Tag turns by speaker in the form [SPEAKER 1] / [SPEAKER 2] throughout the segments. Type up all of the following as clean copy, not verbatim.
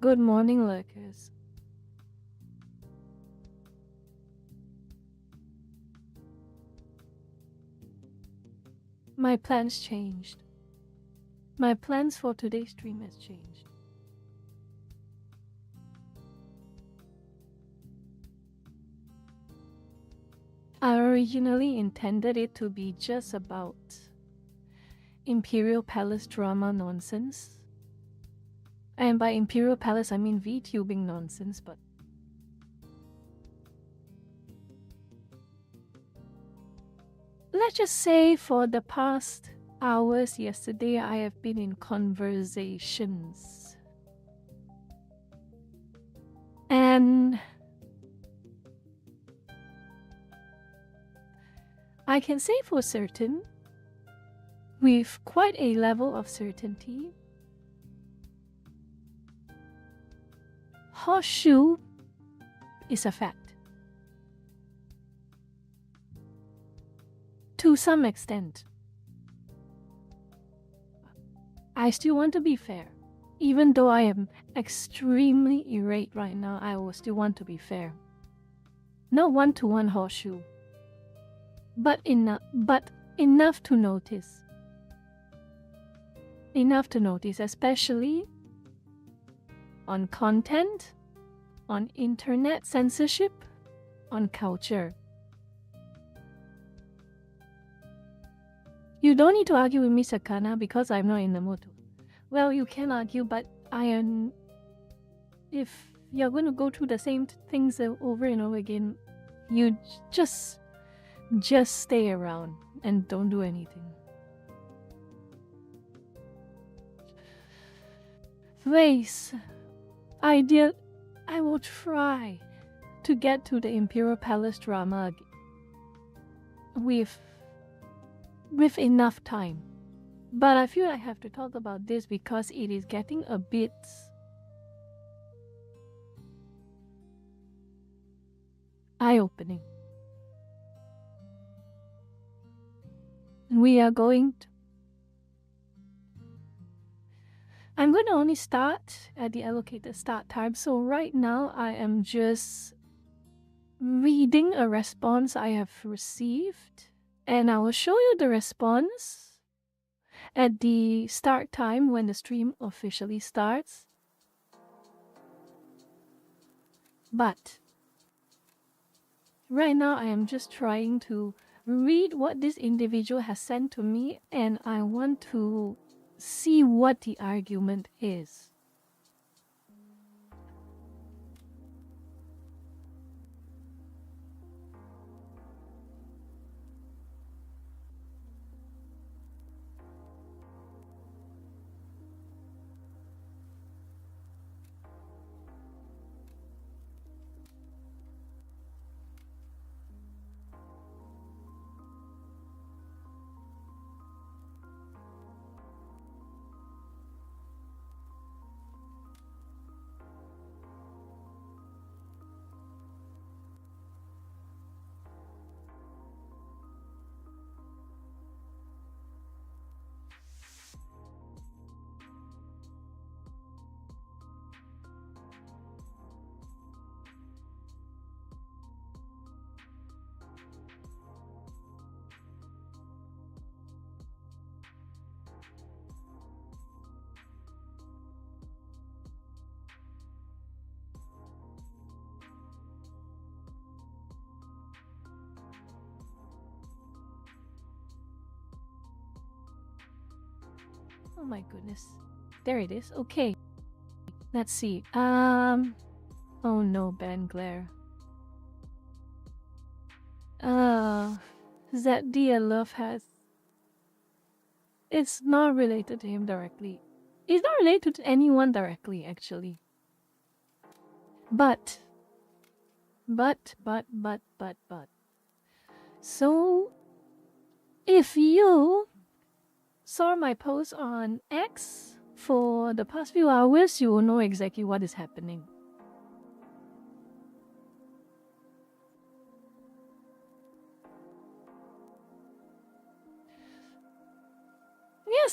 [SPEAKER 1] Good morning, Lurkers. My plans changed. My plans for today's stream has changed. I originally intended it to be just about Imperial Palace drama nonsense. And by Imperial Palace, I mean VTubing nonsense, but let's just say for the past hours yesterday, I have been in conversations. And I can say for certain, with quite a level of certainty, horseshoe is a fact. To some extent. I still want to be fair. Even though I am extremely irate right now, I will still want to be fair. Not one-to-one horseshoe. But enough to notice. Enough to notice, especially on content, on internet censorship, on culture. You don't need to argue with me, Sakana, because I'm not in the mood. Well, you can argue, but if you're going to go through the same things over and over again, you just stay around and don't do anything. Ways. I will try to get to the Imperial Palace drama with enough time. But I feel I have to talk about this because it is getting a bit eye-opening. We are going to... I'm going to only start at the allocated start time. So right now I am just reading a response I have received. And I will show you the response at the start time when the stream officially starts. But right now I am just trying to read what this individual has sent to me, and I want to see what the argument is. Oh my goodness. There it is. Okay. Let's see. Oh no, Ben Glare. That dear love has... It's not related to him directly. It's not related to anyone directly, actually. But. So, if you saw my post on X for the past few hours, you will know exactly what is happening.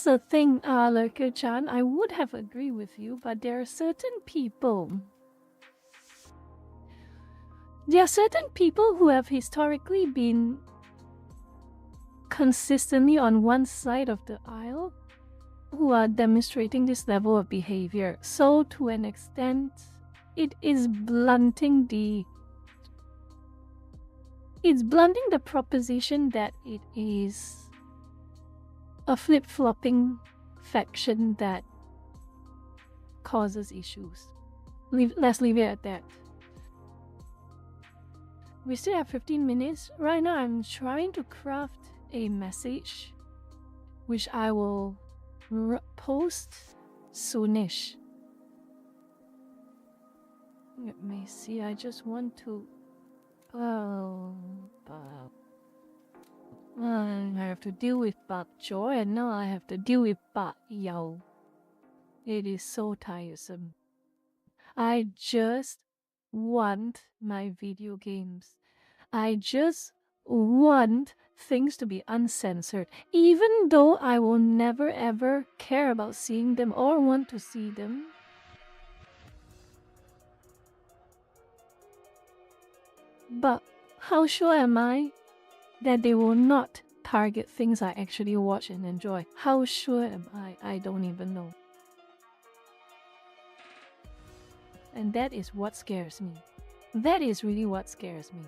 [SPEAKER 1] Here's the thing, Lurker-chan, I would have agreed with you, but there are certain people. There are certain people who have historically been consistently on one side of the aisle who are demonstrating this level of behavior. So, to an extent, it is blunting the proposition that it is a flip-flopping faction that causes issues. Let's leave it at that. We still have 15 minutes. Right now, I'm trying to craft a message which I will post soonish. Let me see. I just want to. I have to deal with Bak Joy, and now I have to deal with Bak Yao. It is so tiresome. I just want my video games. I just want things to be uncensored, even though I will never ever care about seeing them or want to see them. But how sure am I that they will not target things I actually watch and enjoy? How sure am I? I don't even know. And that is what scares me. That is really what scares me.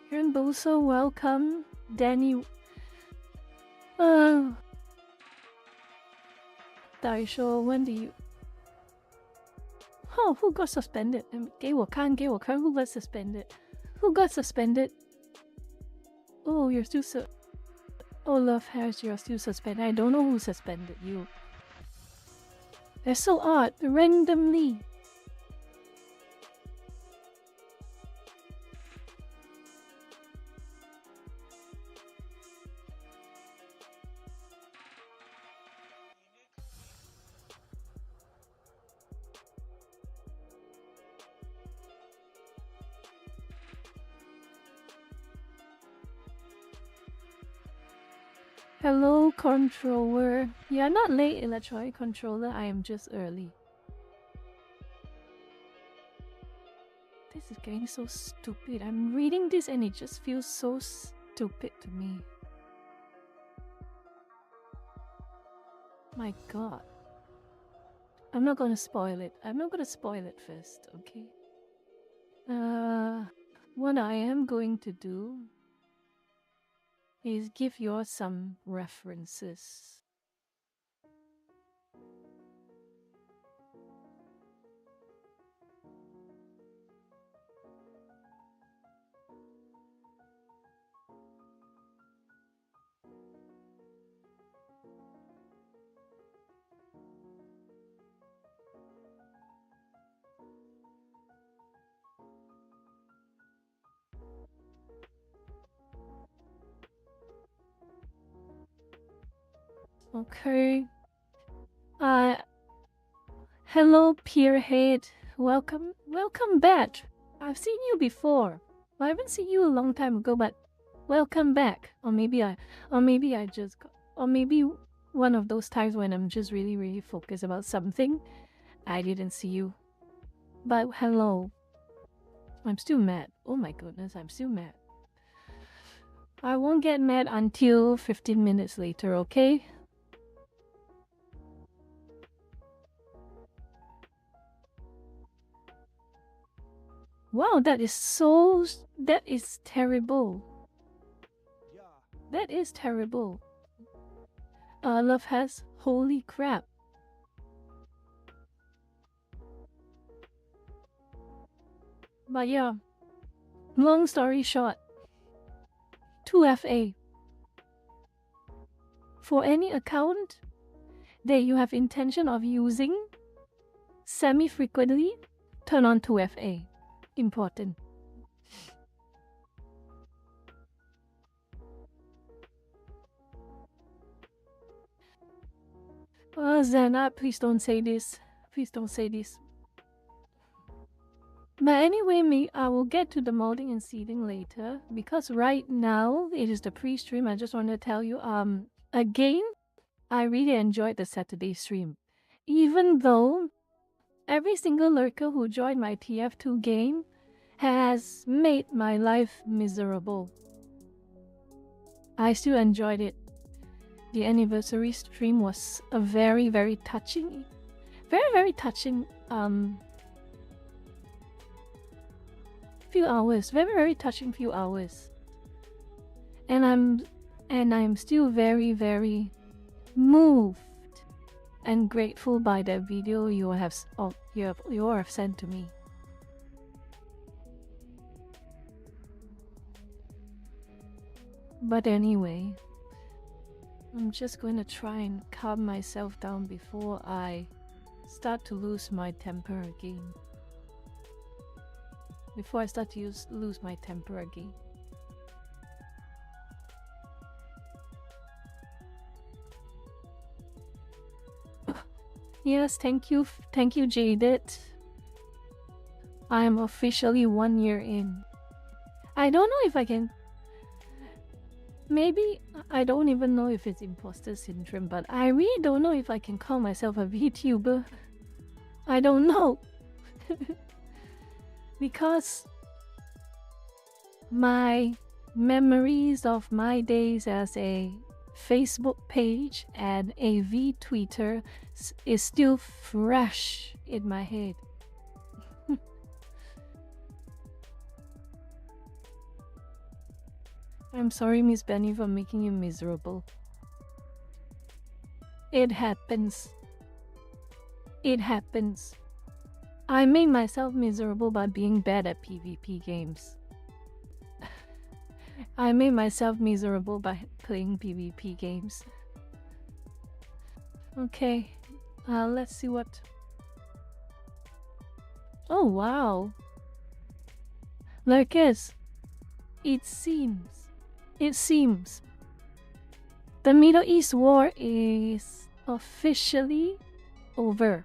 [SPEAKER 1] Karen Boso, welcome. Danny. Daisho, when do you. Oh, who got suspended? 给我看, who got suspended? Who got suspended? Oh, you're still Oh, Love Harris, you're still suspended. I don't know who suspended you. They're so odd, randomly. Hello, controller. You are not late, electronic controller. I am just early. This is getting so stupid. I'm reading this and it just feels so stupid to me. My god. I'm not gonna spoil it. I'm not gonna spoil it first, okay? What I am going to do is give you some references. Okay. Hello, Peerhead. Welcome back. I've seen you before. Well, I haven't seen you a long time ago, but welcome back. Or maybe one of those times when I'm just really, really focused about something. I didn't see you. But hello. I'm still mad. Oh my goodness, I'm still mad. I won't get mad until 15 minutes later, okay? Wow, that is terrible. That is terrible. Love has, holy crap. But yeah, long story short, 2FA. For any account that you have intention of using semi-frequently, turn on 2FA. Important. Oh, Zana, please don't say this. Please don't say this. But anyway, I will get to the molding and seeding later, because right now it is the pre-stream. I just want to tell you, again, I really enjoyed the Saturday stream. Even though every single lurker who joined my TF2 game has made my life miserable, I still enjoyed it. The anniversary stream was a very, very touching, few hours. Very, very touching few hours. And I'm still very, very moved and grateful by the video you have sent to me. But anyway, I'm just going to try and calm myself down before I start to lose my temper again. Before I start to lose my temper again. Yes, thank you, Jaded. I am officially 1 year in. I don't know if I can. Maybe I don't even know if it's imposter syndrome, but I really don't know if I can call myself a VTuber. I don't know. Because my memories of my days as a Facebook page and a V-tweeter is still fresh in my head. I'm sorry, Miss Benny, for making you miserable. It happens. It happens. I made myself miserable by being bad at PvP games. I made myself miserable by playing PvP games. Okay, let's see what... Oh, wow. Lurkers, it seems the Middle East war is officially over.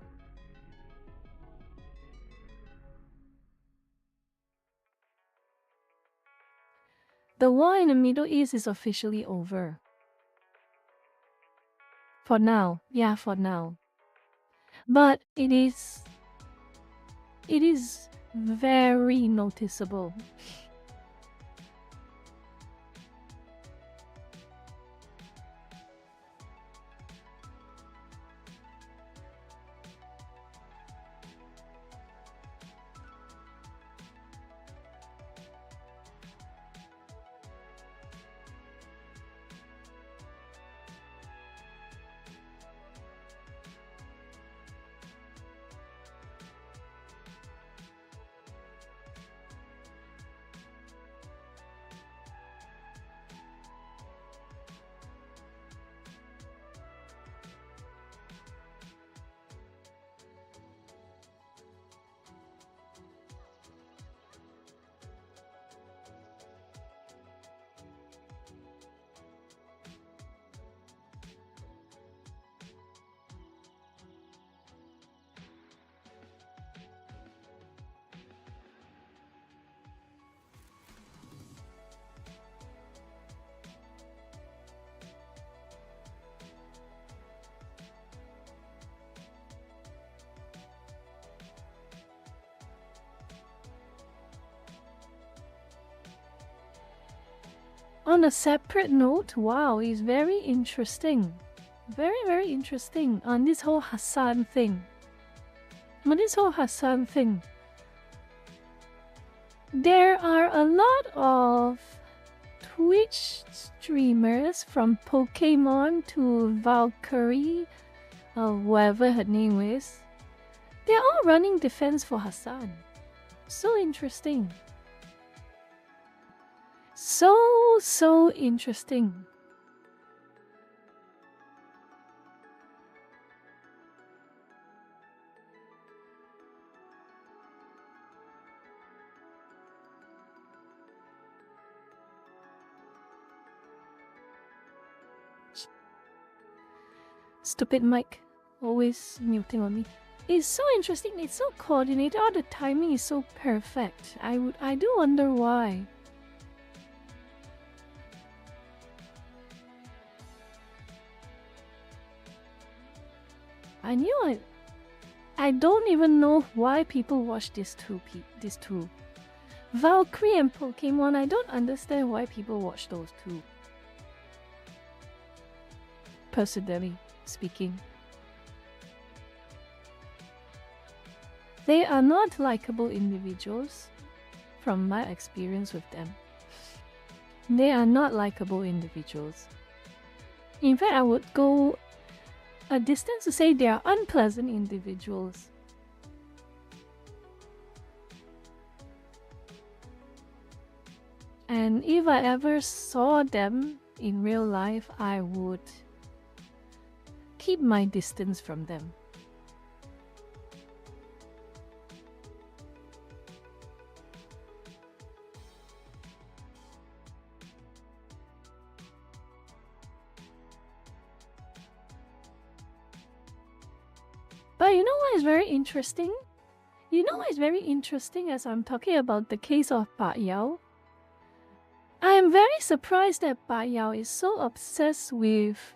[SPEAKER 1] The war in the Middle East is officially over. For now. Yeah, for now. But it is very noticeable. On a separate note, wow, it's very interesting. Very, very interesting on this whole Hassan thing. There are a lot of Twitch streamers from Pokemon to Valkyrie, or whatever her name is. They're all running defense for Hassan. So interesting. So interesting. Stupid mic. Always muting on me. It's so interesting. It's so coordinated. All the timing is so perfect. I do wonder why. I don't even know why people watch these two. Valkyrie and Pokemon, I don't understand why people watch those two. Personally speaking. They are not likable individuals from my experience with them. They are not likable individuals. In fact, I would go a distance to say they are unpleasant individuals. And if I ever saw them in real life, I would keep my distance from them. But you know what is very interesting? You know what is very interesting as I'm talking about the case of Ba Yao? I am very surprised that Ba Yao is so obsessed with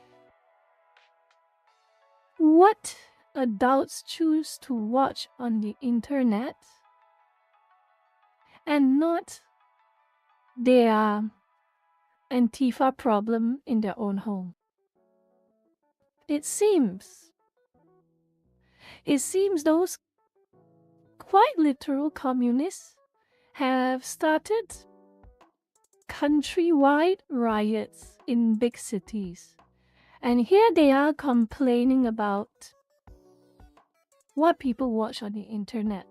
[SPEAKER 1] what adults choose to watch on the internet and not their Antifa problem in their own home. It seems those quite literal communists have started countrywide riots in big cities. And here they are complaining about what people watch on the internet.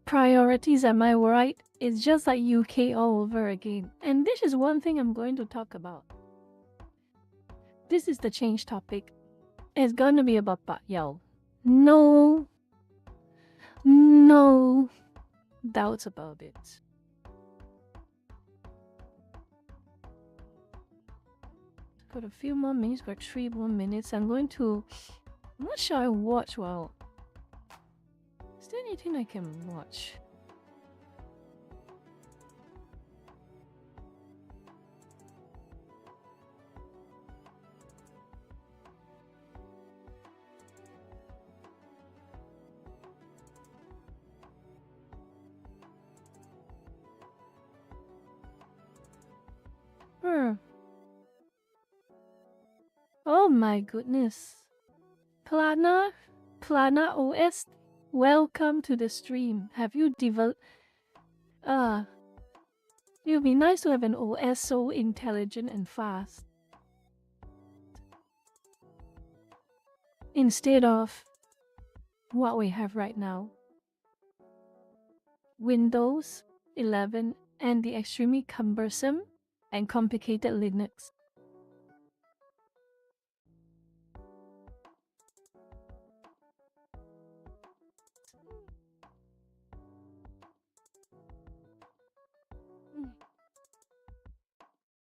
[SPEAKER 1] Priorities, am I right? It's just like UK all over again. And this is one thing I'm going to talk about. This is the change topic. It's going to be about Ba Yao. No doubts about it. Got a few more minutes, got 3 more minutes. I'm not sure I watch well. Is there anything I can watch? Oh my goodness. Plana OS, welcome to the stream. Have you developed... it would be nice to have an OS so intelligent and fast. Instead of what we have right now. Windows 11 and the extremely cumbersome and complicated Linux.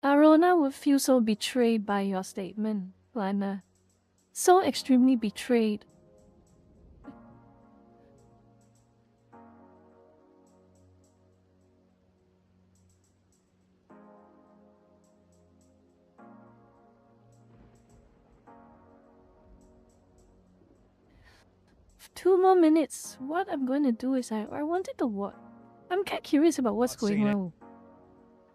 [SPEAKER 1] Arona would feel so betrayed by your statement, Lana. So extremely betrayed. Two more minutes. What I'm going to do is I wanted to watch. I'm kind of curious about what's going on.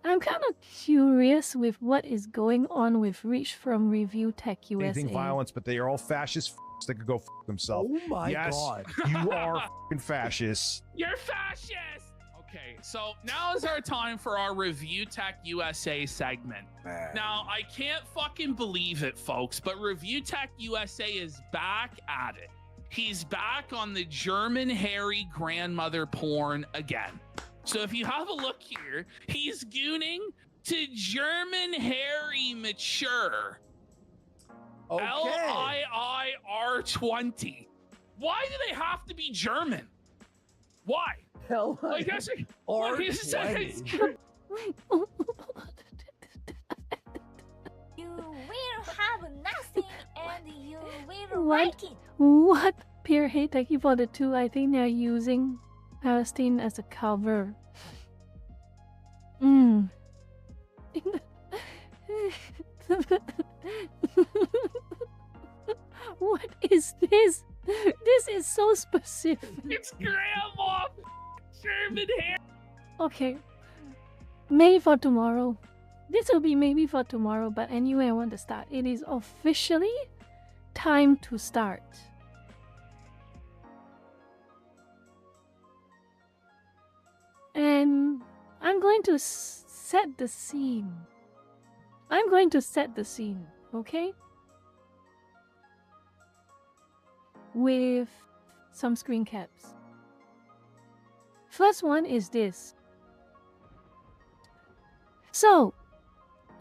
[SPEAKER 1] I'm kind of curious with what is going on with Rich from Review Tech USA.
[SPEAKER 2] Anything violence, but they are all fascist that could go themselves.
[SPEAKER 3] Oh my god.
[SPEAKER 2] You are fascists.
[SPEAKER 4] You're fascist! Okay, so now is our time for our Review Tech USA segment. Now, I can't fucking believe it, folks, but Review Tech USA is back at it. He's back on the German hairy grandmother porn again. So if you have a look here, he's gooning to German hairy mature.
[SPEAKER 3] Okay.
[SPEAKER 4] LIIR20. Why do they have to be German? Why? Like, that's like, what he says.
[SPEAKER 5] You will have nothing and you will
[SPEAKER 1] What?
[SPEAKER 5] like it.
[SPEAKER 1] What? Peerhead, thank you for the 2. I think they're using Palestine as a cover. What is this? This is so specific.
[SPEAKER 4] It's grandma German hair.
[SPEAKER 1] Okay. Maybe for tomorrow. This will be maybe for tomorrow, but anyway, I want to start. It is officially time to start. And I'm going to set the scene. I'm going to set the scene, okay? With some screen caps. First one is this. So,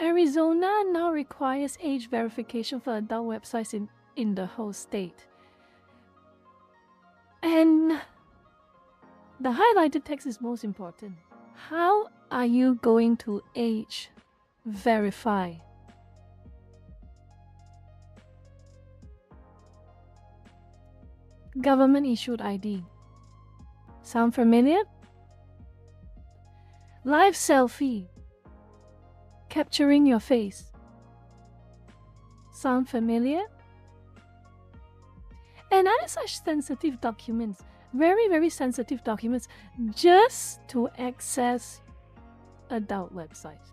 [SPEAKER 1] Arizona now requires age verification for adult websites in the whole state. And the highlighted text is most important. How are you going to age verify? Government issued ID. Sound familiar? Live selfie. Capturing your face. Sound familiar? And other such sensitive documents, very, very sensitive documents, just to access adult websites.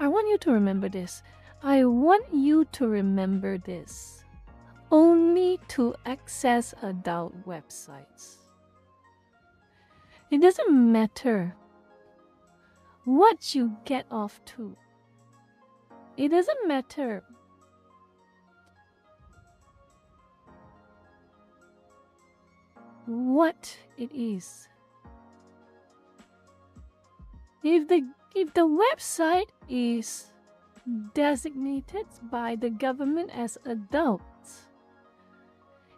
[SPEAKER 1] I want you to remember this. I want you to remember this. Only to access adult websites. It doesn't matter what you get off to. It doesn't matter what it is. If the website is designated by the government as adult,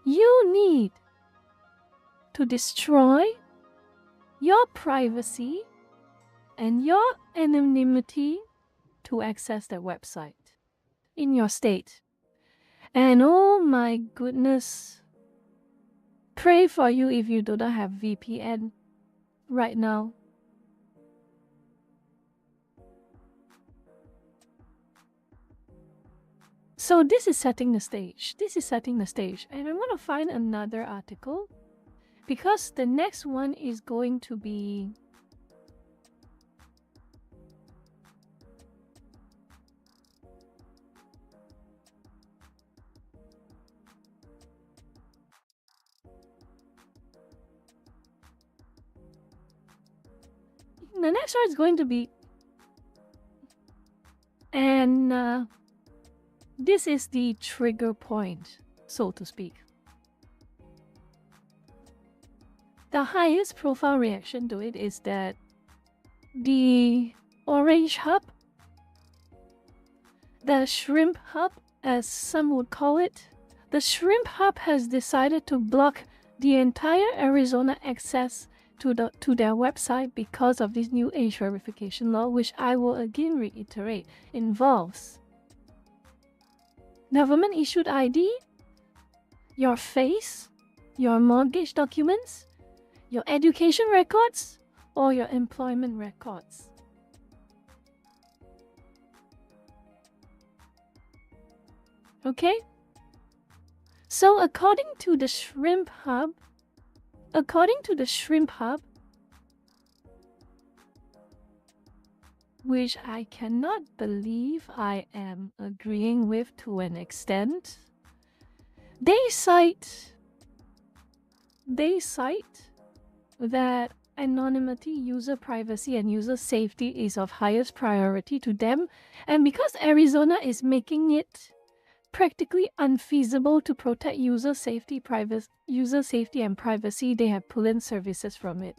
[SPEAKER 1] you need to destroy your privacy and your anonymity to access that website in your state. And oh my goodness, pray for you if you do not have VPN right now. So this is setting the stage. This is setting the stage. And I'm going to find another article because the next one is going to be the next one is going to be, and this is the trigger point, so to speak. The highest profile reaction to it is that the Orange Hub, the Shrimp Hub, as some would call it, the Shrimp Hub has decided to block the entire Arizona access to their website because of this new age verification law, which I will again reiterate involves government issued ID, your face, your mortgage documents, your education records, or your employment records. Okay? So according to the Shrimp Hub, which I cannot believe I am agreeing with to an extent, they cite that anonymity, user privacy, and user safety is of highest priority to them, and because Arizona is making it practically unfeasible to protect user safety and privacy, they have pulled in services from it.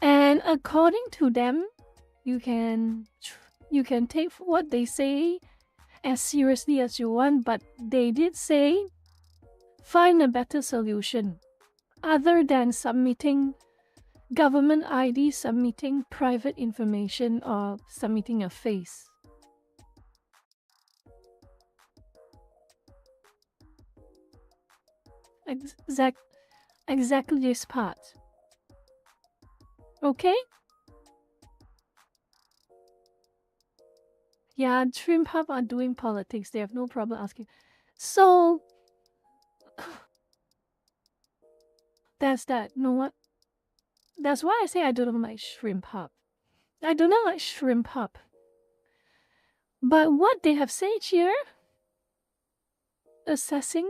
[SPEAKER 1] And according to them, you can take what they say as seriously as you want, but they did say find a better solution other than submitting government ID, submitting private information, or submitting a face. Exactly this part. Okay? Yeah, Shrimp Hub are doing politics. They have no problem asking. So, that's that. You know what? That's why I say I don't like Shrimp Hub. I do not like Shrimp Hub. But what they have said here, assessing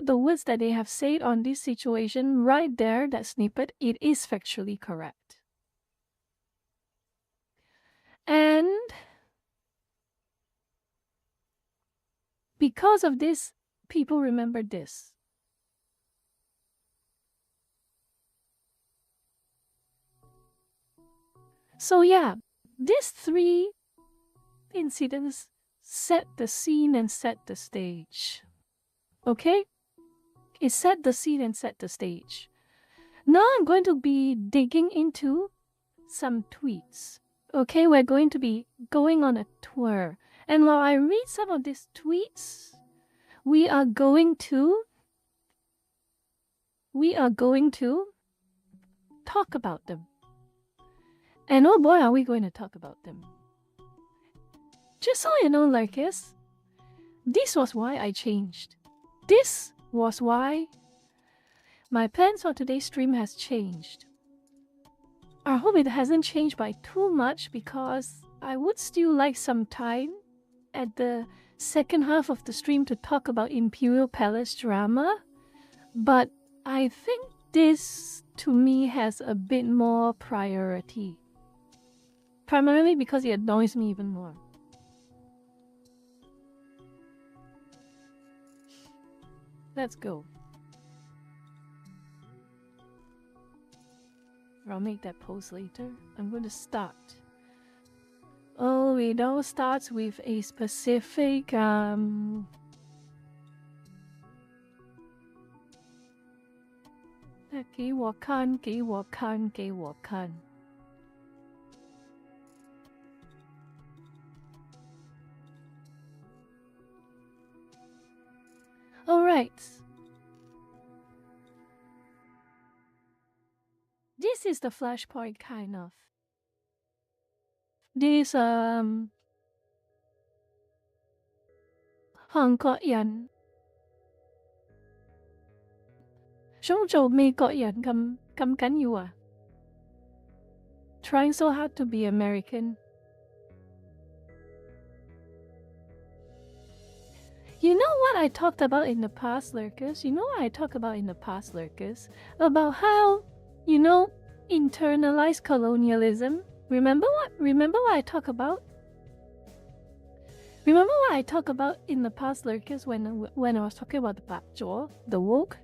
[SPEAKER 1] the words that they have said on this situation right there, that snippet, it is factually correct. And because of this, people remember this. So yeah, these three incidents set the scene and set the stage. Okay? It set the scene and set the stage. Now I'm going to be digging into some tweets. Okay, we're going to be going on a tour. And while I read some of these tweets, we are going to talk about them. And oh boy, are we going to talk about them. Just so you know, Larkis, this was why I changed. This was why my plans for today's stream has changed. I hope it hasn't changed by too much because I would still like some time at the second half of the stream to talk about Imperial Palace drama. But I think this, to me, has a bit more priority. Primarily because it annoys me even more. Let's go. I'll make that post later. I'm going to start. Oh, it all starts with a specific给我看，给我看，给我看。All right. This is the flashpoint kind of. This 韓國人想做美國人咁緊要啊 Trying so hard to be American. You know what I talked about in the past, Lurkers? You know what I talked about in the past, Lurkers? About how, you know, internalized colonialism. Remember what I talked about? Remember what I talked about in the past, Lurkers, when I was talking about the Pak Jaw, the woke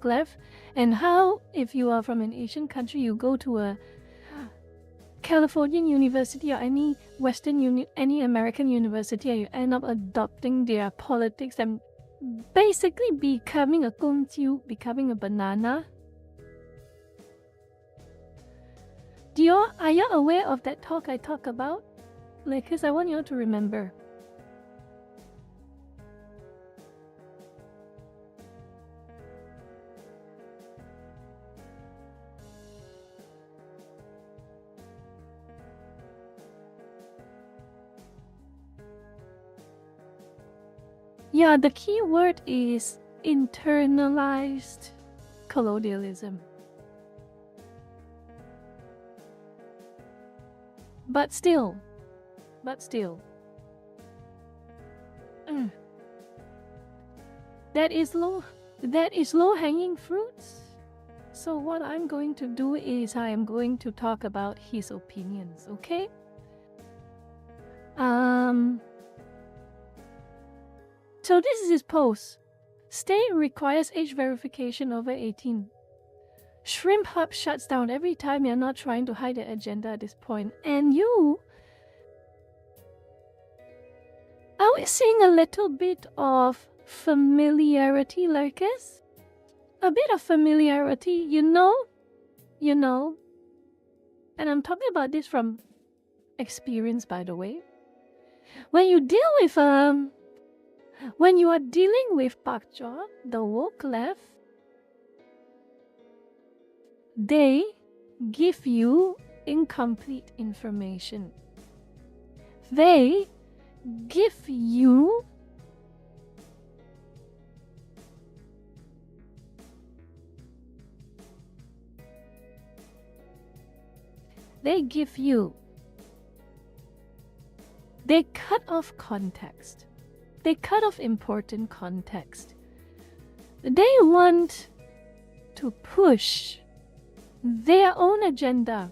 [SPEAKER 1] left, and how if you are from an Asian country, you go to a Californian university or any any American university, and you end up adopting their politics and basically becoming a gongjiu, becoming a banana. Are you aware of that talk I talk about? Because I want you all to remember. Yeah, the key word is internalized colonialism. But still. That is low-hanging fruits. So what I'm going to do is I am going to talk about his opinions, okay? So this is his post. State requires age verification over 18. Shrimp Hub shuts down every time you're not trying to hide the agenda at this point. And you... Oh, we're seeing a little bit of familiarity, Lurkers. A bit of familiarity, you know. And I'm talking about this from experience, by the way. When you are dealing with Pak Chor, the woke left, they give you incomplete information. They give you they cut off context. They cut off important context. They want to push their own agenda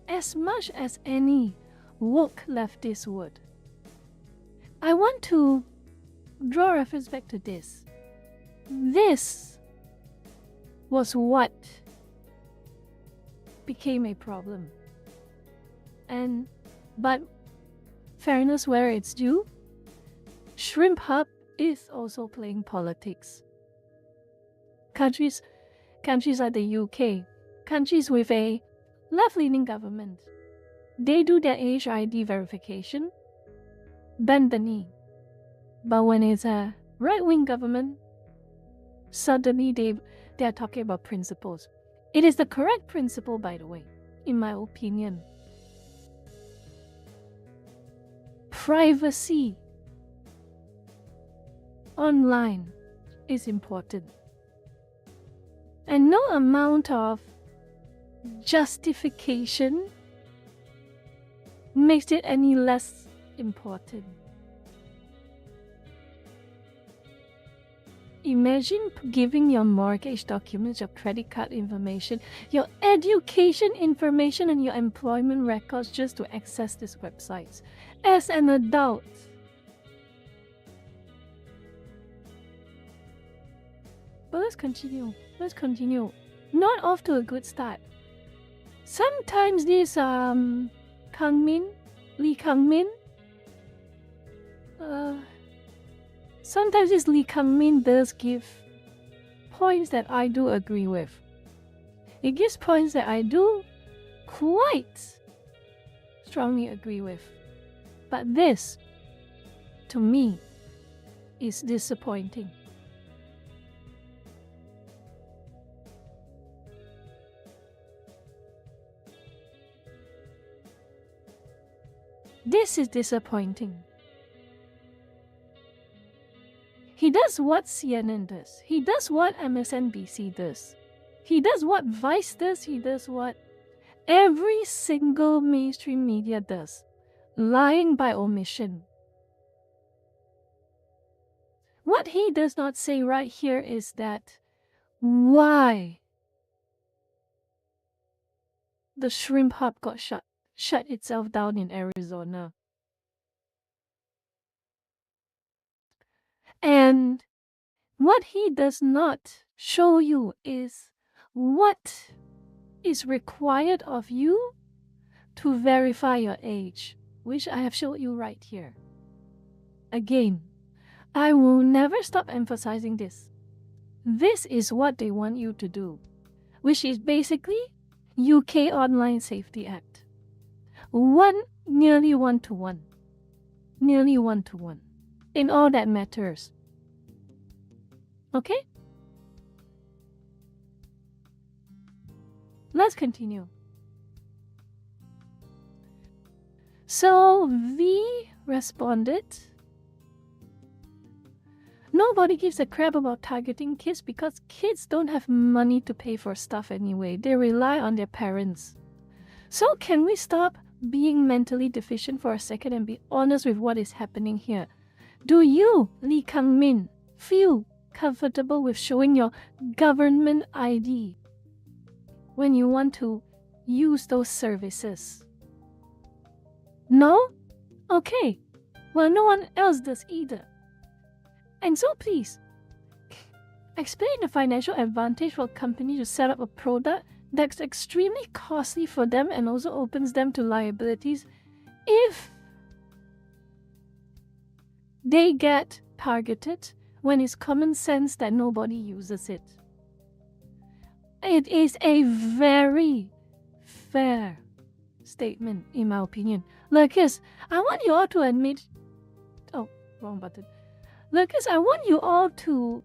[SPEAKER 1] as much as any woke leftist would. I want to draw reference back to this. This was what became a problem. But fairness where it's due, Shrimp Hub is also playing politics. Countries like the UK, countries with a left-leaning government, they do their HID verification, bend the knee. But when it's a right-wing government, suddenly they are talking about principles. It is the correct principle, by the way, in my opinion. Privacy online is important. And no amount of justification makes it any less important. Imagine giving your mortgage documents, your credit card information, your education information, and your employment records just to access these websites. As an adult, but let's continue. Not off to a good start. Sometimes this Lee Kang-min, sometimes this Lee Kang-min does give points that I do agree with. It gives points that I do quite strongly agree with. But this, to me, is disappointing. This is disappointing. He does what CNN does. He does what MSNBC does. He does what Vice does. He does what every single mainstream media does. Lying by omission. What he does not say right here is that why the Shrimp Hub got shut itself down in Arizona. And what he does not show you is what is required of you to verify your age, which I have showed you right here. Again, I will never stop emphasizing this. This is what they want you to do, which is basically UK Online Safety Act. Nearly one to one in all that matters. Okay? Let's continue. So V responded, nobody gives a crap about targeting kids because kids don't have money to pay for stuff anyway. They rely on their parents. So can we stop being mentally deficient for a second and be honest with what is happening here? Do you, Lee Kang-min, feel comfortable with showing your government ID when you want to use those services? No? Okay. Well, no one else does either. And so please, explain the financial advantage for a company to set up a product that's extremely costly for them and also opens them to liabilities if they get targeted when it's common sense that nobody uses it. It is a very fair statement, in my opinion. Lucas, I want you all to admit. Oh, wrong button. Lucas, I want you all to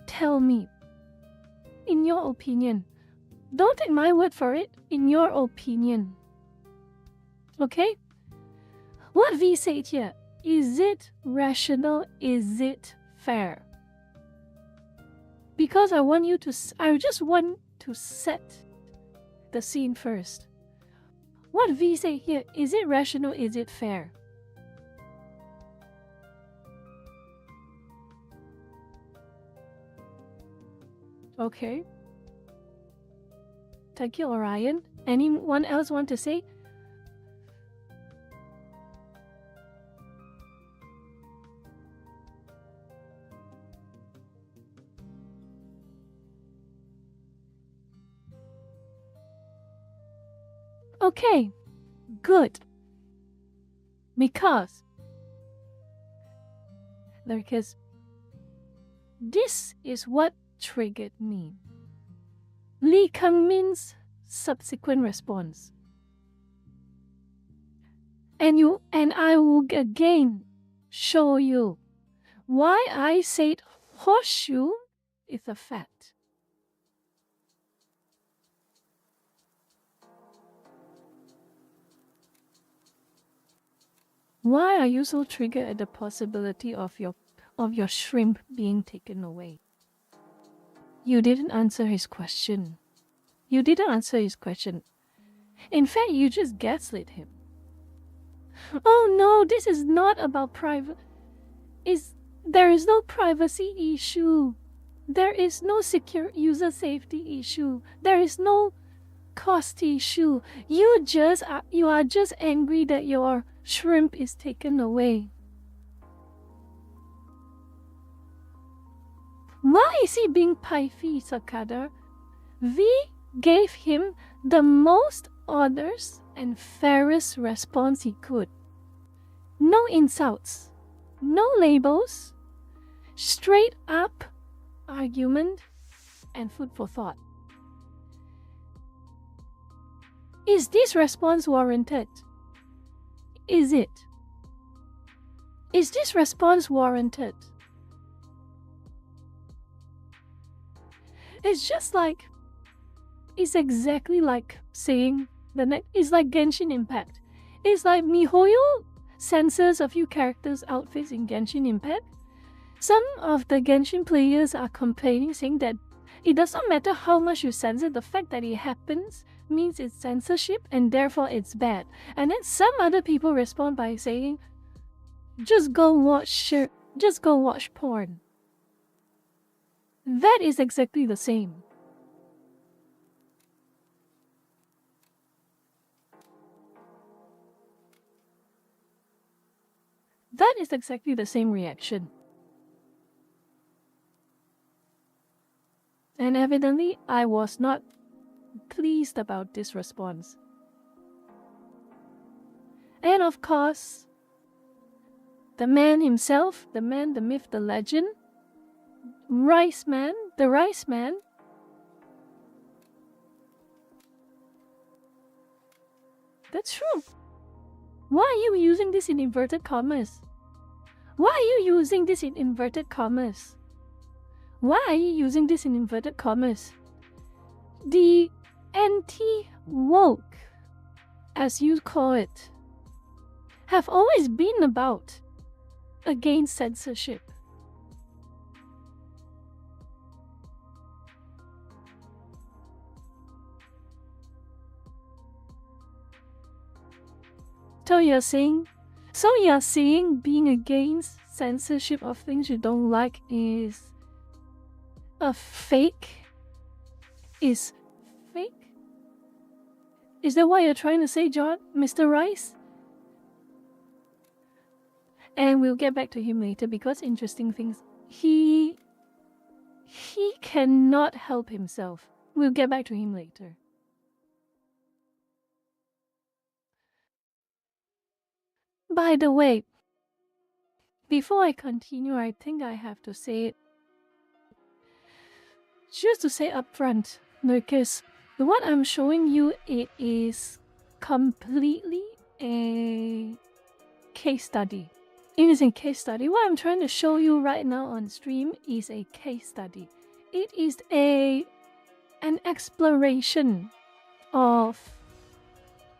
[SPEAKER 1] tell me, in your opinion. Don't take my word for it, in your opinion. Okay? What V said here, is it rational? Is it fair? Because I just want to set the scene first. What V say here, is it rational? Is it fair? Okay. Thank you, Orion. Anyone else want to say? Okay, good. Because this is what triggered me. Lee Kang-min's subsequent response. And I will again show you why I said horseshoe is a fact. Why are you so triggered at the possibility of your shrimp being taken away? You didn't answer his question. You didn't answer his question. In fact, you just gaslit him. Oh no, this is not about there is no privacy issue. There is no secure user safety issue. There is no cost issue. You are just angry that your shrimp is taken away. Why is he being pithy, Sakada? V gave him the most honest and fairest response he could. No insults, no labels, straight up argument and food for thought. Is this response warranted? Is it? Is this response warranted? It's exactly like saying it's like Genshin Impact. It's like MiHoYo censors a few characters' outfits in Genshin Impact. Some of the Genshin players are complaining, saying that it does not matter how much you censor, the fact that it happens means it's censorship and therefore it's bad. And then some other people respond by saying, just go watch porn. That is exactly the same. That is exactly the same reaction. And evidently, I was not pleased about this response. And of course, the man himself, the man, the myth, the legend, the rice man, that's true. Why are you using this in inverted commas? Why are you using this in inverted commas? Why are you using this in inverted commas? The anti-woke, as you call it, have always been about against censorship. So you're saying being against censorship of things you don't like is a fake? Is fake? Is that what you're trying to say, John, Mr. Rice? And we'll get back to him later because interesting things. He cannot help himself. We'll get back to him later. By the way, before I continue, I think I have to say it. Just to say upfront, because what I'm showing you, it is completely a case study. It is a case study. What I'm trying to show you right now on stream is a case study. It is an exploration of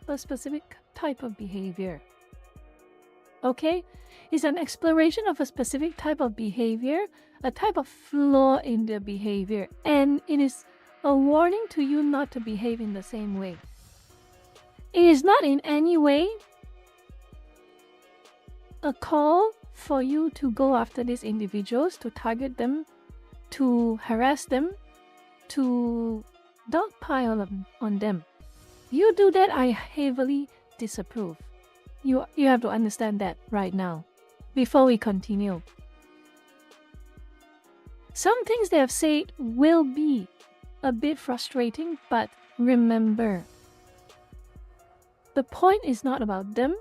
[SPEAKER 1] a specific type of behavior. Okay? It's an exploration of a specific type of behavior, a type of flaw in the behavior, and it is a warning to you not to behave in the same way. It is not in any way a call for you to go after these individuals, to target them, to harass them, to dogpile on them. You do that, I heavily disapprove. You have to understand that right now, before we continue. Some things they have said will be a bit frustrating, but remember, the point is not about them.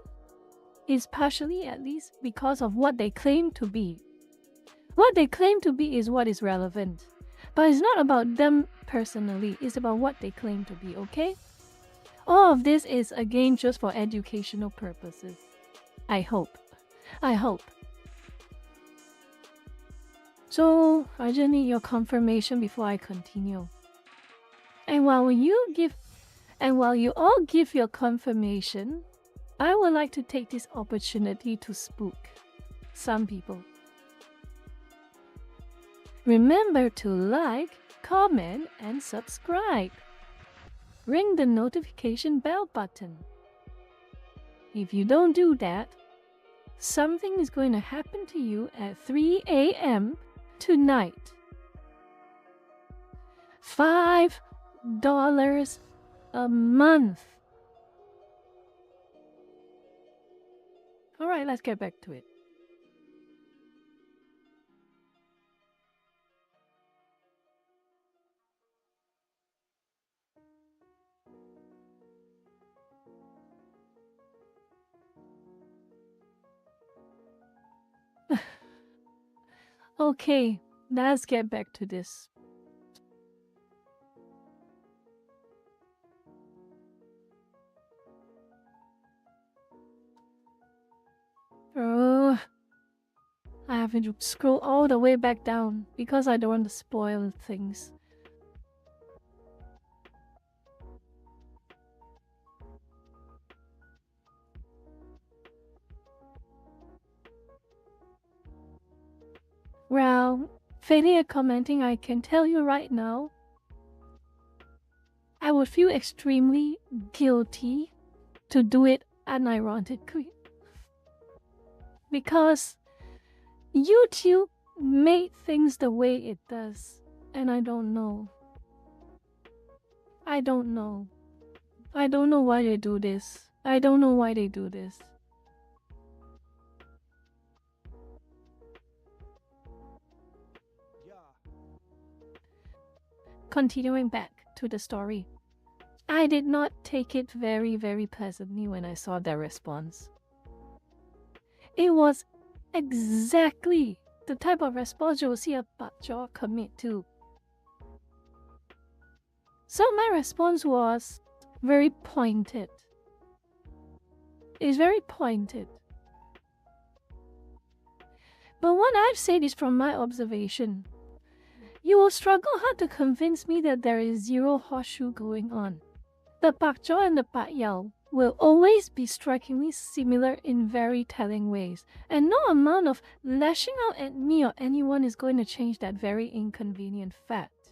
[SPEAKER 1] It's partially, at least, because of what they claim to be. What they claim to be is what is relevant. But it's not about them personally, it's about what they claim to be, okay? All of this is, again, just for educational purposes. I hope. So, I just need your confirmation before I continue. And while you all give your confirmation, I would like to take this opportunity to spook some people. Remember to like, comment, and subscribe. Ring the notification bell button. If you don't do that, something is going to happen to you at 3 a.m. tonight. $5 a month. Alright, let's get back to it. Okay, let's get back to this. Oh, I have to scroll all the way back down because I don't want to spoil things. Well, failure commenting, I can tell you right now, I would feel extremely guilty to do it unironically. Because YouTube made things the way it does, and I don't know. I don't know why they do this. Continuing back to the story. I did not take it very, very pleasantly when I saw their response. It was exactly the type of response you will see a pak jaw commit to. So my response was very pointed. It's very pointed. But what I've said is from my observation. You will struggle hard to convince me that there is zero horseshoe going on. The pak jaw and the pak yao will always be strikingly similar in very telling ways, and no amount of lashing out at me or anyone is going to change that very inconvenient fact.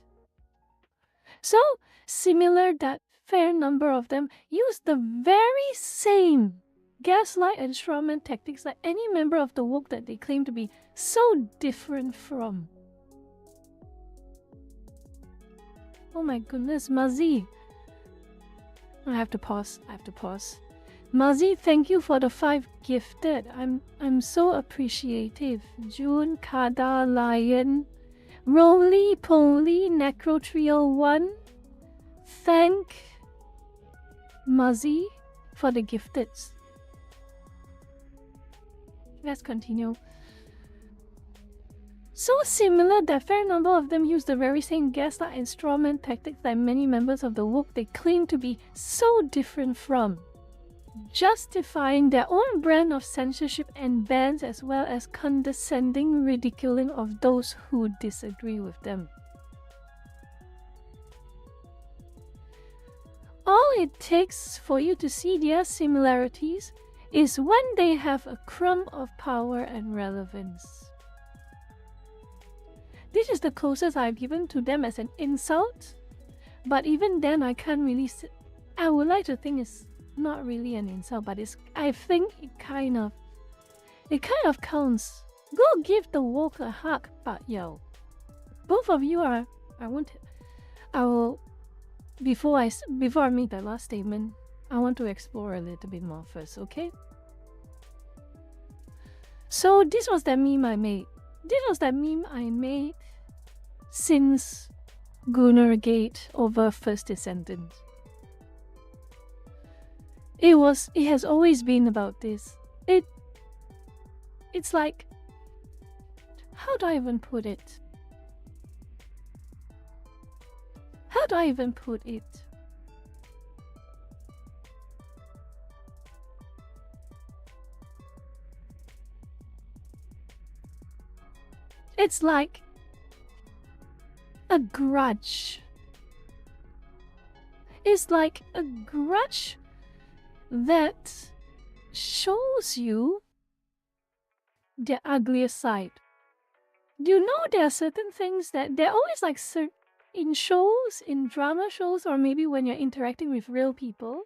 [SPEAKER 1] So similar that fair number of them use the very same gaslight and strawman tactics like any member of the woke that they claim to be so different from. Oh my goodness, Mazi. I have to pause. Mazi, thank you for the 5 gifted. I'm so appreciative. June, Kada, Lion, Roly Poly, Necro Trio 1. Thank Mazi for the gifteds. Let's continue. So similar that fair number of them use the very same gaslight and strawman tactics that many members of the woke they claim to be so different from, justifying their own brand of censorship and bans as well as condescending ridiculing of those who disagree with them. All it takes for you to see their similarities is when they have a crumb of power and relevance. This is the closest I've given to them as an insult, but even then I can't really I would like to think it's not really an insult, but I think it kind of counts. Go give the woke a hug, but yo. Both of you are before I make that last statement, I want to explore a little bit more first, okay? So this was that meme I made. This was that meme I made since Gunnergate over First Descendant. It has always been about this. It's like, how do I even put it? How do I even put it? It's like a grudge. It's like a grudge that shows you their ugliest side. Do you know there are certain things that they're always like in shows, in drama shows, or maybe when you're interacting with real people,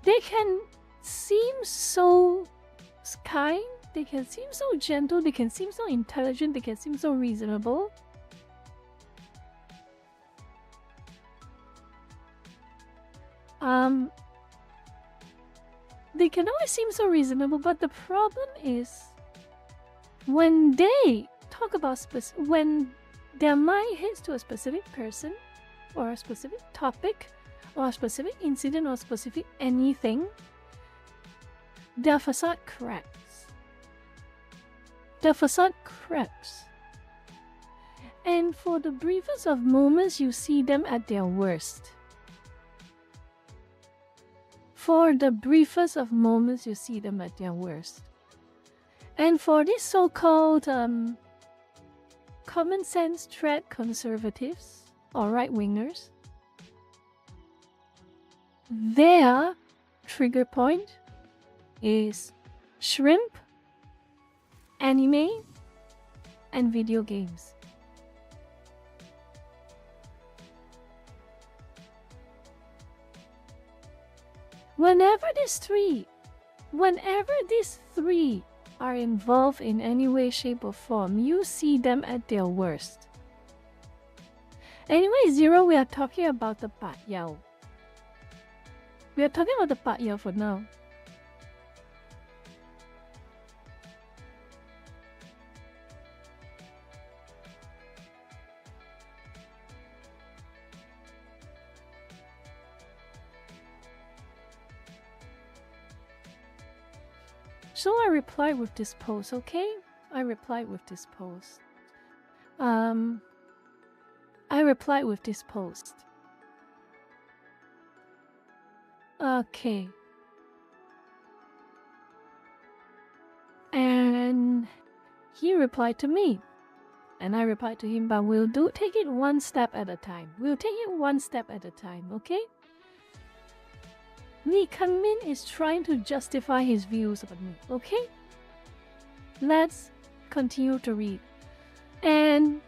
[SPEAKER 1] they can seem so kind, they can seem so gentle, they can seem so intelligent, they can seem so reasonable. They can always seem so reasonable, but the problem is when they talk about when their mind hits to a specific person or a specific topic or a specific incident or specific anything, their facade cracks. The facade cracks. And for the briefest of moments, you see them at their worst. For the briefest of moments, you see them at their worst. And for these so-called common sense thread conservatives or right-wingers, their trigger point is shrimp, anime, and video games. Whenever these three are involved in any way, shape, or form, you see them at their worst. Anyway, Zero, we are talking about the Pat Yao. We are talking about the Pat Yao for now. So I replied with this post, okay? I replied with this post. Okay. And he replied to me. And I replied to him, but we'll take it one step at a time. We'll take it one step at a time, okay? Lee Kang-min is trying to justify his views about me, okay? Let's continue to read. And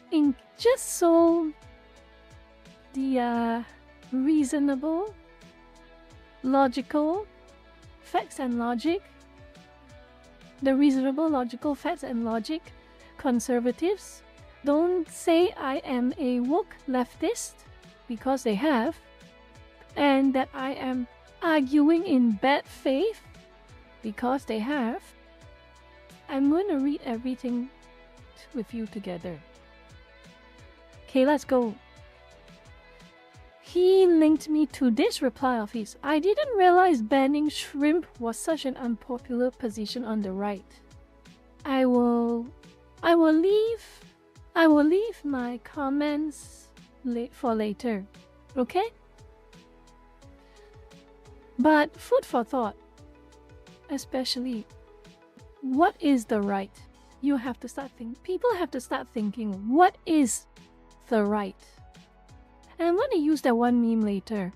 [SPEAKER 1] in just so the reasonable, logical facts and logic, the reasonable, logical facts and logic conservatives don't say I am a woke leftist because they have, and that I am arguing in bad faith because they have. I'm going to read everything with you together. Okay, let's go. He linked me to this reply of his. I didn't realize banning shrimp was such an unpopular position on the right. I will I will leave my comments for later. Okay? But food for thought. Especially, what is the right? You have to start thinking. People have to start thinking, what is the right? And I'm going to use that one meme later.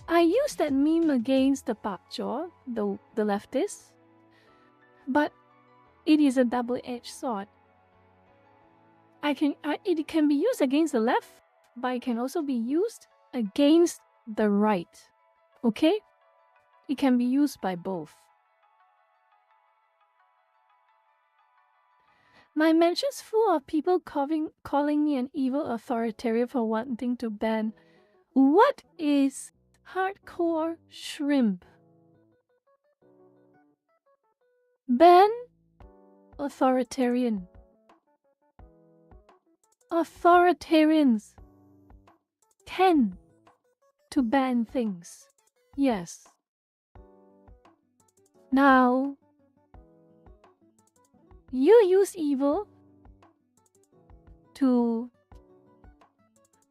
[SPEAKER 1] I used that meme against the pak jaw, the leftists. But it is a double-edged sword. It can be used against the left, but it can also be used against the right. Okay? It can be used by both. My mentions full of people calling me an evil authoritarian for wanting to ban. What is hardcore shrimp? Ban authoritarian. Authoritarians tend to ban things. Yes. Now, you use evil to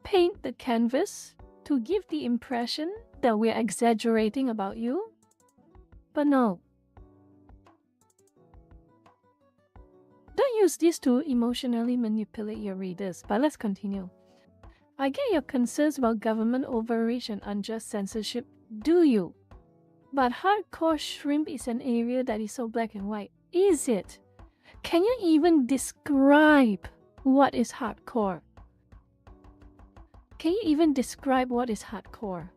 [SPEAKER 1] paint the canvas to give the impression that we're exaggerating about you. But no. Don't use this to emotionally manipulate your readers, but let's continue. I get your concerns about government overreach and unjust censorship, do you? But hardcore shrimp is an area that is so black and white. Is it? Can you even describe what is hardcore? Can you even describe what is hardcore?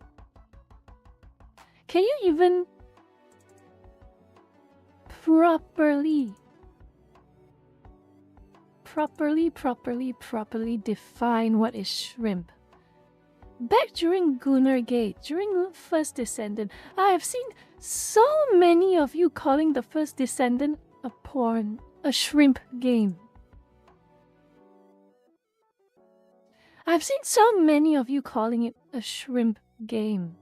[SPEAKER 1] Can you even properly define what is shrimp? Back during Gunnar Gate, during First Descendant, I have seen so many of you calling the First Descendant a porn, a shrimp game. I've seen so many of you calling it a shrimp game.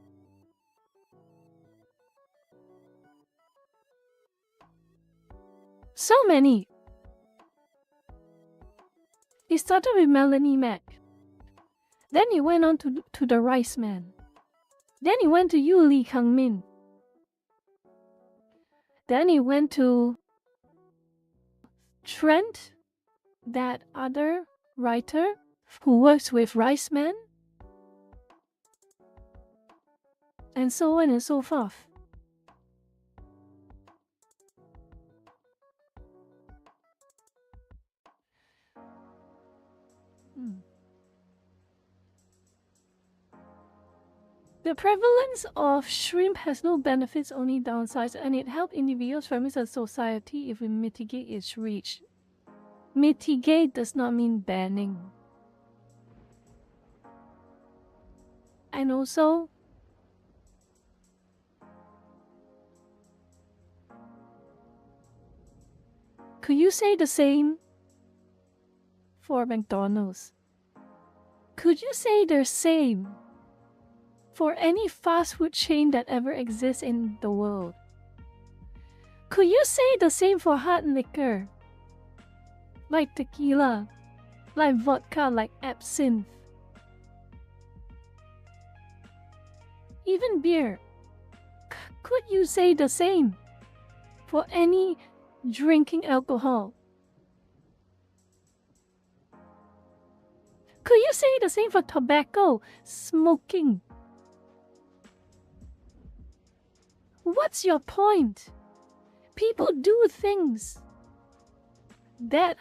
[SPEAKER 1] So many. It started with Melanie Mac. Then it went on to the Rice Man. Then it went to you, Lee Kang Min. Then it went to Trent, that other writer who works with Rice Man. And so on and so forth. The prevalence of shrimp has no benefits, only downsides, and it helps individuals, families, and society if we mitigate its reach. Mitigate does not mean banning. And also, could you say the same for McDonald's? Could you say the same for any fast food chain that ever exists in the world? Could you say the same for hard liquor? Like tequila, like vodka, like absinthe. Even beer. Could you say the same for any drinking alcohol? Could you say the same for tobacco, smoking? What's your point? People do things that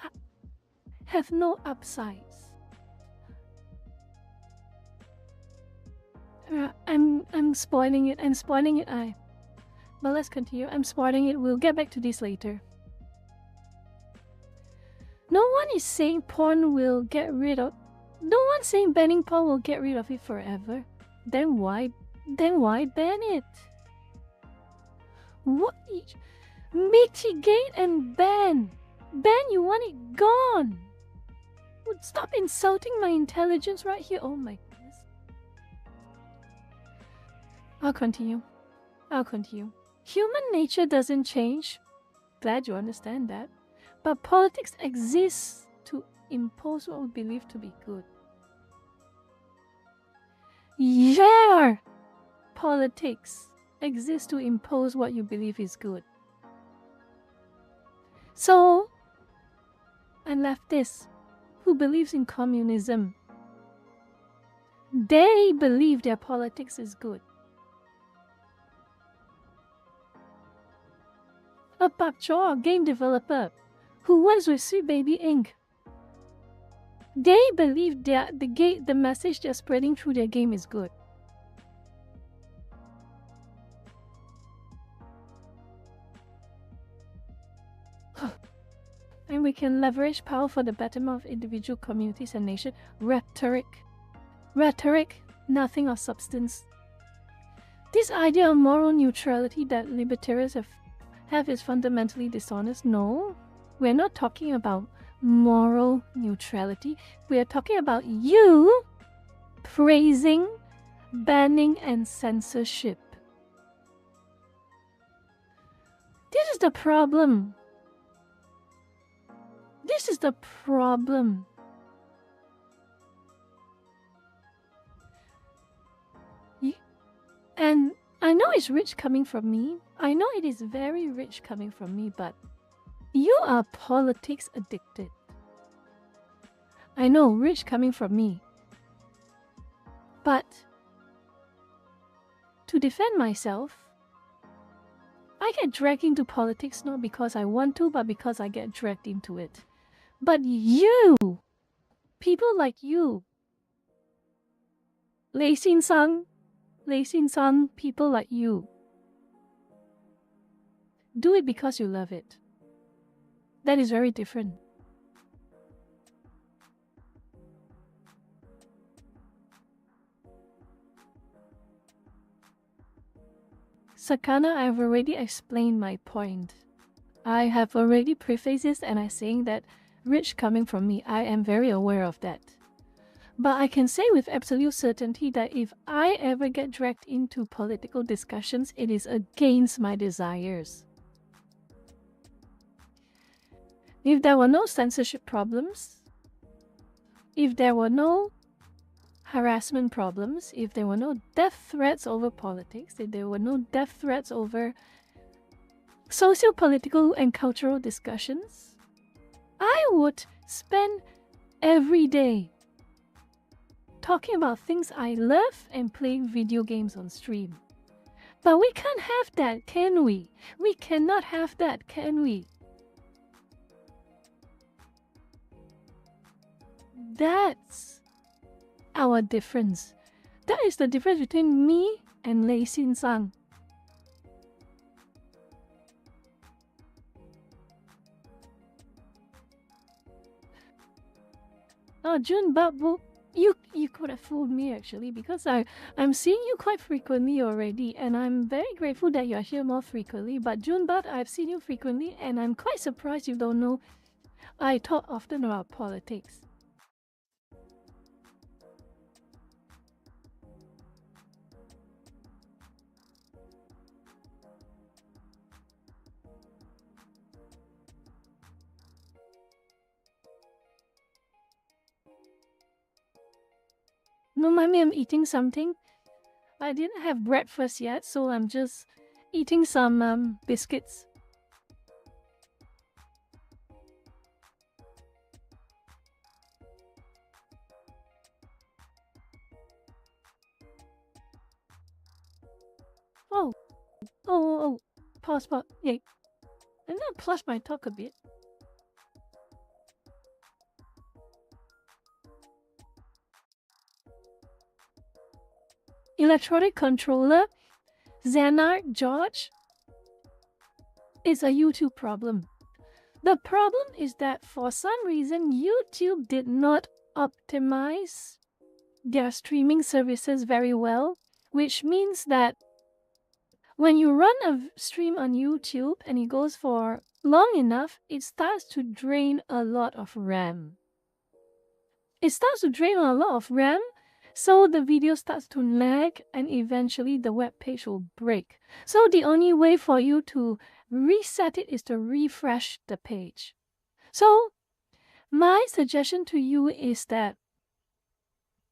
[SPEAKER 1] have no upsides. I'm spoiling it. But let's continue. I'm spoiling it. We'll get back to this later. No one is saying porn will get rid of. No one's saying banning porn will get rid of it forever. Then why ban it? What? Mitigate and ban. Ban, you want it gone. Stop insulting my intelligence right here. Oh my goodness. I'll continue. Human nature doesn't change. Glad you understand that. But politics exists to impose what we believe to be good. Yeah! Politics exists to impose what you believe is good. So, a leftist who believes in communism, they believe their politics is good. A Pak Chor game developer who works with Sweet Baby Inc. They believe that the message they're spreading through their game is good. And we can leverage power for the betterment of individual communities and nations. Rhetoric. Rhetoric, nothing of substance. This idea of moral neutrality that libertarians have is fundamentally dishonest. No, we're not talking about moral neutrality. We are talking about you praising, banning, and censorship. This is the problem. This is the problem. And I know it's rich coming from me. I know it is very rich coming from me, but you are politics addicted. I know, rich coming from me. But to defend myself, I get dragged into politics not because I want to, but because I get dragged into it. But you, people like you, Lei Xin Sang, people like you, do it because you love it. That is very different. Sakana, I have already explained my point. I have already prefaced this and I'm saying that rich coming from me, I am very aware of that. But I can say with absolute certainty that if I ever get dragged into political discussions, it is against my desires. If there were no censorship problems, if there were no harassment problems, if there were no death threats over politics, if there were no death threats over socio-political and cultural discussions, I would spend every day talking about things I love and playing video games on stream. But we can't have that, can we? We cannot have that, can we? That's our difference. That is the difference between me and Lei Xin Sang. Oh, June Babu, you could have fooled me actually, because I'm seeing you quite frequently already, and I'm very grateful that you are here more frequently. But June Bud, I've seen you frequently, and I'm quite surprised you don't know I talk often about politics. No, mind me, I'm eating something. I didn't have breakfast yet, so I'm just eating some biscuits. Oh. Pause. Yeah. I'm gonna plush my talk a bit. Electronic controller, Xanart George, is a YouTube problem. The problem is that for some reason YouTube did not optimize their streaming services very well, which means that when you run a stream on YouTube and it goes for long enough, it starts to drain a lot of RAM. So the video starts to lag and eventually the web page will break. So the only way for you to reset it is to refresh the page. So, my suggestion to you is that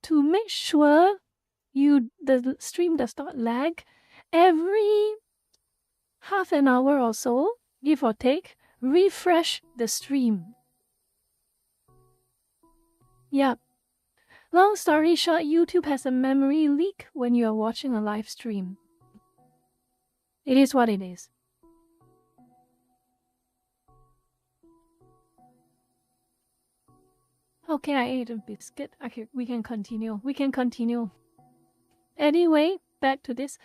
[SPEAKER 1] to make sure the stream does not lag, every half an hour or so, give or take, refresh the stream. Yep. Long story short, YouTube has a memory leak when you are watching a live stream. It is what it is. Okay, I ate a biscuit. Okay, we can continue. Anyway, back to this.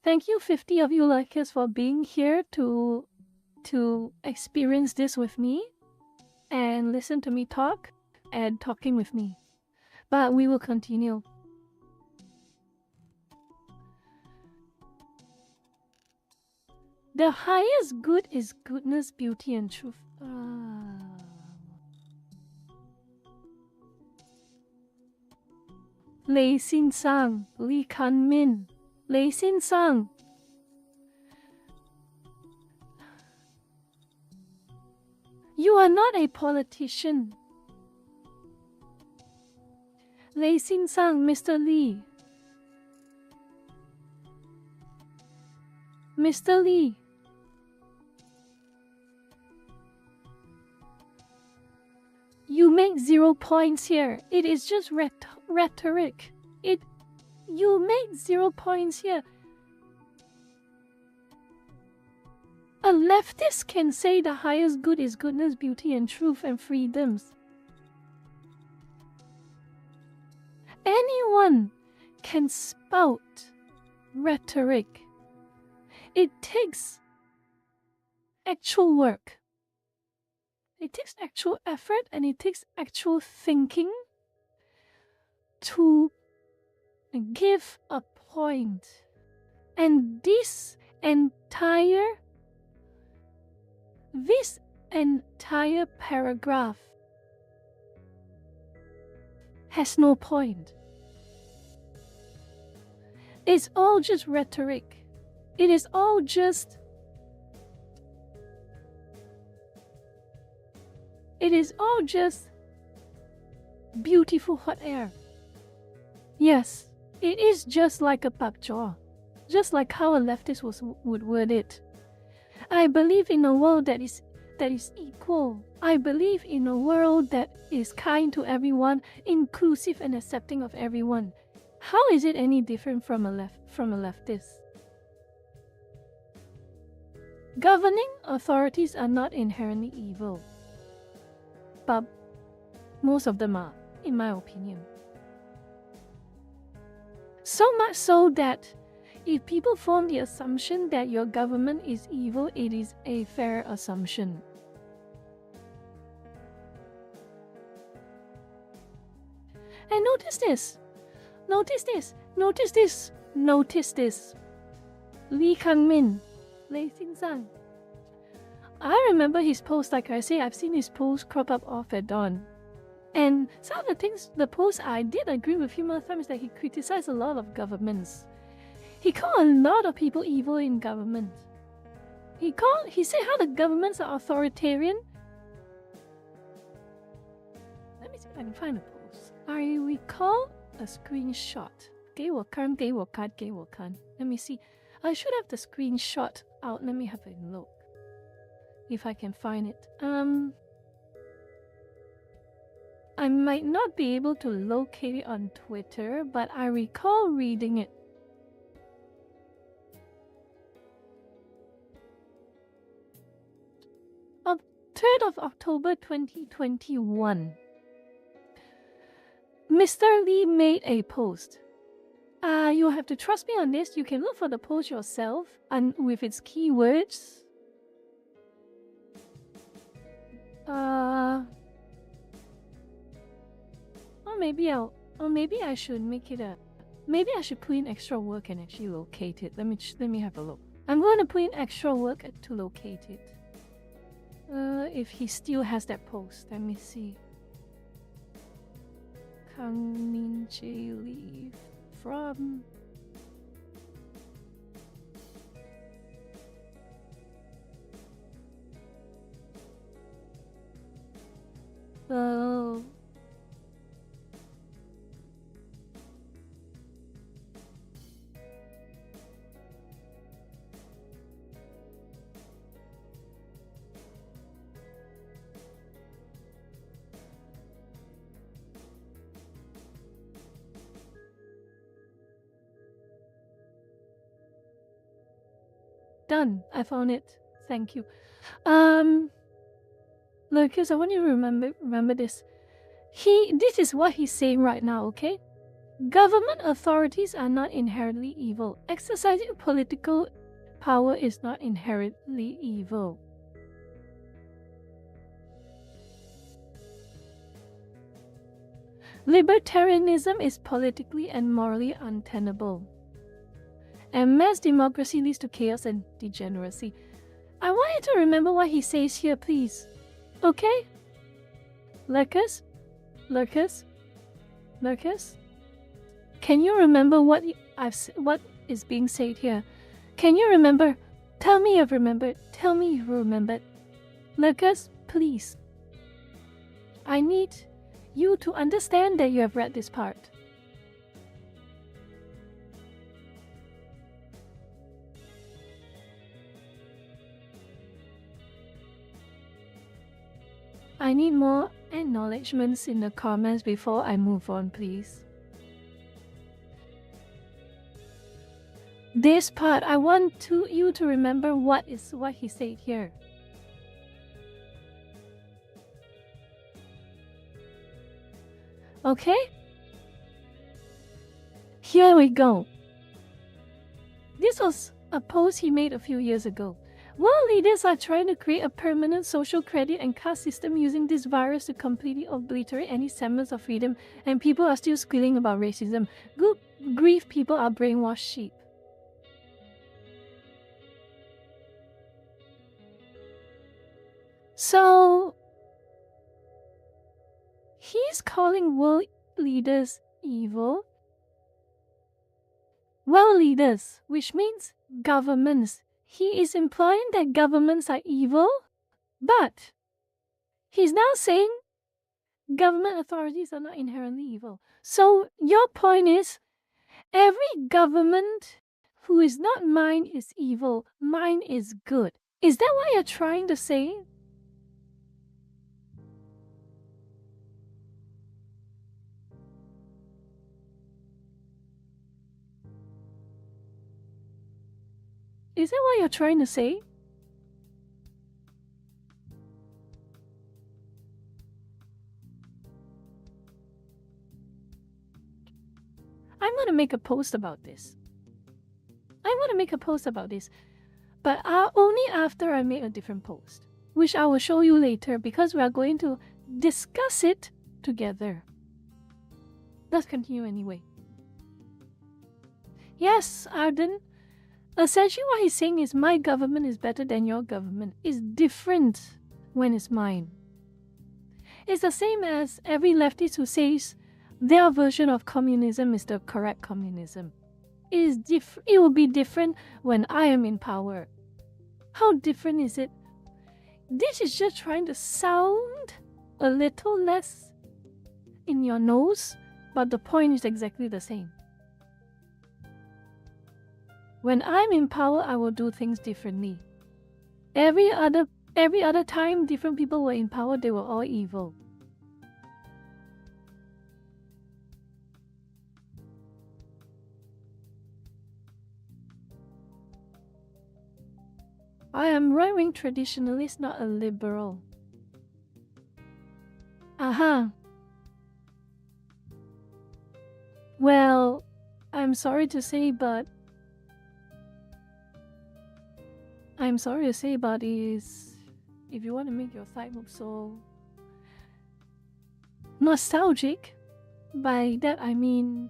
[SPEAKER 1] Thank you, 50 of you likers, for being here to experience this with me and listen to me talk and talking with me. But we will continue. The highest good is goodness, beauty, and truth. Lei Xin Sang, Lee Kan Min, Lei Xin Sang. You are not a politician. Lei Xin Sang, Mr. Lee. Mr. Lee. You make 0 points here. It is just rhetoric. You make 0 points here. A leftist can say the highest good is goodness, beauty, and truth and freedoms. Anyone can spout rhetoric. It takes actual work. It takes actual effort and it takes actual thinking to give a point. And this entire paragraph has no point. It's all just rhetoric. It is all just beautiful hot air. Yes, it is just like a pak jaw. Just like how a leftist would word it. I believe in a world that is equal. I believe in a world that is kind to everyone, inclusive and accepting of everyone. How is it any different from a leftist? Governing authorities are not inherently evil, but most of them are, in my opinion. So much so that if people form the assumption that your government is evil, it is a fair assumption. And notice this. Lee Kang-min, Lei Xin-sang. I remember his post, like I say, I've seen his post crop up off at dawn. And some of the things, the posts I did agree with him last time is that he criticized a lot of governments. He called a lot of people evil in government. He said how the governments are authoritarian. Let me see if I can find a post. I recall a screenshot. 给我看. Let me see. I should have the screenshot out. Let me have a look. If I can find it. I might not be able to locate it on Twitter, but I recall reading it. On 3rd of October 2021, Mr. Lee made a post. You have to trust me on this. You can look for the post yourself and with its keywords. Or maybe I should make it a. Maybe I should put in extra work and actually locate it. Let me have a look. I'm going to put in extra work to locate it. If he still has that post, let me see. Kang Min Jae Lee from. Well, done. I found it. Thank you. Lucas, I want you to remember this. This is what he's saying right now, okay? Government authorities are not inherently evil. Exercising political power is not inherently evil. Libertarianism is politically and morally untenable. And mass democracy leads to chaos and degeneracy. I want you to remember what he says here, please. Okay? Lucas? Lucas? Lucas? Can you remember what is being said here? Can you remember? Tell me you've remembered. Tell me you've remembered. Lucas, please. I need you to understand that you have read this part. I need more acknowledgements in the comments before I move on, please. This part, I want you to remember what he said here. Okay? Here we go. This was a post he made a few years ago. World leaders are trying to create a permanent social credit and caste system using this virus to completely obliterate any semblance of freedom, and people are still squealing about racism. Good grief, people are brainwashed sheep. So, he's calling world leaders evil. World leaders, which means governments. He is implying that governments are evil, but he's now saying government authorities are not inherently evil. So your point is, every government who is not mine is evil, mine is good. Is that what you're trying to say? Is that what you're trying to say? I'm going to make a post about this. But only after I make a different post, which I will show you later because we are going to discuss it together. Let's continue anyway. Yes, Arden. Essentially what he's saying is my government is better than your government. It's different when it's mine. It's the same as every leftist who says their version of communism is the correct communism. It will be different when I am in power. How different is it? This is just trying to sound a little less in your nose, but the point is exactly the same. When I'm in power, I will do things differently. Every other time different people were in power, they were all evil. I am right-wing traditionalist, not a liberal. Aha. Well, I'm sorry to say, but is if you want to make your side look so nostalgic, by that I mean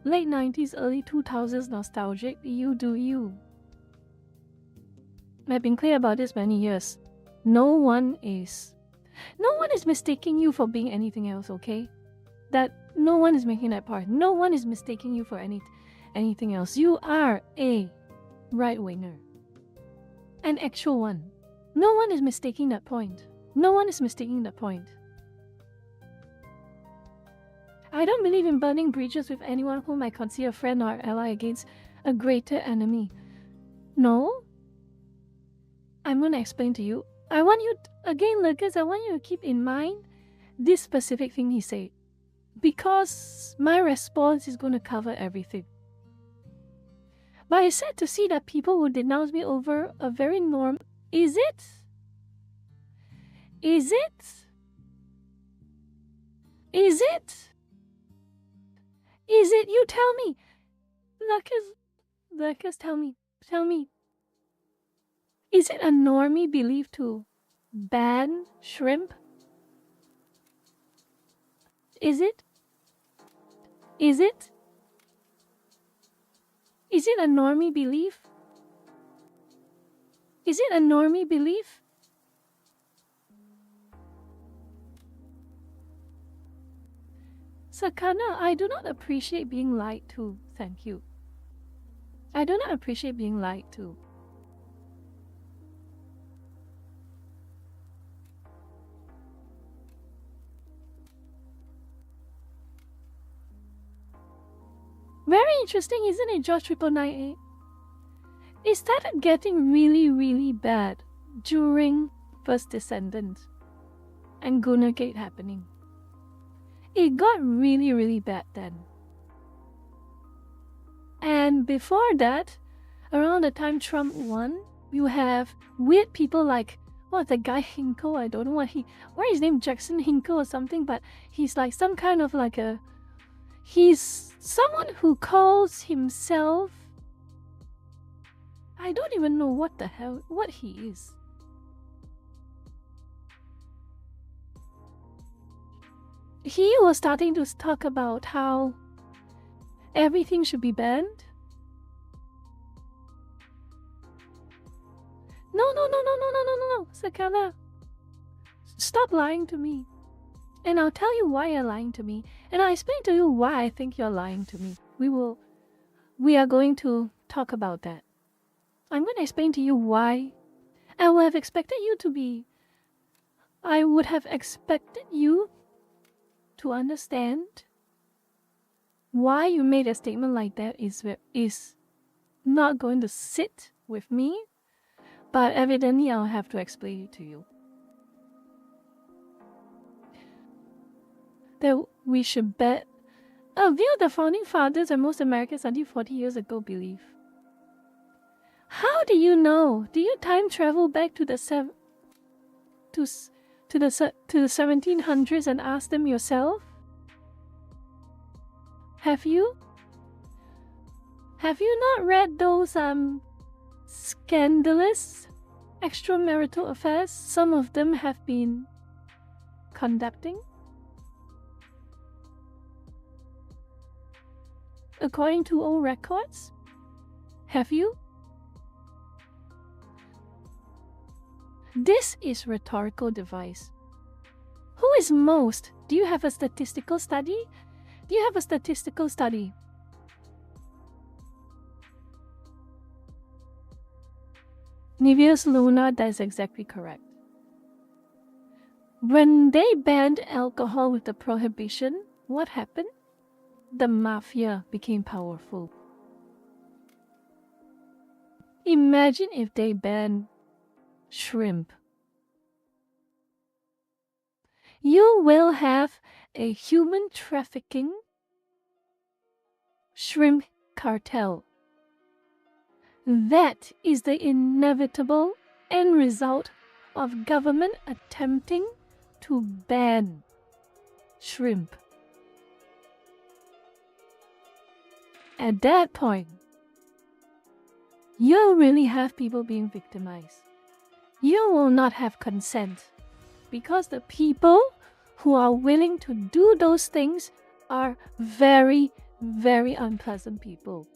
[SPEAKER 1] late 90s, early 2000s nostalgic, you do you. I've been clear about this many years. No one is mistaking you for being anything else, okay? That no one is making that part. No one is mistaking you for anything else. You are a right-winger. An actual one. No one is mistaking that point. No one is mistaking that point. I don't believe in burning bridges with anyone whom I consider a friend or ally against a greater enemy. No? I'm going to explain to you. I want you, again, Lucas, I want you to keep in mind this specific thing he said. Because my response is going to cover everything. But it's sad to see that people will denounce me over a very norm. Is it? Is it? Is it? Is it? You tell me. Lucas, tell me. Tell me. Is it a normie belief to ban shrimp? Is it? Is it? Is it a normie belief? Is it a normie belief? Sakana, I do not appreciate being lied to. Thank you. I do not appreciate being lied to. Very interesting, isn't it, George 998? It started getting really, really bad during First Descendant and Gunnergate happening. It got really, really bad then. And before that, around the time Trump won, you have weird people like, the guy Hinkle, I don't know what his name, Jackson Hinkle or something, but he's like some kind of like he's someone who calls himself, I don't even know what he is. He was starting to talk about how everything should be banned. No, Sakana. Stop lying to me. And I'll tell you why you're lying to me. And I'll explain to you why I think you're lying to me. We are going to talk about that. I'm going to explain to you why I would have expected you to understand why you made a statement like that is not going to sit with me, but evidently I'll have to explain it to you. That we should bet a view the founding fathers and most Americans until 40 years ago believe. How do you know? Do you time travel back to the 1700s and ask them yourself? Have you? Have you not read those scandalous extramarital affairs some of them have been conducting? According to old records? Have you? This is rhetorical device. Who is most? Do you have a statistical study? Do you have a statistical study? Niveus Luna, that's exactly correct. When they banned alcohol with the prohibition, what happened? The mafia became powerful. Imagine if they banned shrimp. You will have a human trafficking shrimp cartel. That is the inevitable end result of government attempting to ban shrimp. At that point, you'll really have people being victimized. You will not have consent because the people who are willing to do those things are very, very unpleasant people.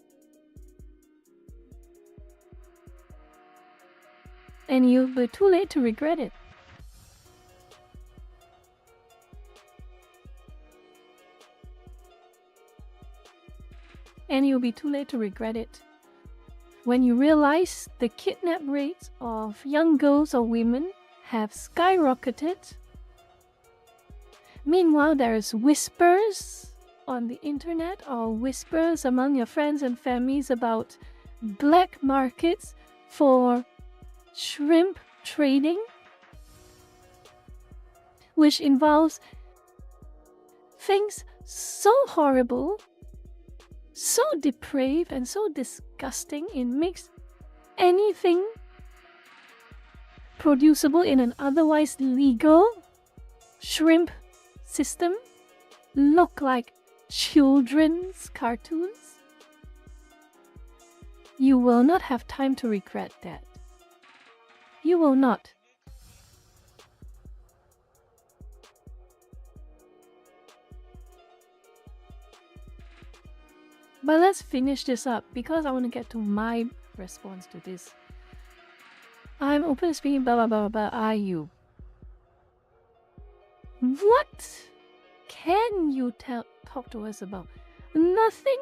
[SPEAKER 1] And you'll be too late to regret it. And you'll be too late to regret it when you realize the kidnap rates of young girls or women have skyrocketed. Meanwhile, there is whispers on the internet or whispers among your friends and families about black markets for shrimp trading, which involves things so horrible, so depraved, and so disgusting, it makes anything producible in an otherwise legal shrimp system look like children's cartoons? You will not have time to regret that. You will not. But let's finish this up because I want to get to my response to this. I'm open to speaking, blah blah blah blah. Are you? What can you talk to us about? Nothing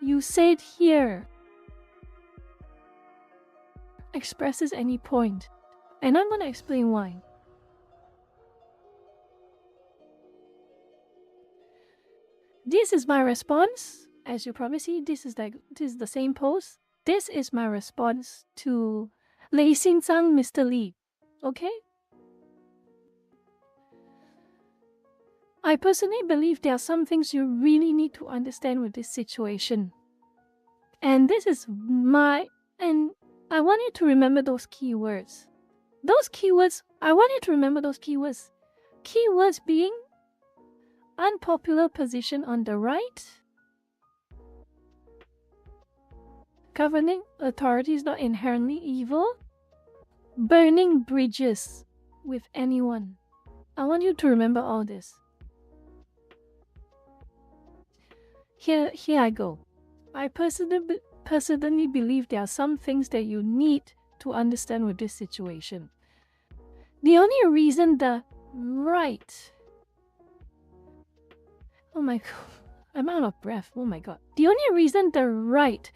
[SPEAKER 1] you said here expresses any point, and I'm going to explain why. This is my response. As you probably see, this is the same post. This is my response to Lei Xin-zhang, Mr. Lee. Okay? I personally believe there are some things you really need to understand with this situation. And this is and I want you to remember those keywords. I want you to remember those keywords. Keywords being unpopular position on the right, governing authority is not inherently evil, burning bridges with anyone. I want you to remember all this. Here I go. I personally believe there are some things that you need to understand with this situation. The only reason the right... Oh my god, I'm out of breath. Oh my god. The only reason the right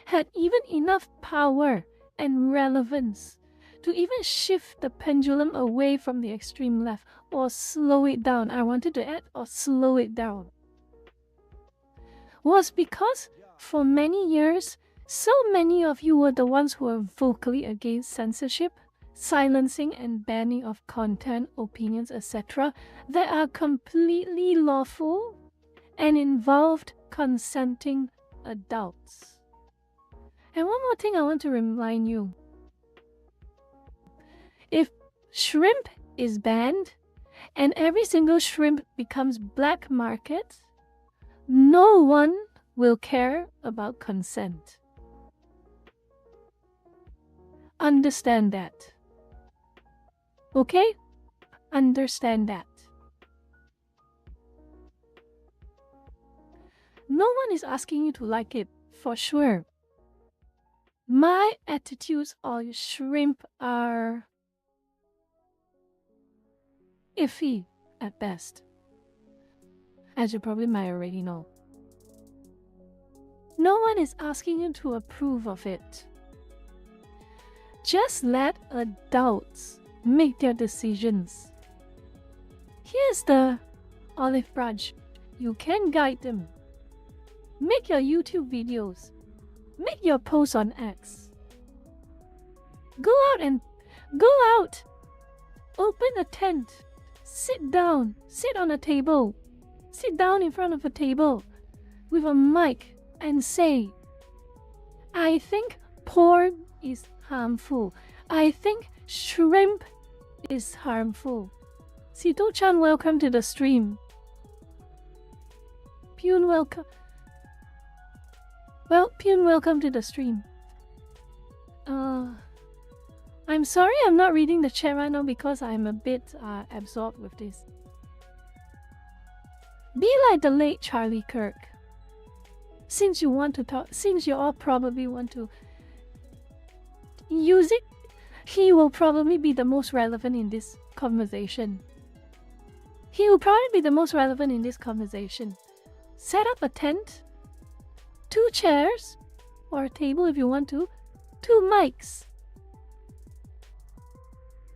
[SPEAKER 1] had even enough power and relevance to even shift the pendulum away from the extreme left or slow it down. I wanted to add or slow it down. Was because for many years, so many of you were the ones who were vocally against censorship, silencing and banning of content, opinions, etc. that are completely lawful and involved consenting adults. And one more thing I want to remind you. If shrimp is banned and every single shrimp becomes black market, no one will care about consent. Understand that. Okay? Understand that. No one is asking you to like it, for sure. My attitudes on shrimp are iffy at best, as you probably might already know. No one is asking you to approve of it. Just let adults make their decisions. Here's the olive branch. You can guide them. Make your YouTube videos. Make your posts on X. Go out. Open a tent. Sit down. Sit on a table. Sit down in front of a table with a mic and say, I think pork is harmful. I think shrimp is harmful. Sito-chan, welcome to the stream. Pyun, welcome. Well, Pyun, welcome to the stream. I'm sorry I'm not reading the chat right now because I'm a bit absorbed with this. Be like the late Charlie Kirk. Since you want to talk, since you all probably want to use it, he will probably be the most relevant in this conversation. He will probably be the most relevant in this conversation. Set up a tent, 2 chairs, or a table if you want to, 2 mics,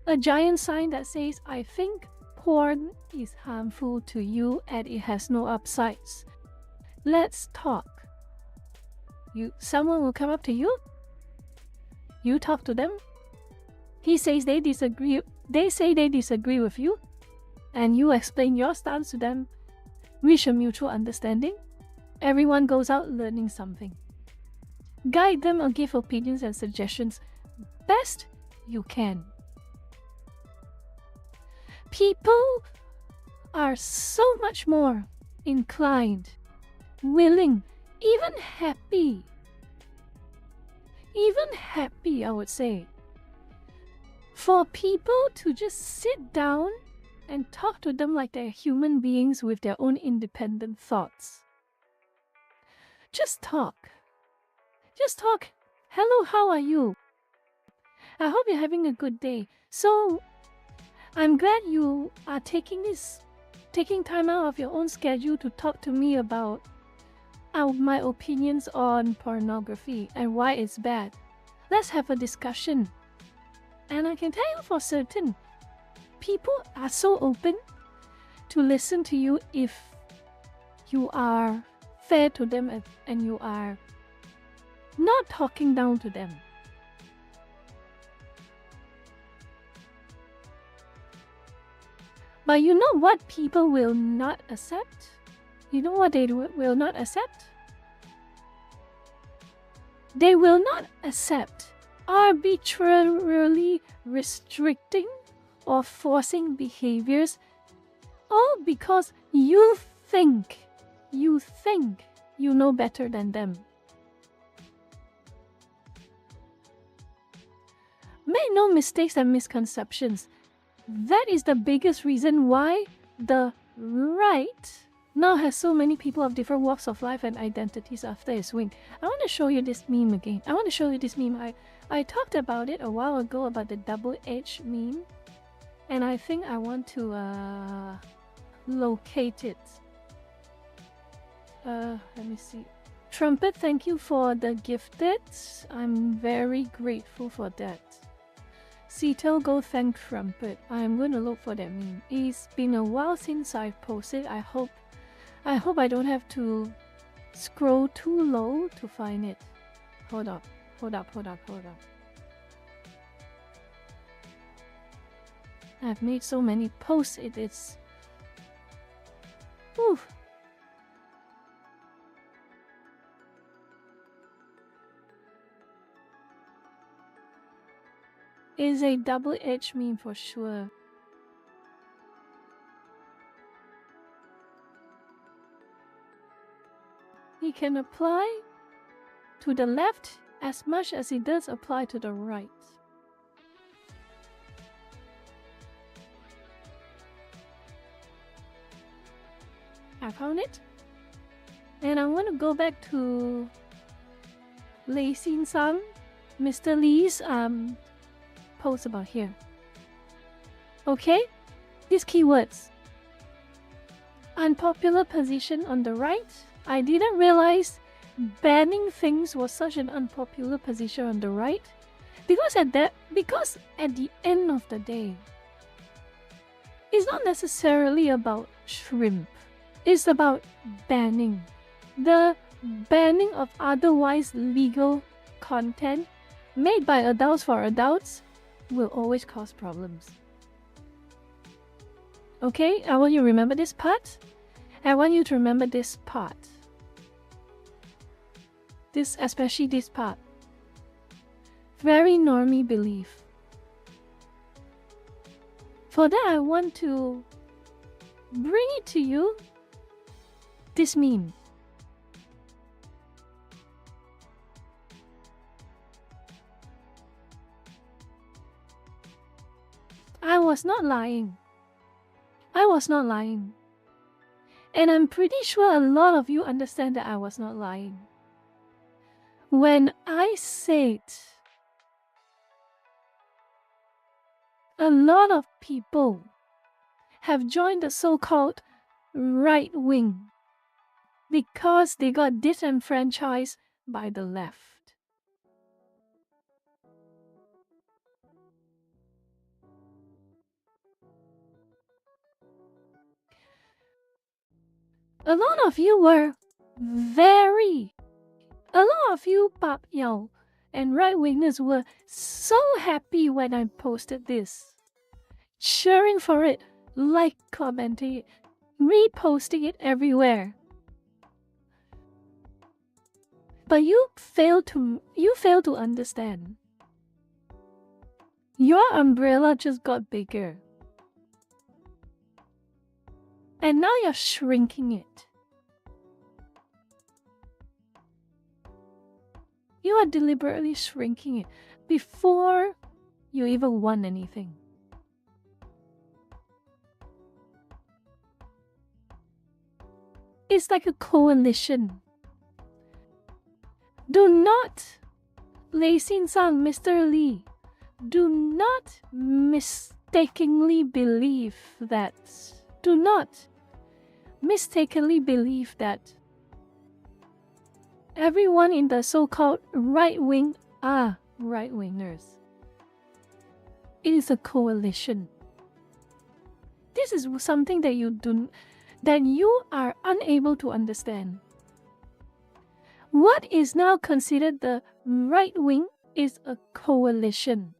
[SPEAKER 1] a giant sign that says, I think porn is harmful to you and it has no upsides. Let's talk. Someone will come up to you. You talk to them. He says they disagree. They say they disagree with you, and you explain your stance to them. Reach a mutual understanding. Everyone goes out learning something. Guide them or give opinions and suggestions best you can. People are so much more inclined, willing, even happy, I would say, for people to just sit down and talk to them like they're human beings with their own independent thoughts. Just talk. Just talk. Hello, how are you? I hope you're having a good day. So, I'm glad you are taking time out of your own schedule to talk to me about my opinions on pornography and why it's bad. Let's have a discussion. And I can tell you for certain, people are so open to listen to you if you are fair to them and you are not talking down to them. But you know what people will not accept? You know what they will not accept? They will not accept arbitrarily restricting or forcing behaviors, all because you think you know better than them. Make no mistakes and misconceptions. That is the biggest reason why the right now has so many people of different walks of life and identities after its wing. I want to show you this meme again. I talked about it a while ago about the double-edged meme, and I think I want to locate it. Let me see. Trumpet, thank you for the gifted. I'm very grateful for that. Cetel, go thank Trumpet. I'm going to look for that meme. It's been a while since I've posted. I hope I don't have to scroll too low to find it. Hold up. I've made so many posts, it's... Whew. It's a double-edged meme for sure. It can apply to the left as much as it does apply to the right. I found it. And I want to go back to Lei Xin-sang, Mr. Lee's post about here. Okay? These keywords. Unpopular position on the right. I didn't realize banning things was such an unpopular position on the right. Because at the end of the day, it's not necessarily about shrimp. It's about banning. The banning of otherwise legal content made by adults for adults will always cause problems. Okay, I want you to remember this part. I want you to remember this part. Especially this part. Very normie belief. For that, I want to bring it to you. This meme. I was not lying. I was not lying. And I'm pretty sure a lot of you understand that I was not lying. When I said a lot of people have joined the so-called right wing because they got disenfranchised by the left. A lot of you were a lot of you Pap Yao and right-wingers were so happy when I posted this. Cheering for it, like commenting it, reposting it everywhere. But you fail to understand. Your umbrella just got bigger. And now you're shrinking it. You are deliberately shrinking it before you even won anything. It's like a coalition. Do not, Lei Xin-sang, Mr. Lee, do not mistakenly believe that. Do not mistakenly believe that everyone in the so-called right wing are right-wingers. It is a coalition. This is something that you are unable to understand. What is now considered the right wing is a coalition.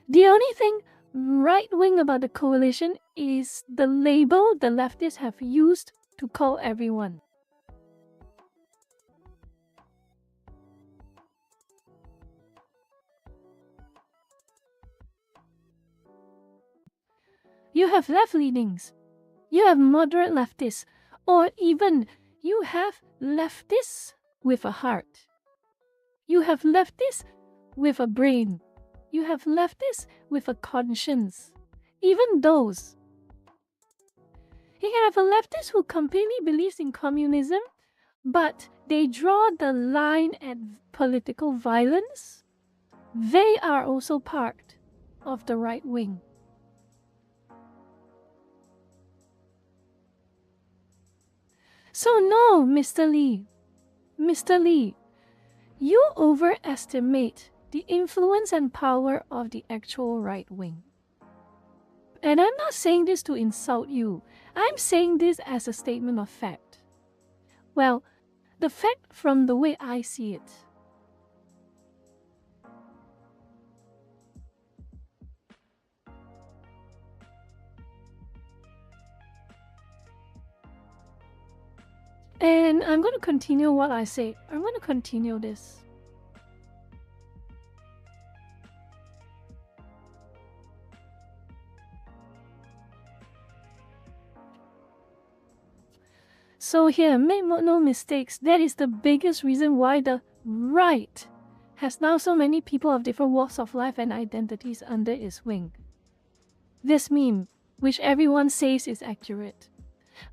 [SPEAKER 1] The only thing right wing about the coalition is the label the leftists have used to call everyone. You have left leanings, you have moderate leftists, or even you have leftists with a heart. You have leftists with a brain. You have leftists with a conscience. Even those. You can have a leftist who completely believes in communism, but they draw the line at political violence. They are also part of the right wing. So no, Mr. Lee. Mr. Lee, you overestimate the influence and power of the actual right wing. And I'm not saying this to insult you. I'm saying this as a statement of fact. Well, the fact from the way I see it. And I'm going to continue what I say. I'm going to continue this. So here, make no mistakes, that is the biggest reason why the right has now so many people of different walks of life and identities under its wing. This meme, which everyone says is accurate.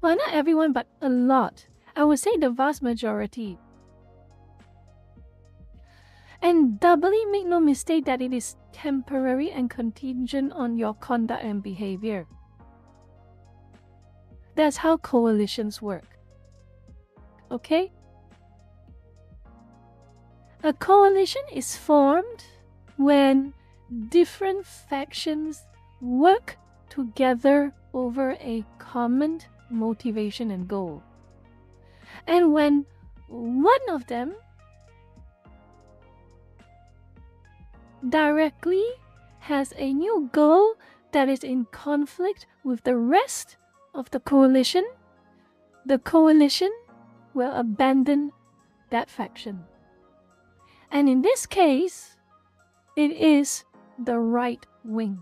[SPEAKER 1] Well, not everyone, but a lot. I would say the vast majority. And doubly make no mistake that it is temporary and contingent on your conduct and behavior. That's how coalitions work. Okay? A coalition is formed when different factions work together over a common motivation and goal. And when one of them directly has a new goal that is in conflict with the rest of the coalition will abandon that faction. And in this case, it is the right wing.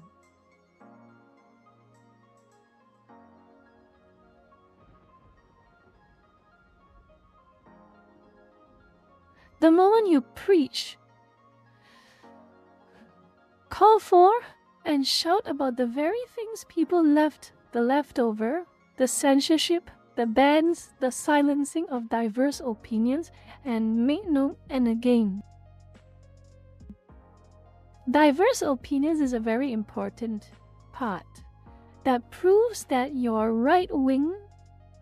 [SPEAKER 1] The moment you preach, call for, and shout about the very things people left, the leftover, the censorship, the bans, the silencing of diverse opinions, and again. Diverse opinions is a very important part that proves that your right-wing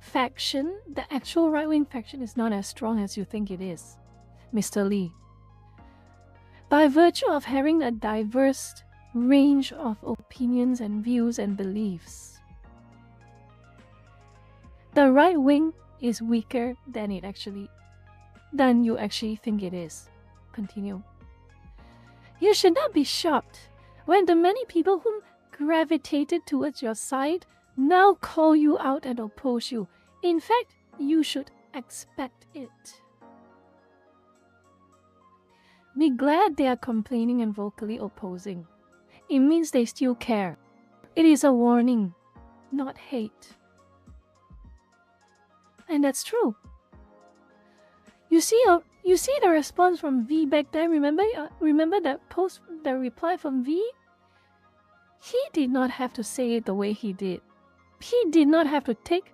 [SPEAKER 1] faction, the actual right-wing faction, is not as strong as you think it is, Mr. Lee. By virtue of having a diverse range of opinions and views and beliefs, The right wing is weaker than you actually think it is. Continue. You should not be shocked when the many people whom gravitated towards your side now call you out and oppose you. In fact, you should expect it. Be glad they are complaining and vocally opposing. It means they still care. It is a warning, not hate. And that's true. You see the response from V back then. Remember that post, the reply from V? He did not have to say it the way he did. He did not have to take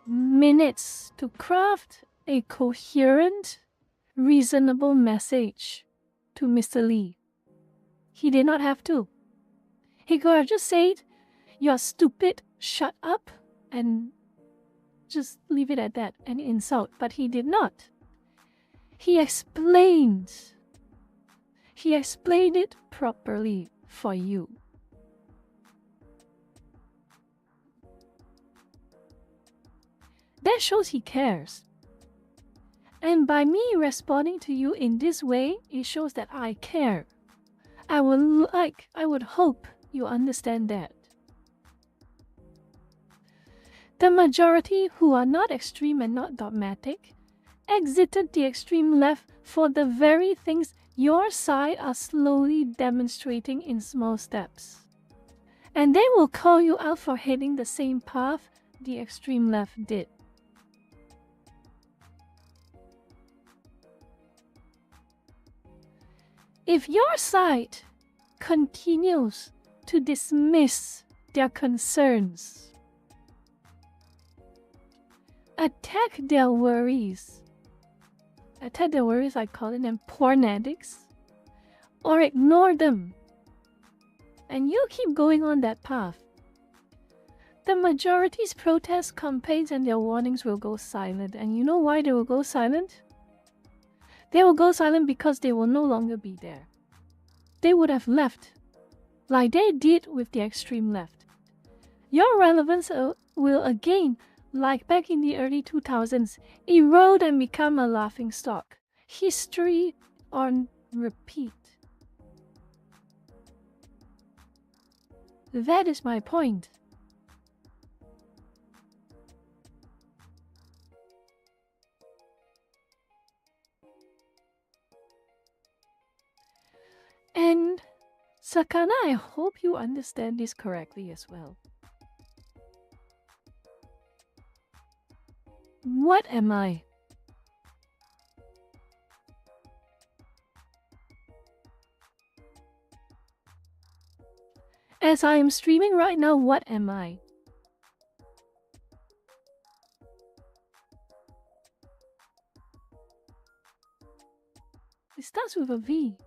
[SPEAKER 1] minutes to craft a coherent, reasonable message to Mr. Lee. He did not have to. He could have just said, "You're stupid, shut up," and just leave it at that, an insult. But he did not. He explained. He explained it properly for you. That shows he cares. And by me responding to you in this way, it shows that I care. I would hope you understand that. The majority, who are not extreme and not dogmatic, exited the extreme left for the very things your side are slowly demonstrating in small steps. And they will call you out for heading the same path the extreme left did. If your side continues to dismiss their concerns, attack their worries, I call them porn addicts, or ignore them, and you keep going on that path, the majority's protests, campaigns, and their warnings will go silent. And you know why they will go silent? They will go silent because they will no longer be there. They would have left, like they did with the extreme left. Your relevance will again, like back in the early 2000s, erode and become a laughingstock. History on repeat. That is my point. And Sakana, I hope you understand this correctly as well. What am I? As I am streaming right now, what am I? It starts with a V.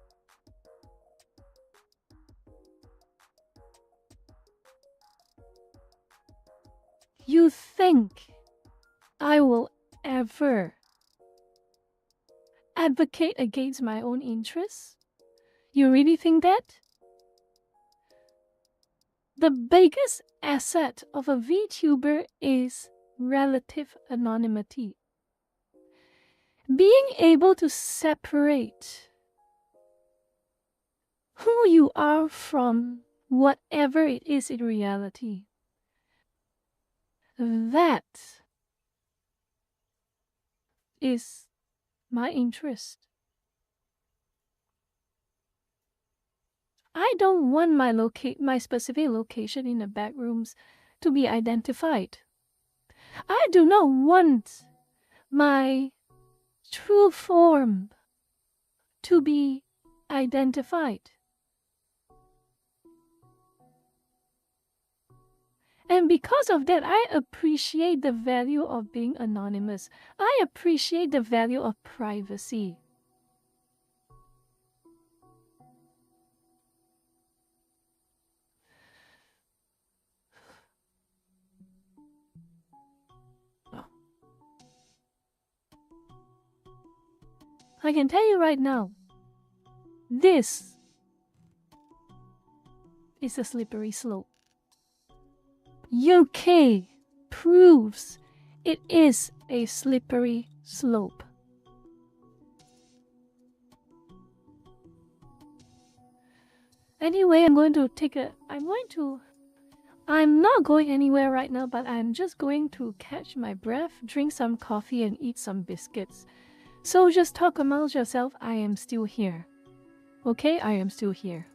[SPEAKER 1] You think I will ever advocate against my own interests? You really think that? The biggest asset of a VTuber is relative anonymity. Being able to separate who you are from whatever it is in reality. That is my interest. I don't want my specific location in the back rooms to be identified. I do not want my true form to be identified. And because of that, I appreciate the value of being anonymous. I appreciate the value of privacy. I can tell you right now, this is a slippery slope. UK proves It is a slippery slope. Anyway, I'm not going anywhere right now, but I'm just going to catch my breath, drink some coffee, and eat some biscuits. So just talk amongst yourself. I am still here. Okay, I am still here.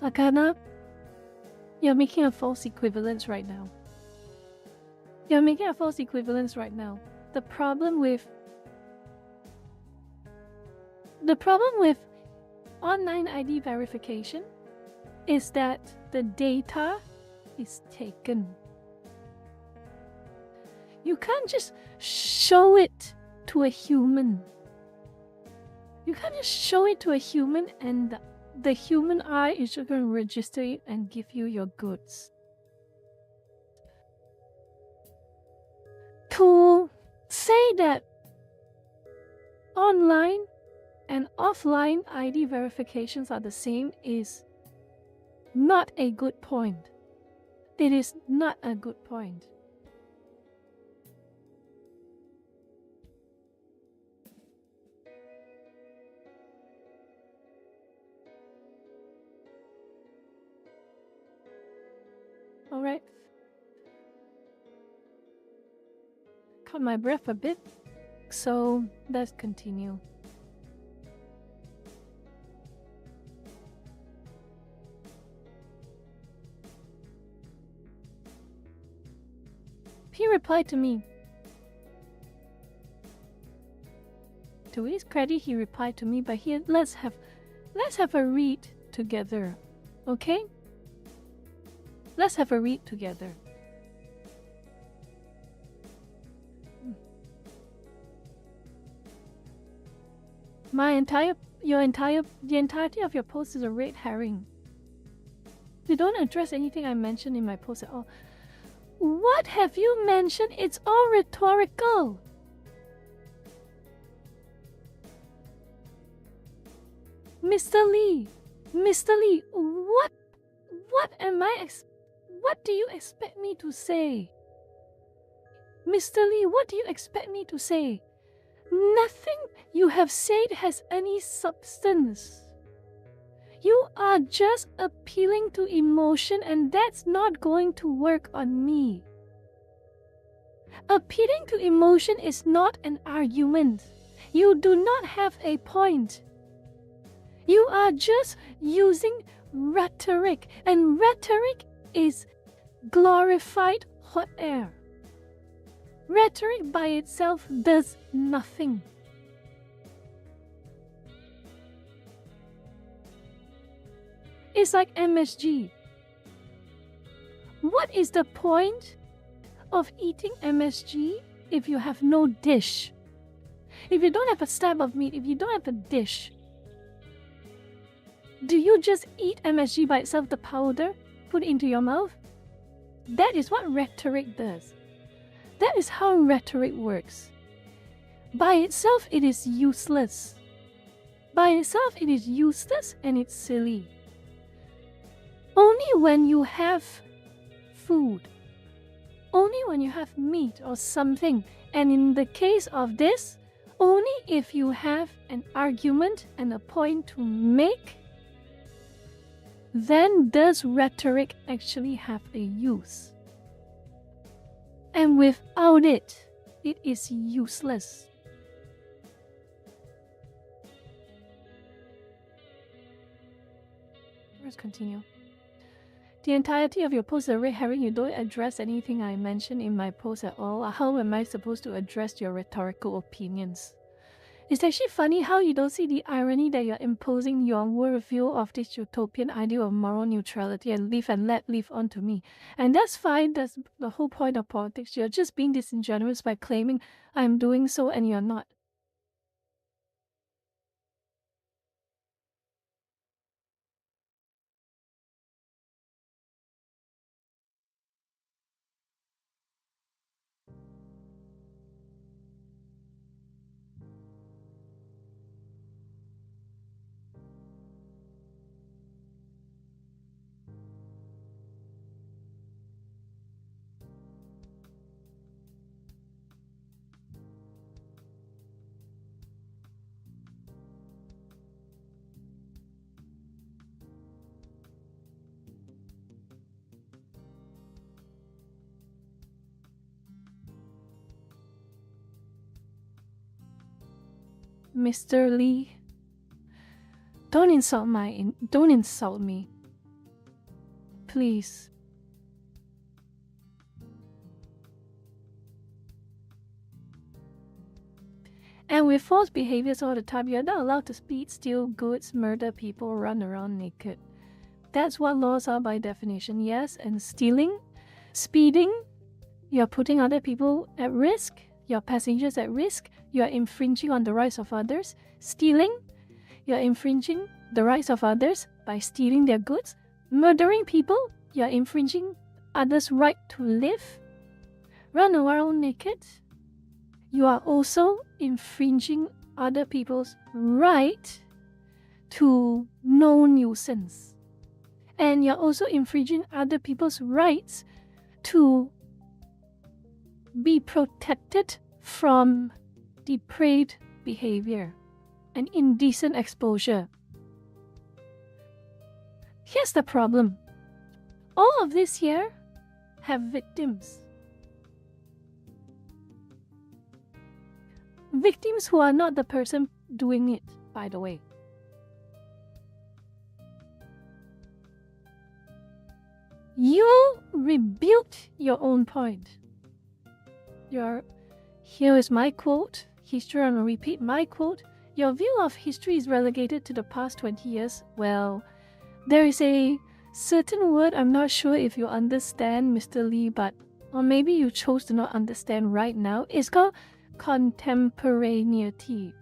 [SPEAKER 1] Sakana, you're making a false equivalence right now. You're making a false equivalence right now. The problem with online ID verification is that the data is taken. You can't just show it to a human. You can't just show it to a human and the human eye is just going to register it and give you your goods. To say that online and offline ID verifications are the same is not a good point. It is not a good point. Alright. Caught my breath a bit, so let's continue. He replied to me. To his credit, he replied to me, but let's have a read together, okay? Let's have a read together. The entirety of your post is a red herring. You don't address anything I mentioned in my post at all. What have you mentioned? It's all rhetorical. Mr. Lee, what do you expect me to say? Mr. Lee, what do you expect me to say? Nothing you have said has any substance. You are just appealing to emotion, and that's not going to work on me. Appealing to emotion is not an argument. You do not have a point. You are just using rhetoric, and rhetoric is glorified hot air. Rhetoric by itself does nothing. It's like MSG. What is the point of eating MSG if you have no dish? If you don't have a stab of meat, if you don't have a dish, do you just eat MSG by itself, the powder, put it into your mouth? That is what rhetoric does. That is how rhetoric works. By itself, it is useless. By itself, it is useless and it's silly. Only when you have food, only when you have meat or something, and in the case of this, only if you have an argument and a point to make, then does rhetoric actually have a use. And without it, it is useless. Let's continue. The entirety of your post is a red herring. You don't address anything I mentioned in my post at all. How am I supposed to address your rhetorical opinions? It's actually funny how you don't see the irony that you're imposing your worldview of this utopian ideal of moral neutrality and live and let live onto me. And that's fine, that's the whole point of politics. You're just being disingenuous by claiming I'm doing so and you're not. Mr. Lee, don't insult me. Please. And with false behaviors all the time, you're not allowed to speed, steal goods, murder people, run around naked. That's what laws are by definition, yes. And stealing, speeding, you're putting other people at risk, your passengers at risk, you're infringing on the rights of others. Stealing, you're infringing the rights of others by stealing their goods. Murdering people, you're infringing others' right to live. Run around naked, you are also infringing other people's right to no nuisance. And you're also infringing other people's rights to be protected from depraved behavior and indecent exposure. Here's the problem. All of this here have victims. Victims who are not the person doing it, by the way. You rebuked your own point. Here is my quote. History, I'm going to repeat my quote. Your view of history is relegated to the past 20 years. Well, there is a certain word I'm not sure if you understand, Mr. Lee, or maybe you chose to not understand right now. It's called contemporaneity.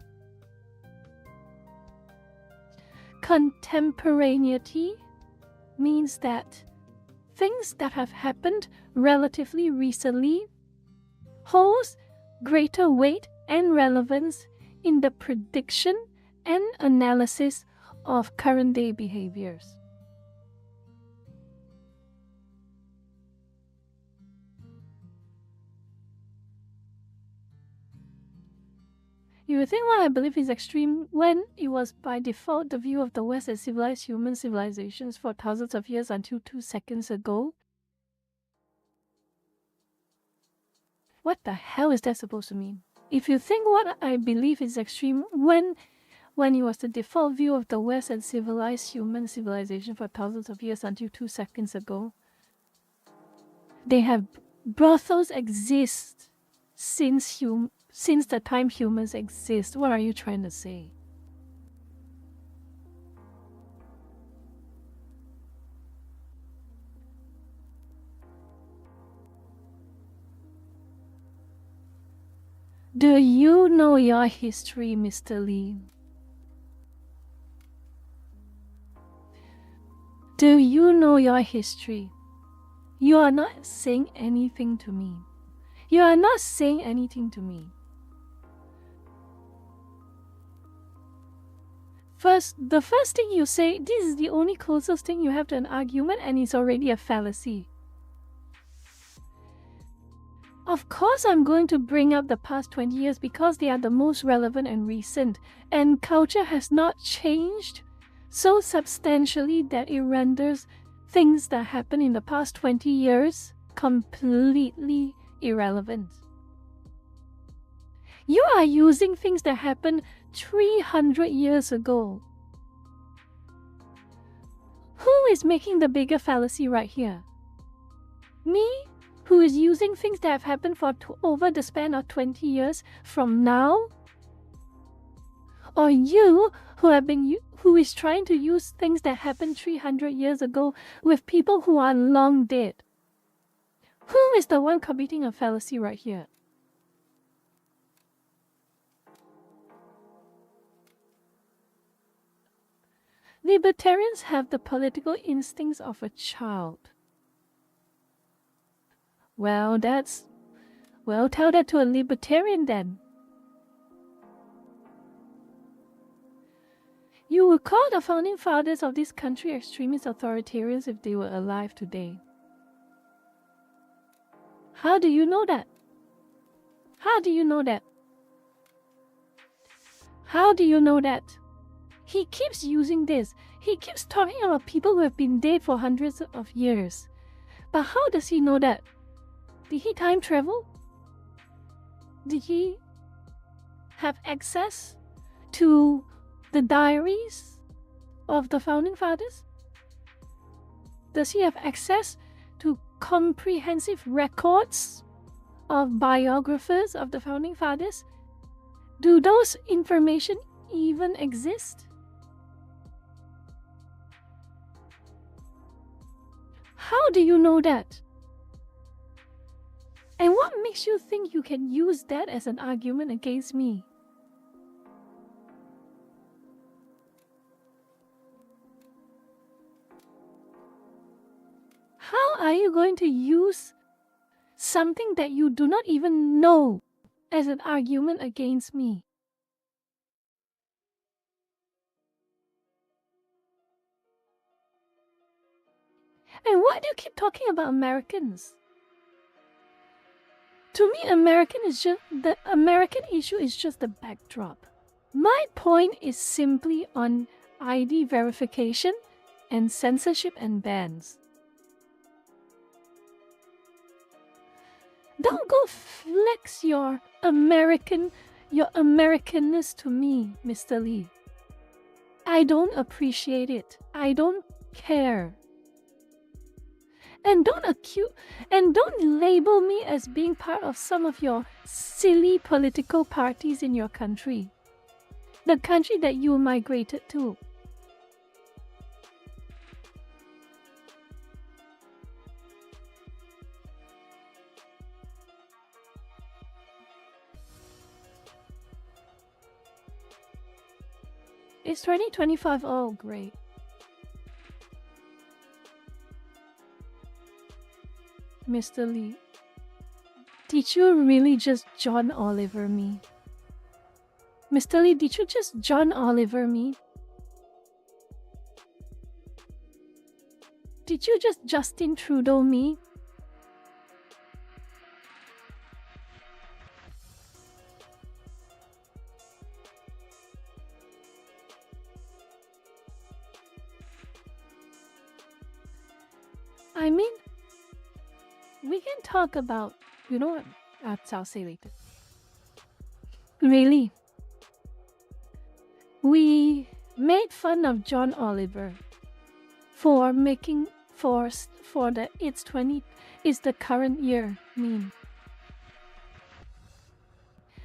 [SPEAKER 1] Contemporaneity means that things that have happened relatively recently holds greater weight and relevance in the prediction and analysis of current day behaviors. You would think what I believe is extreme when it was by default the view of the West as civilized human civilizations for thousands of years until 2 seconds ago. What the hell is that supposed to mean? If you think what I believe is extreme when it was the default view of the West as civilized human civilization for thousands of years until 2 seconds ago, brothels exist since the time humans exist. What are you trying to say? Do you know your history, Mr. Lee? Do you know your history? You are not saying anything to me. You are not saying anything to me. The first thing you say, this is the only closest thing you have to an argument, and it's already a fallacy. Of course I'm going to bring up the past 20 years because they are the most relevant and recent, and culture has not changed so substantially that it renders things that happened in the past 20 years completely irrelevant. You are using things that happened 300 years ago. Who is making the bigger fallacy right here? Me, who is using things that have happened for over the span of 20 years from now? Or you, who is trying to use things that happened 300 years ago with people who are long dead? Who is the one committing a fallacy right here? Libertarians have the political instincts of a child. Well, tell that to a libertarian then. You would call the founding fathers of this country extremist authoritarians if they were alive today. How do you know that? How do you know that? How do you know that? He keeps using this. He keeps talking about people who have been dead for hundreds of years. But how does he know that? Did he time travel? Did he have access to the diaries of the founding fathers? Does he have access to comprehensive records of biographers of the founding fathers? Do those information even exist? How do you know that? And what makes you think you can use that as an argument against me? How are you going to use something that you do not even know as an argument against me? And why do you keep talking about Americans? To me, the American issue is just the backdrop. My point is simply on ID verification and censorship and bans. Don't go flex your Americanness to me, Mr. Lee. I don't appreciate it. I don't care. And don't label me as being part of some of your silly political parties in your country. The country that you migrated to. It's 2025. Oh, great. Mr. Lee, did you really just John Oliver me? Mr. Lee, did you just John Oliver me? Did you just Justin Trudeau me? I mean, we can talk about, you know what, I'll say later. Really, we made fun of John Oliver for making for the it's the current year meme.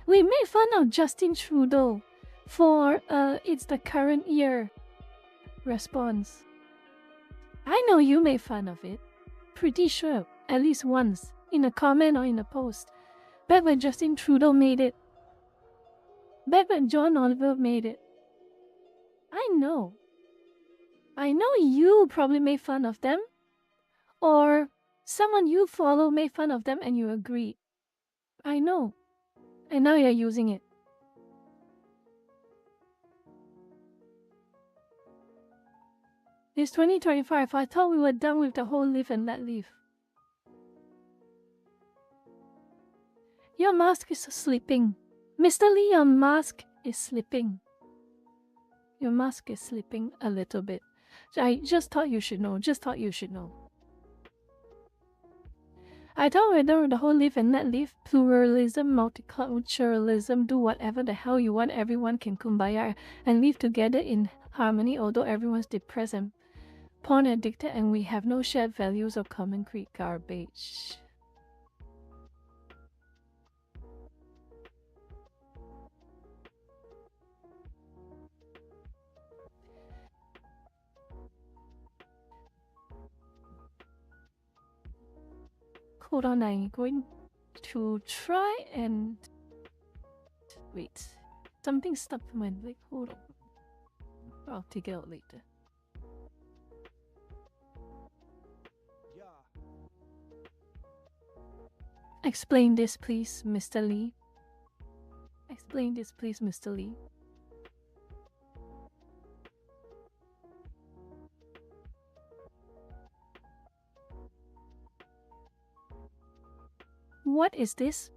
[SPEAKER 1] We made fun of Justin Trudeau for it's the current year response. I know you made fun of it. Pretty sure, at least once, in a comment or in a post. Back when Justin Trudeau made it. Back when John Oliver made it. I know. I know you probably made fun of them. Or someone you follow made fun of them and you agree. I know. And now you're using it. It's 2025. I thought we were done with the whole live and let live. Your mask is sleeping. Mr. Lee, your mask is sleeping. Your mask is sleeping a little bit. I just thought you should know. Just thought you should know. I thought we were done with the whole live and let live. Pluralism, multiculturalism, do whatever the hell you want. Everyone can kumbaya and live together in harmony, although everyone's depressed and porn addicted and we have no shared values or common creed. Garbage. Hold on, I'm going to try and wait. Something stopped my leg. Hold on. I'll take it out later. Explain this, please, Mr. Lee. Explain this, please, Mr. Lee. What is this?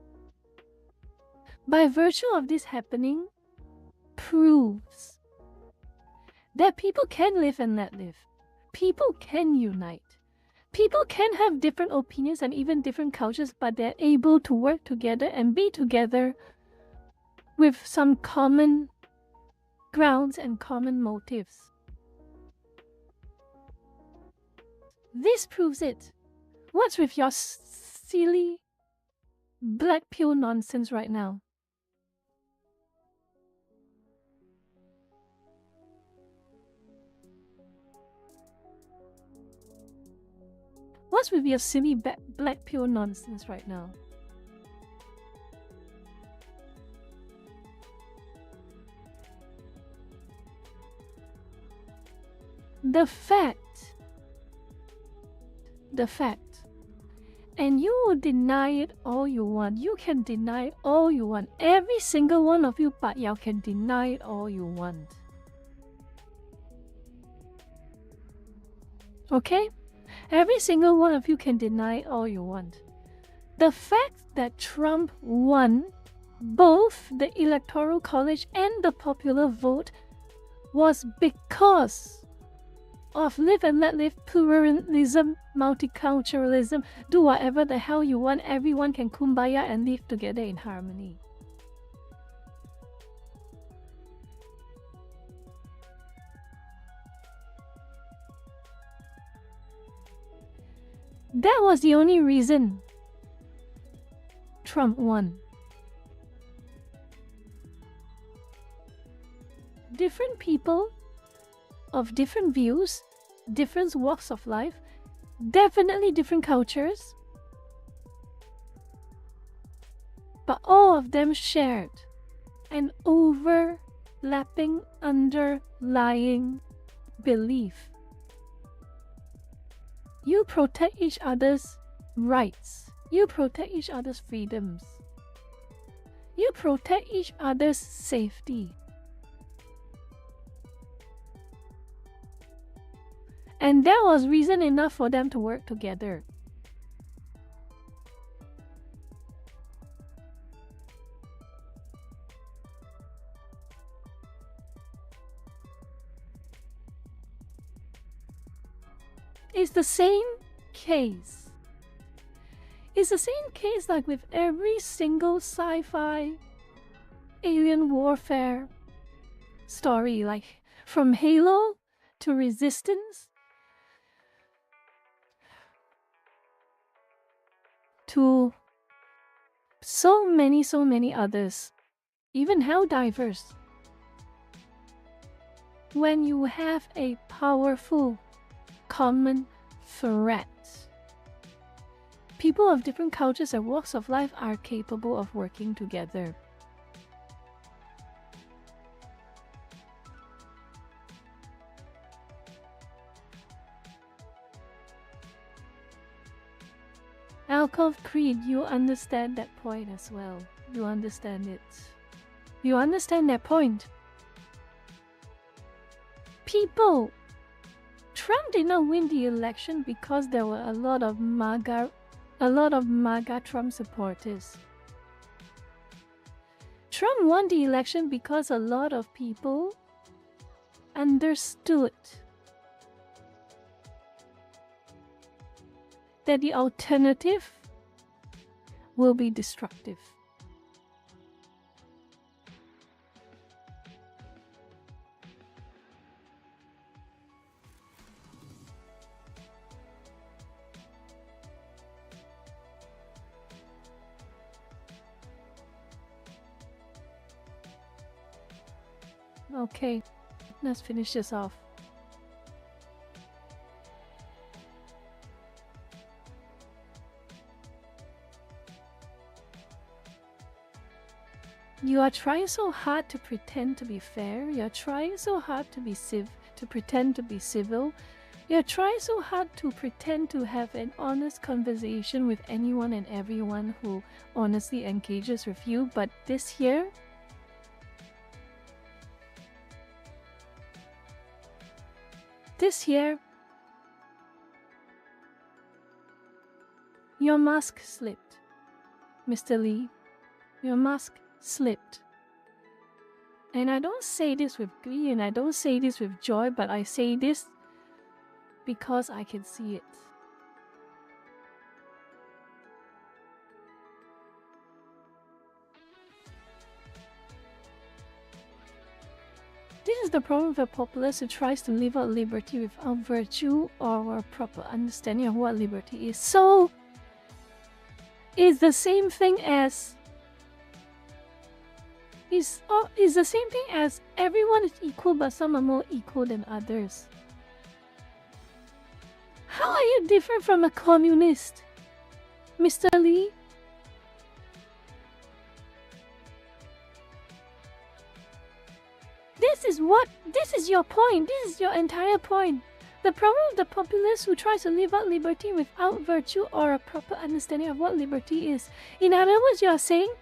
[SPEAKER 1] By virtue of this happening, proves that people can live and let live. People can unite. People can have different opinions and even different cultures, but they're able to work together and be together with some common grounds and common motives. This proves it. What's with your silly black pill nonsense right now? What's with your silly black pill nonsense right now? The fact, and you will deny it all you want. You can deny it all you want. Every single one of you, but y'all can deny it all you want. Okay? Every single one of you can deny it all you want. The fact that Trump won both the Electoral College and the popular vote was because of live and let live, pluralism, multiculturalism, do whatever the hell you want, everyone can kumbaya and live together in harmony. That was the only reason Trump won. Different people of different views, different walks of life, definitely different cultures, but all of them shared an overlapping, underlying belief. You protect each other's rights. You protect each other's freedoms. You protect each other's safety. And that was reason enough for them to work together. It's the same case. It's the same case like with every single sci-fi alien warfare story, like from Halo to Resistance to so many others. even how diverse. When you have a powerful common threat, people of different cultures and walks of life are capable of working together. Alcove Creed, you understand that point as well. You understand it. You understand that point. People, Trump did not win the election because there were a lot of MAGA Trump supporters. Trump won the election because a lot of people understood that the alternative will be destructive. Okay, let's finish this off. You are trying so hard to pretend to be fair. You're trying so hard to be pretend to be civil. You're trying so hard to pretend to have an honest conversation with anyone and everyone who honestly engages with you. But this year, your mask slipped, Mr. Lee. Your mask slipped. And I don't say this with glee and I don't say this with joy, but I say this because I can see it. This is the problem with a populace who tries to live out liberty without virtue or a proper understanding of what liberty is. So, it's the same thing as It's the same thing as everyone is equal, but some are more equal than others. How are you different from a communist, Mr. Lee? This is your point. This is your entire point. The problem of the populace who tries to live out liberty without virtue or a proper understanding of what liberty is. In other words, you are saying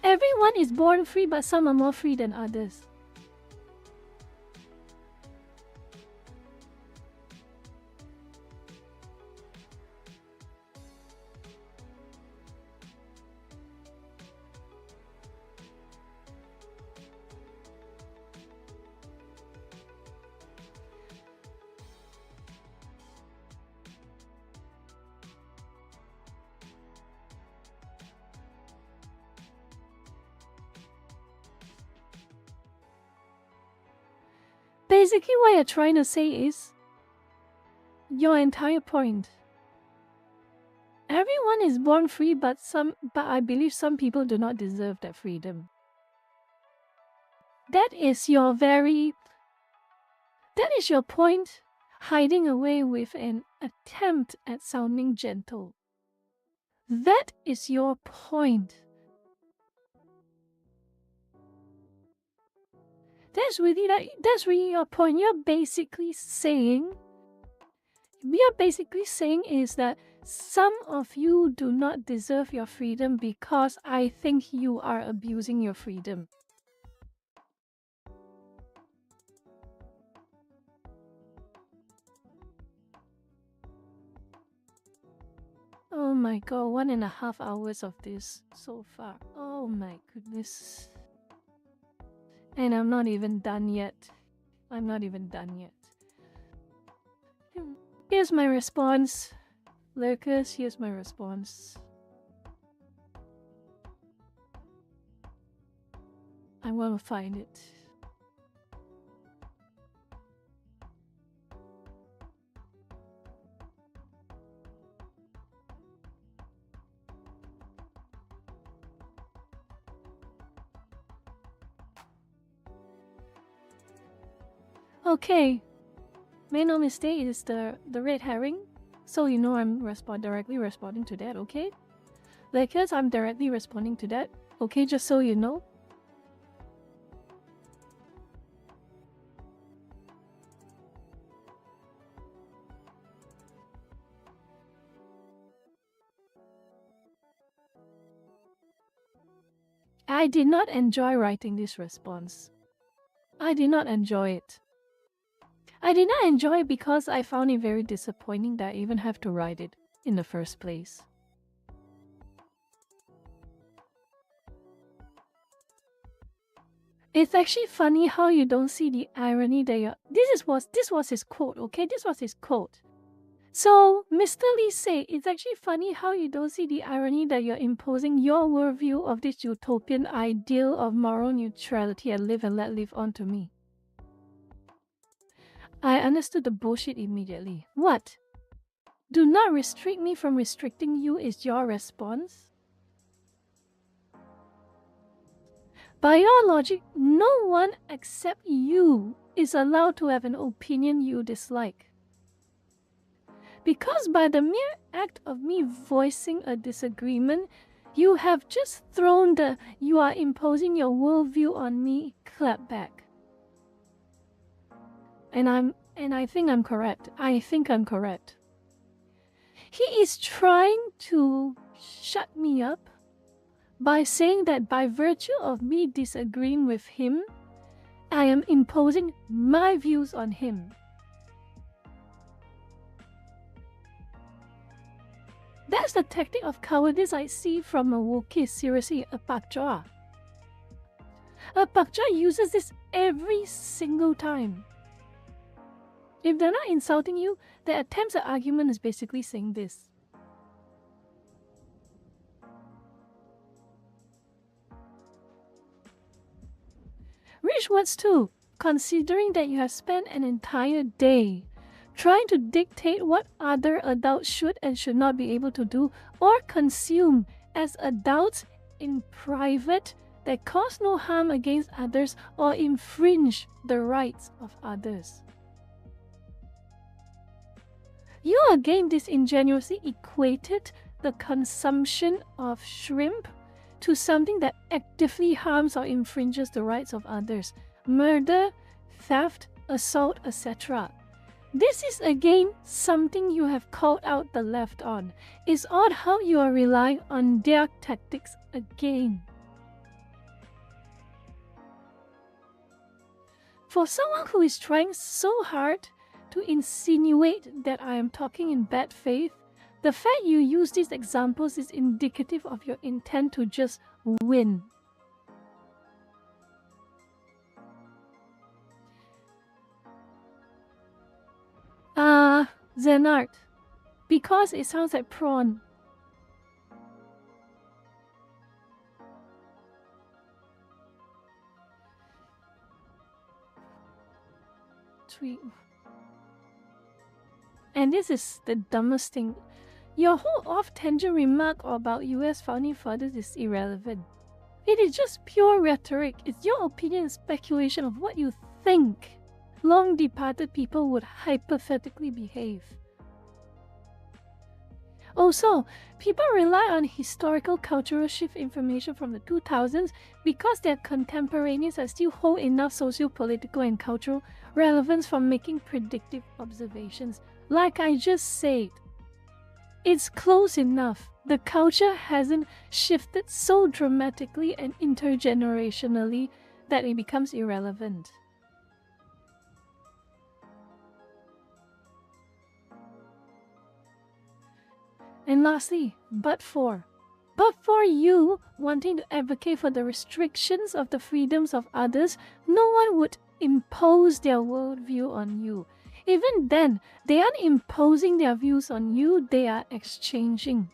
[SPEAKER 1] everyone is born free, but some are more free than others. Basically, what you're trying to say is your entire point. Everyone is born free, but I believe some people do not deserve that freedom. That is your point, hiding away with an attempt at sounding gentle. That is your point. That's really your point. You're basically saying is that some of you do not deserve your freedom because I think you are abusing your freedom. Oh my god, 1.5 hours of this so far. Oh my goodness. And I'm not even done yet. Here's my response. Lurkers, here's my response. I want to find it. Okay. Make no mistake, it's the red herring. So you know I'm directly responding to that, okay? Lakers, I'm directly responding to that, okay? Just so you know. I did not enjoy writing this response. I did not enjoy it. I did not enjoy it because I found it very disappointing that I even have to write it in the first place. It's actually funny how you don't see the irony that you're... This was his quote, okay? This was his quote. So, Mr. Lee said, it's actually funny how you don't see the irony that you're imposing your worldview of this utopian ideal of moral neutrality and live and let live onto me. I understood the bullshit immediately. What? Do not restrict me from restricting you is your response? By your logic, no one except you is allowed to have an opinion you dislike. Because by the mere act of me voicing a disagreement, you have just thrown the "you are imposing your worldview on me" clap back. And I think I'm correct. I think I'm correct. He is trying to shut me up by saying that by virtue of me disagreeing with him, I am imposing my views on him. That's the tactic of cowardice I see from a Wookiee, seriously, a Pakja. A Pakja uses this every single time. If they're not insulting you, their attempts at argument is basically saying this. Rich words too, considering that you have spent an entire day trying to dictate what other adults should and should not be able to do or consume as adults in private that cause no harm against others or infringe the rights of others. You again disingenuously equated the consumption of shrimp to something that actively harms or infringes the rights of others. Murder, theft, assault, etc. This is again something you have called out the left on. It's odd how you are relying on their tactics again. For someone who is trying so hard to insinuate that I am talking in bad faith, the fact you use these examples is indicative of your intent to just win. Zenart. Because it sounds like prawn. Tweet. And this is the dumbest thing. Your whole off-tangent remark about US founding fathers is irrelevant. It is just pure rhetoric. It's your opinion and speculation of what you think long-departed people would hypothetically behave. Also, people rely on historical cultural shift information from the 2000s because their contemporaneous are still hold enough socio-political and cultural relevance for making predictive observations. Like I just said, it's close enough. The culture hasn't shifted so dramatically and intergenerationally that it becomes irrelevant. And lastly, but for you wanting to advocate for the restrictions of the freedoms of others, no one would impose their worldview on you. Even then, they aren't imposing their views on you, they are exchanging.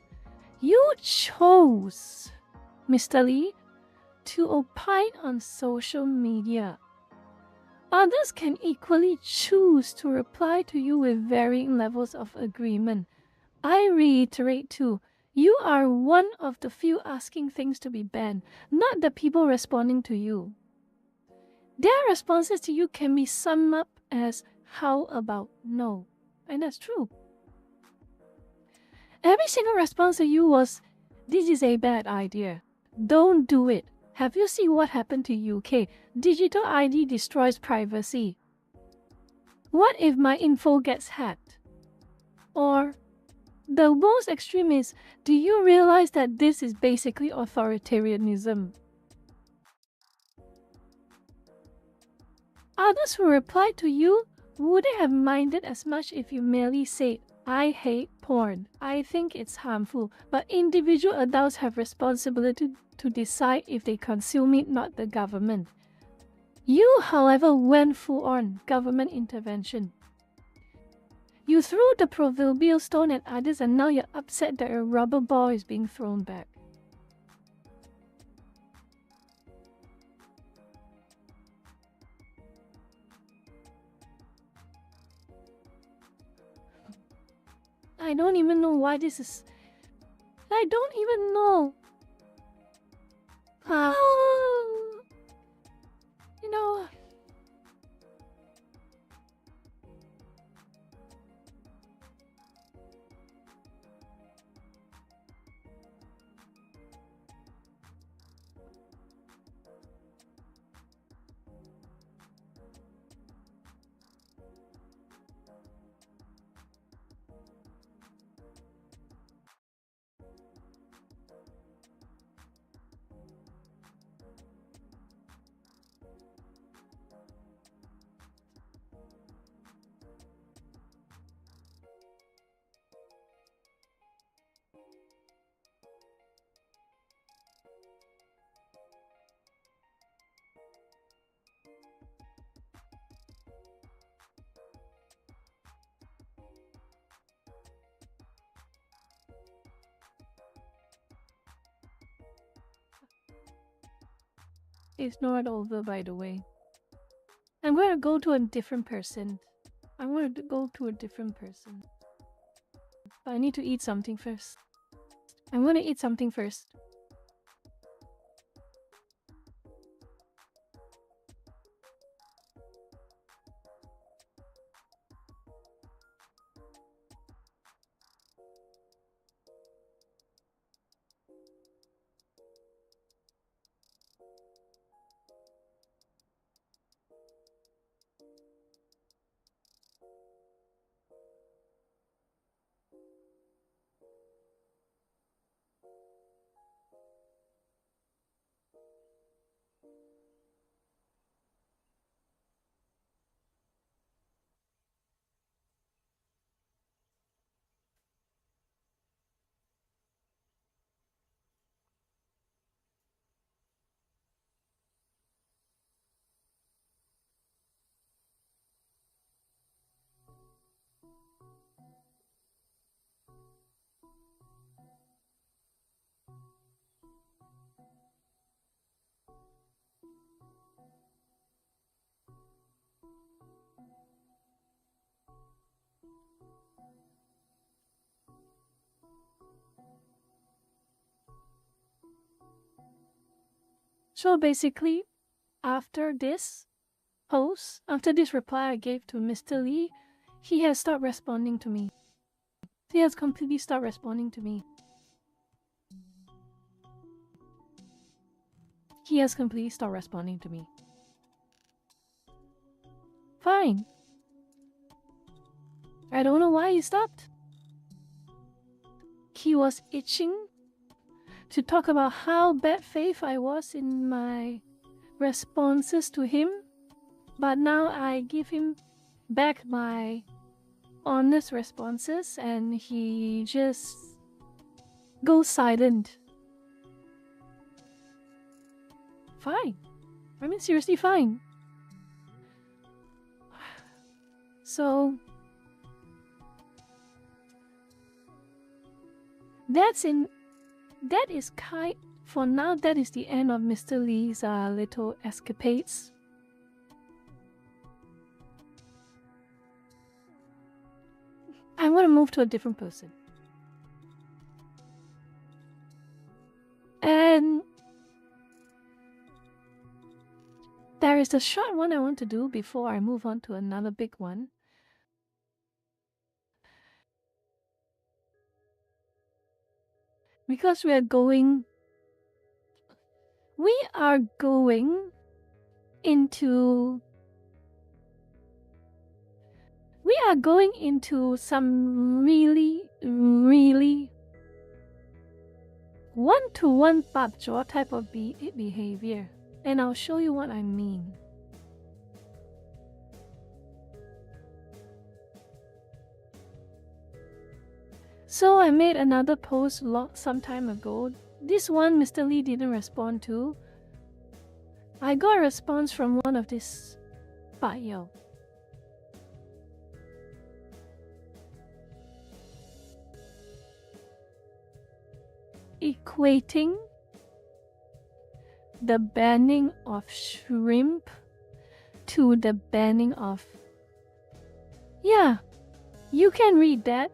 [SPEAKER 1] You chose, Mr. Lee, to opine on social media. Others can equally choose to reply to you with varying levels of agreement. I reiterate too, you are one of the few asking things to be banned, not the people responding to you. Their responses to you can be summed up as how about no? And that's true. Every single response to you was, this is a bad idea. Don't do it. Have you seen what happened to UK? Digital ID destroys privacy. What if my info gets hacked? Or, the most extreme is, do you realize that this is basically authoritarianism? Others who replied to you wouldn't have minded as much if you merely said, I hate porn. I think it's harmful, but individual adults have responsibility to decide if they consume it, not the government. You, however, went full on government intervention. You threw the proverbial stone at others and now you're upset that a rubber ball is being thrown back. I don't even know why this is... I don't even know how... You know... It's not over, by the way. I'm going to go to a different person. I want to go to a different person. But I need to eat something first. I'm going to eat something first. So basically, after this post, after this reply I gave to Mr. Lee, he has stopped responding to me. He has completely stopped responding to me. He has completely stopped responding to me. Fine. I don't know why he stopped. He was itching to talk about how bad faith I was in my responses to him, but now I give him back my honest responses and he just goes silent. Fine. I mean, seriously, fine. So that is kind. For now, that is the end of Mr. Lee's little escapades. I'm gonna move to a different person. And There is a short one I want to do before I move on to another big one. Because we are going into some really, really one-to-one babjaw type of behavior. And I'll show you what I mean. So I made another post some time ago. This one Mr. Lee didn't respond to. I got a response from one of this bio. Equating the banning of shrimp to the banning of... Yeah, you can read that.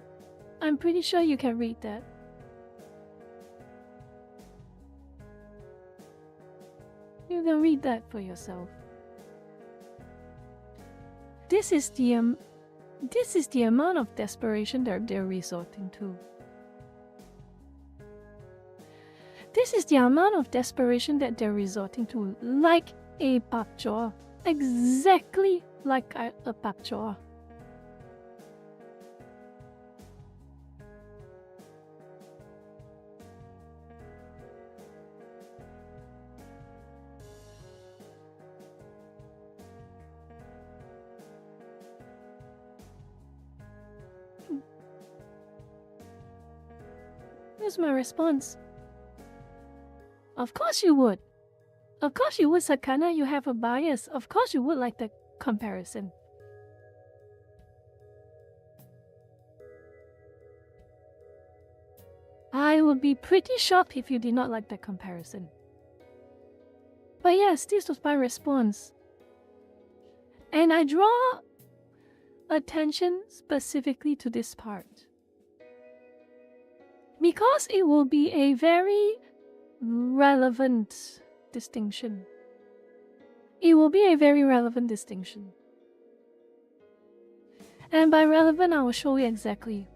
[SPEAKER 1] I'm pretty sure you can read that. You can read that for yourself. This is the amount of desperation that they're resorting to. This is the amount of desperation that they're resorting to, like a babjaw. Exactly like a babjaw. Here's my response. Of course you would. Of course you would, Sakana. You have a bias. Of course you would like the comparison. I would be pretty shocked if you did not like the comparison. But yes, this was my response. And I draw attention specifically to this part. Because it will be a very relevant distinction. It will be a very relevant distinction. And by relevant, I will show you exactly.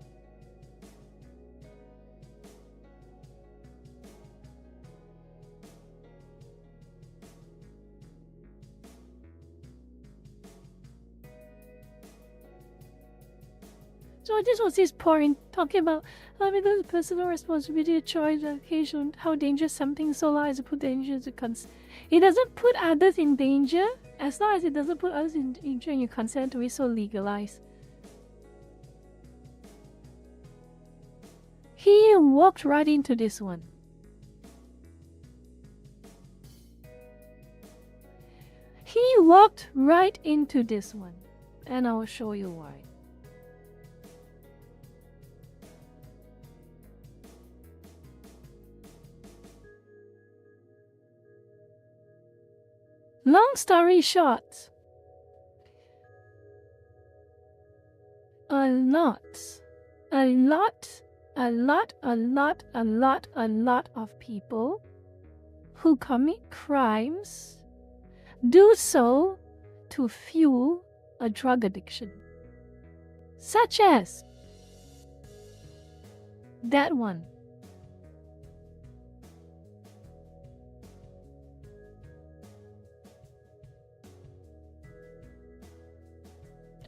[SPEAKER 1] So this was his point, talking about the personal responsibility, a choice, occasion, how dangerous something so long as it put danger into it doesn't put others in danger, as long as it doesn't put others in danger and you consent to it, so legalized. He walked right into this one. He walked right into this one, and I will show you why. Long story short, a lot of people who commit crimes do so to fuel a drug addiction. Such as that one.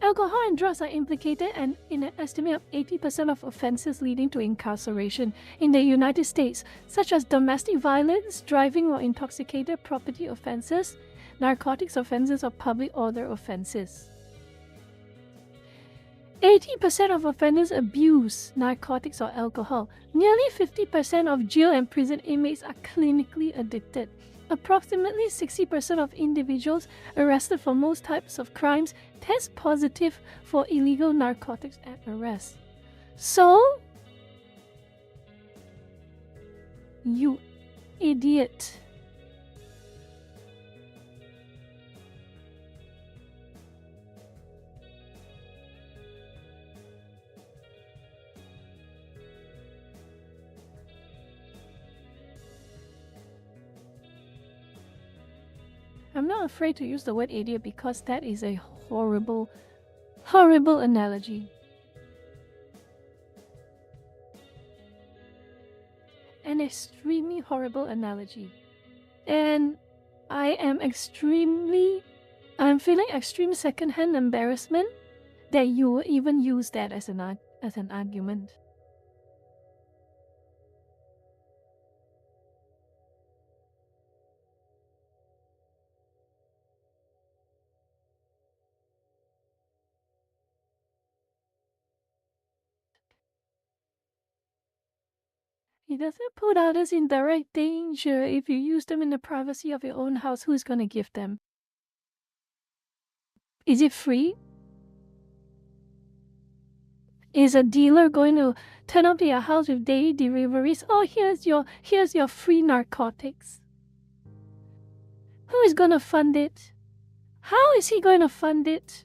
[SPEAKER 1] Alcohol and drugs are implicated and in an estimate of 80% of offenses leading to incarceration in the United States, such as domestic violence, driving while intoxicated, property offenses, narcotics offenses, or public order offenses. 80% of offenders abuse narcotics or alcohol. Nearly 50% of jail and prison inmates are clinically addicted. Approximately 60% of individuals arrested for most types of crimes test positive for illegal narcotics at arrest. So, you idiot. I'm not afraid to use the word idiot because that is a horrible, horrible analogy. An extremely horrible analogy. And I'm feeling extreme secondhand embarrassment that you even use that as an argument. It doesn't put others in direct danger. If you use them in the privacy of your own house, who's gonna give them? Is it free? Is a dealer going to turn up to your house with daily deliveries? Oh, here's your free narcotics. Who is gonna fund it? How is he going to fund it?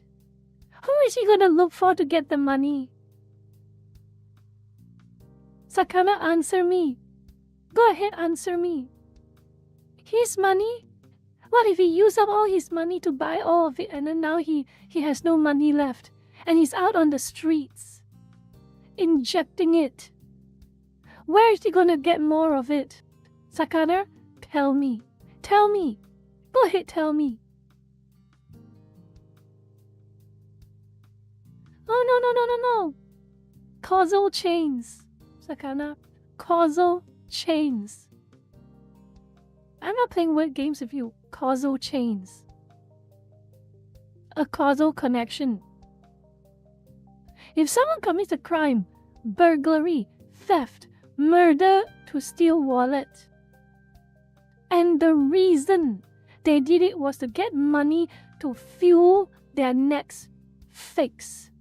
[SPEAKER 1] Who is he going to look for to get the money? Sakana, answer me. Go ahead, answer me. His money? What if he used up all his money to buy all of it and then now he has no money left and he's out on the streets injecting it? Where is he going to get more of it? Sakana, tell me. Tell me. Go ahead, tell me. Oh, no. Causal chains. Sakana, causal chains. I'm not playing word games with you. Causal chains. A causal connection. If someone commits a crime, burglary, theft, murder to steal wallet, and the reason they did it was to get money to fuel their next fix,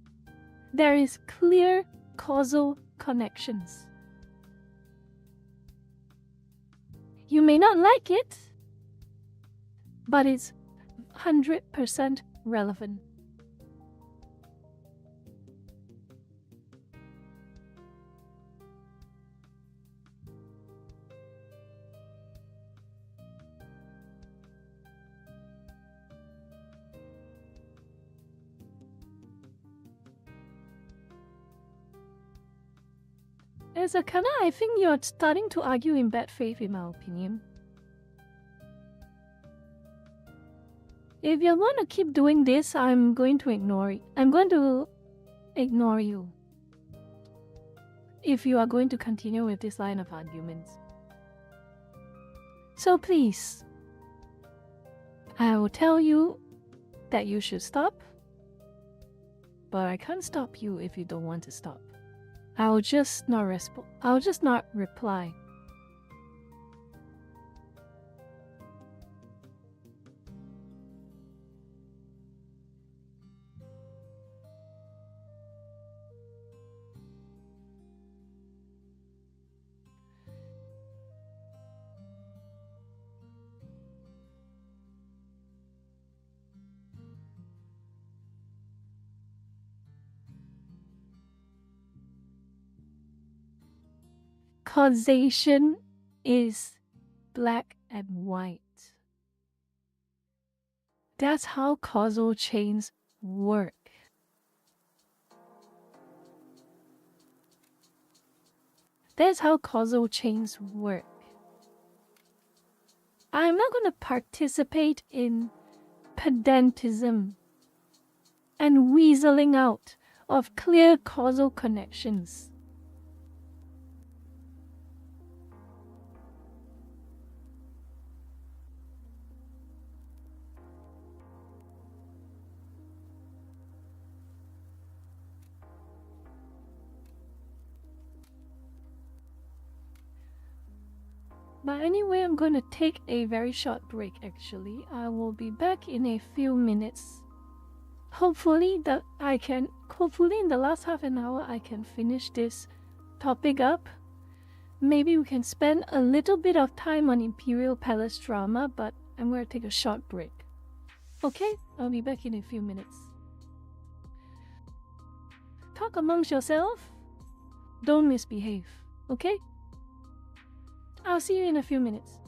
[SPEAKER 1] there is clear causal connections. You may not like it, but it's 100% relevant. As a Kana, I think you're starting to argue in bad faith, in my opinion. If you want to keep doing this, I'm going to ignore it. I'm going to ignore you. If you are going to continue with this line of arguments. So please, I will tell you that you should stop, but I can't stop you if you don't want to stop. I'll just not reply. Causation is black and white. That's how causal chains work. That's how causal chains work. I'm not going to participate in pedantism and weaseling out of clear causal connections. But anyway, I'm going to take a very short break actually. I will be back in a few minutes. Hopefully in the last half an hour I can finish this topic up. Maybe we can spend a little bit of time on Imperial Palace drama, but I'm going to take a short break. Okay, I'll be back in a few minutes. Talk amongst yourself. Don't misbehave, okay? I'll see you in a few minutes.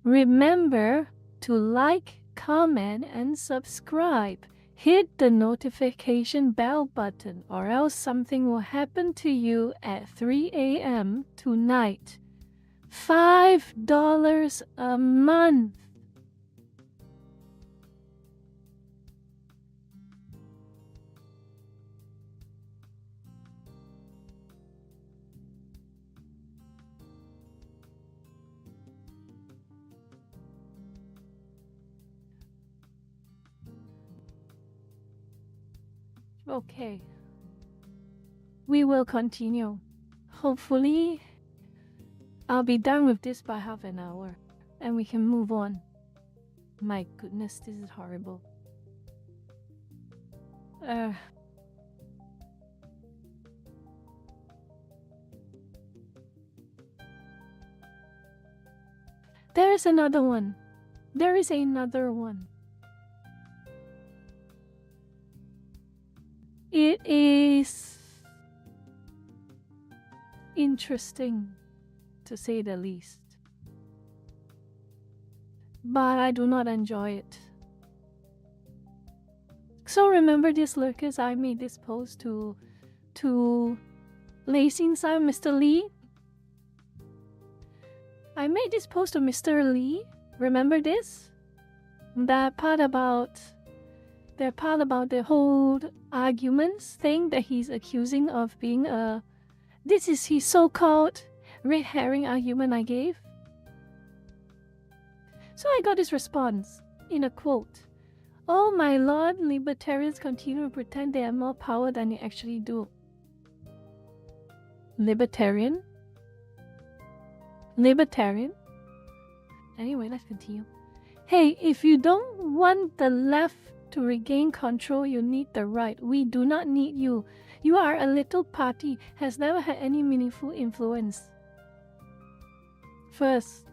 [SPEAKER 1] Remember to like, comment, and subscribe. Hit the notification bell button or else something will happen to you at 3 a.m. tonight. $5 a month. Okay. We will continue. Hopefully, I'll be done with this by half an hour and we can move on. My goodness, this is horrible. There is another one. There is another one. It is interesting, to say the least. But I do not enjoy it. So remember these lurkers I made this post to Lacy inside Mr. Lee? I made this post to Mr. Lee. Remember this? That part about the whole arguments thing that he's accusing of being a... This is his so-called red herring argument I gave. So I got this response in a quote. Oh my lord, libertarians continue to pretend they have more power than they actually do. Libertarian? Libertarian? Anyway, let's continue. Hey, if you don't want the left to regain control, you need the right. We do not need you. You are a little party, has never had any meaningful influence. Firstly,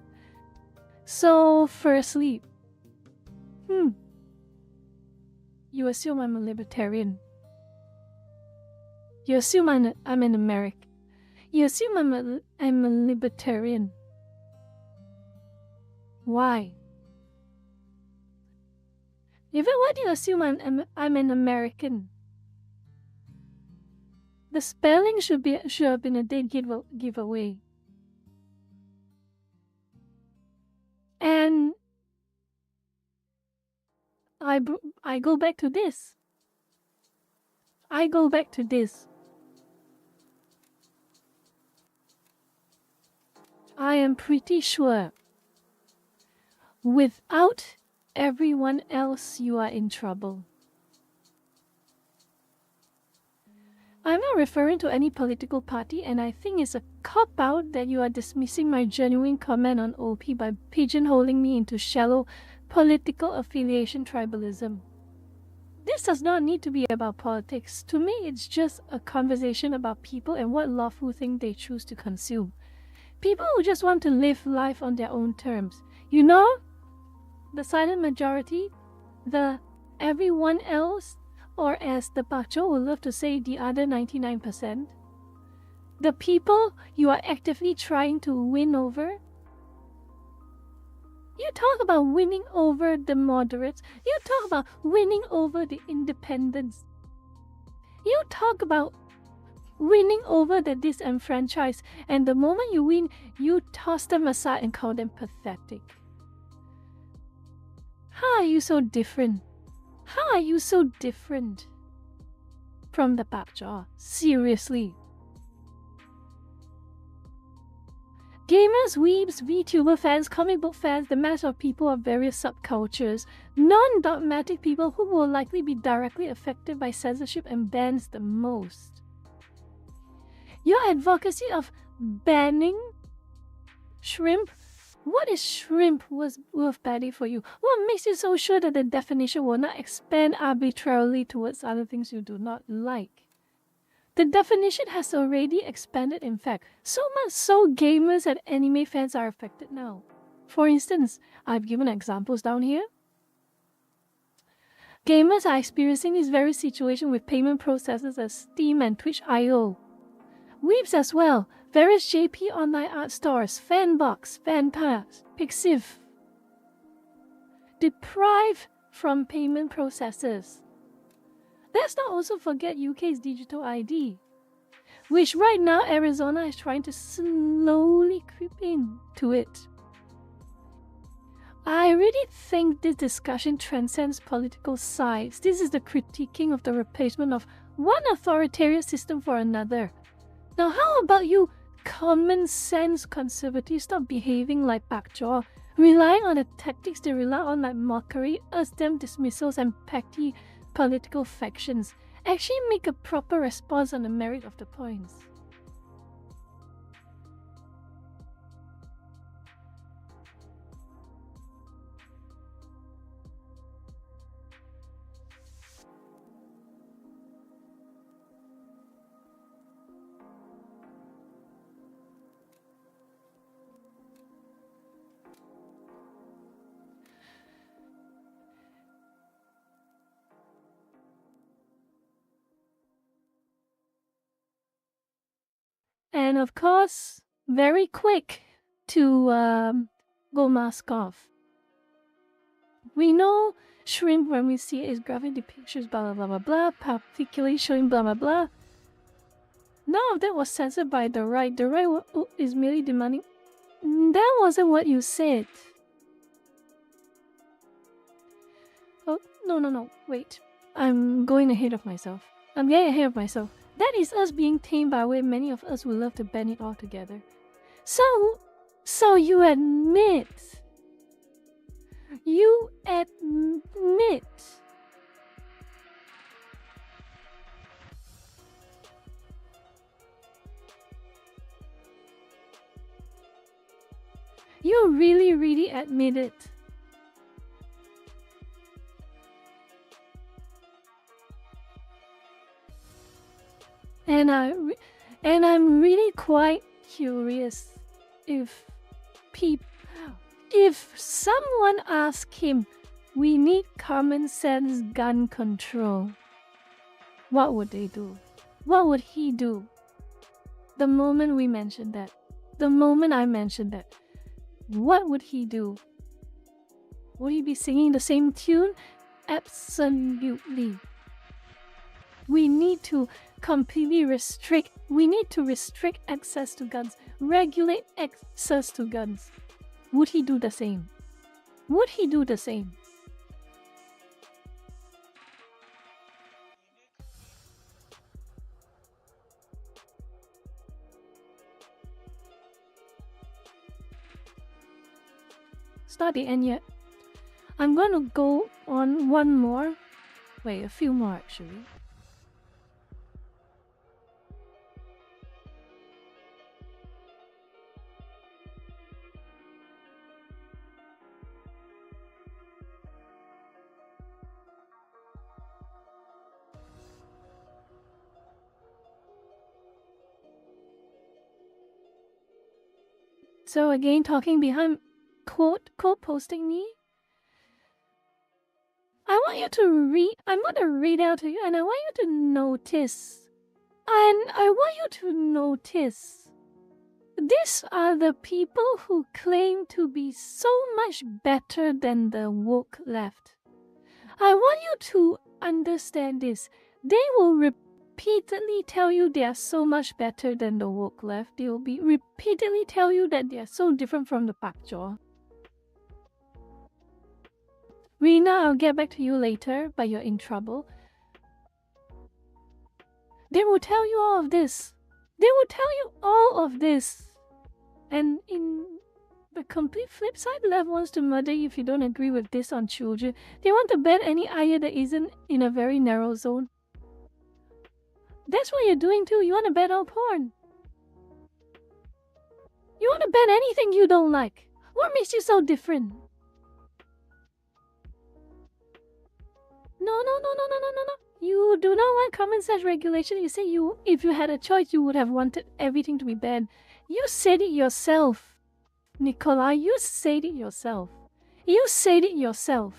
[SPEAKER 1] you assume I'm a libertarian. You assume I'm an American. You assume I'm a libertarian. Why? Even why do you assume I'm an American? The spelling should have been a dead giveaway. And I go back to this. I am pretty sure without everyone else you are in trouble. I'm not referring to any political party, and I think it's a cop-out that you are dismissing my genuine comment on OP by pigeonholing me into shallow political affiliation tribalism. This does not need to be about politics. To me, it's just a conversation about people and what lawful thing they choose to consume. People who just want to live life on their own terms. You know, the silent majority, the everyone else, or as the Bacho would love to say, the other 99%. The people you are actively trying to win over. You talk about winning over the moderates. You talk about winning over the independents. You talk about winning over the disenfranchised. And the moment you win, you toss them aside and call them pathetic. How are you so different? How are you so different from the Backjaw? Seriously. Gamers, weebs, VTuber fans, comic book fans, the mass of people of various subcultures, non-dogmatic people who will likely be directly affected by censorship and bans the most. Your advocacy of banning shrimp. What is shrimp worth banning for you? What makes you so sure that the definition will not expand arbitrarily towards other things you do not like? The definition has already expanded, in fact, so much so gamers and anime fans are affected now. For instance, I've given examples down here. Gamers are experiencing this very situation with payment processors as Steam and Twitch.io. Weebs as well. Various JP online art stores, Fanbox, Fanpass, Pixiv, deprived from payment processors. Let's not also forget UK's digital ID, which right now Arizona is trying to slowly creep into it. I really think this discussion transcends political sides. This is the critiquing of the replacement of one authoritarian system for another. Now, how about you common sense conservatives stop behaving like Pakjaw, relying on the tactics they rely on like mockery, us-them dismissals, and petty political factions? Actually make a proper response on the merit of the points. And of course, very quick to go mask off. We know shrimp when we see it is graphic depictions, blah blah blah blah blah, particularly showing blah blah blah. None of that was censored by the right. The right is merely demanding. That wasn't what you said. Oh, no, wait. I'm going ahead of myself. I'm getting ahead of myself. That is us being tamed by way many of us would love to ban it altogether. So you admit. You admit. You really admit it. And I'm really quite curious if someone asked him, we need common sense gun control, what would they do? What would he do? The moment we mentioned that, the moment I mentioned that, what would he do? Would he be singing the same tune? Absolutely. We need to completely restrict access to guns, regulate access to guns. Would he do the same? Would he do the same? It's not the end yet. I'm gonna go on one more. Wait, a few more actually. So again, talking behind quote posting me. I'm gonna read out to you, and I want you to notice. And I want you to notice. These are the people who claim to be so much better than the woke left. I want you to understand this. They will repeatedly tell you they are so much better than the woke left. They will repeatedly tell you that they are so different from the Pakjaw. Rina, I'll get back to you later, but you're in trouble. They will tell you all of this. They will tell you all of this. And in the complete flip side, the left wants to murder you if you don't agree with this on children. They want to ban any ayah that isn't in a very narrow zone. That's what you're doing too. You want to ban all porn. You want to ban anything you don't like. What makes you so different? No. You do not want common sense regulation. You say if you had a choice, you would have wanted everything to be banned. You said it yourself. Nikolai, you said it yourself. You said it yourself.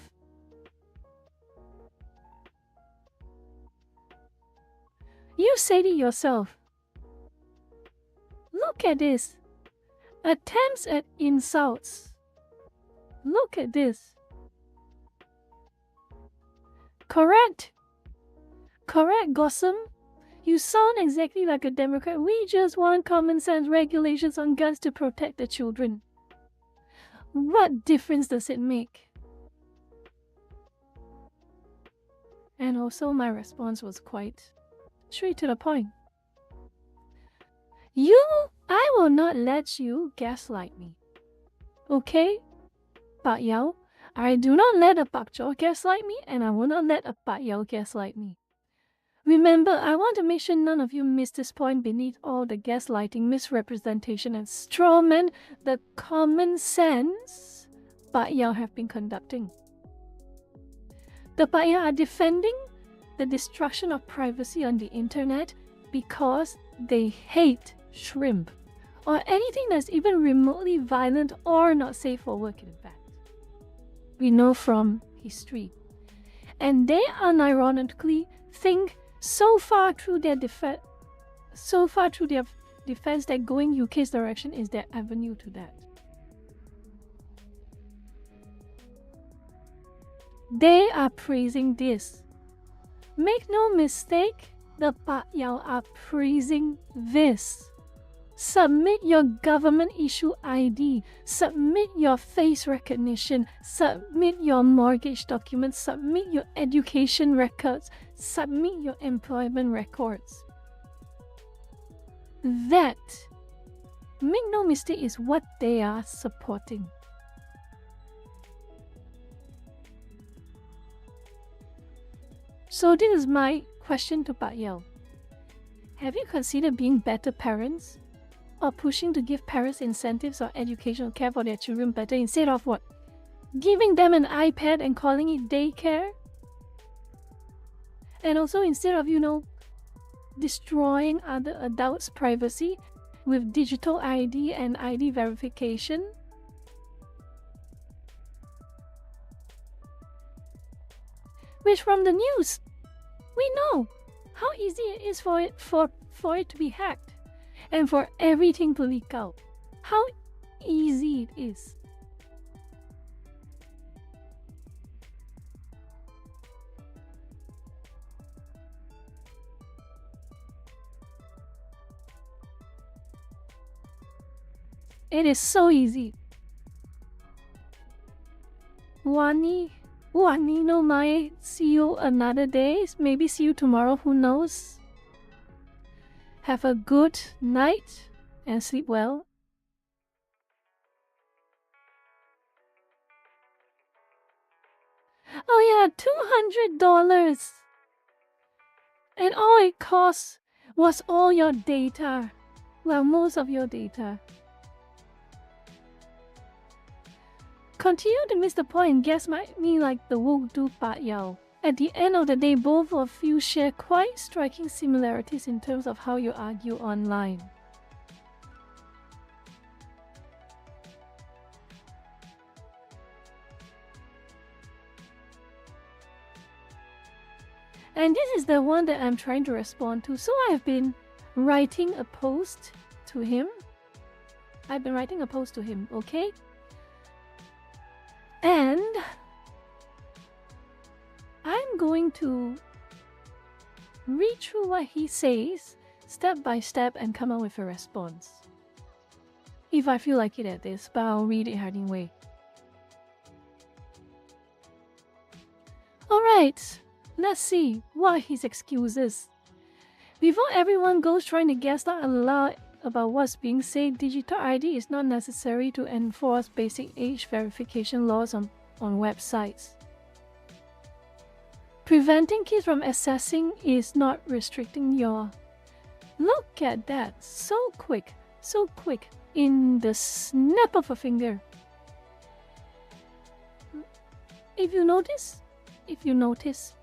[SPEAKER 1] You said it yourself. Look at this. Attempts at insults. Look at this. Correct. Correct, Gossam. You sound exactly like a Democrat. We just want common sense regulations on guns to protect the children. What difference does it make? And also, my response was quite straight to the point. I will not let you gaslight me. Okay? Pak Yao, I do not let a Pak Chor gaslight me, and I will not let a Pak Yao gaslight me. Remember, I want to make sure none of you miss this point beneath all the gaslighting, misrepresentation, and strawman the common sense Pak Yao have been conducting. The Pak Yao are defending the destruction of privacy on the internet because they hate shrimp or anything that's even remotely violent or not safe for work, in fact. We know from history. And they unironically think so far through their defense that going UK's direction is their avenue to that. They are praising this. Make no mistake, the Pak Yao are praising this. Submit your government issue ID, submit your face recognition, submit your mortgage documents, submit your education records, submit your employment records. That, make no mistake, is what they are supporting. So this is my question to Pak Yao. Have you considered being better parents? Or pushing to give parents incentives or educational care for their children better instead of what? Giving them an iPad and calling it daycare? And also instead of, destroying other adults' privacy with digital ID and ID verification? Which from the news, we know how easy it is for it to be hacked. And for everything to leak out. How easy it is. It is so easy. Wani no mae, see you another day. Maybe see you tomorrow, who knows? Have a good night and sleep well. Oh yeah, $200. And all it cost was all your data. Well, most of your data. Continue to miss the point and guess me like the woke do Pak Yao. At the end of the day, both of you share quite striking similarities in terms of how you argue online. And this is the one that I'm trying to respond to. So I have been writing a post to him. Okay? And I'm going to read through what he says step by step and come up with a response. If I feel like it at this, but I'll read it anyway. Alright, let's see what his excuses. Before everyone goes trying to guess out loud about what's being said, digital ID is not necessary to enforce basic age verification laws on websites. Preventing kids from accessing is not restricting your... Look at that, so quick, in the snap of a finger. If you notice, Lucas,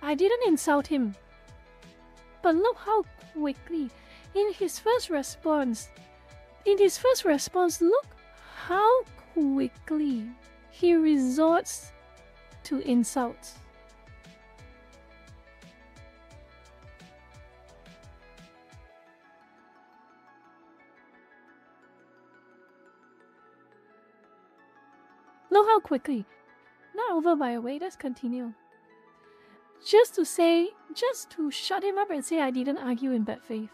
[SPEAKER 1] I didn't insult him. But look how quickly, in his first response, look how quickly he resorts to insults. Look how quickly. Not over by a way, let's continue. Just to shut him up and say I didn't argue in bad faith.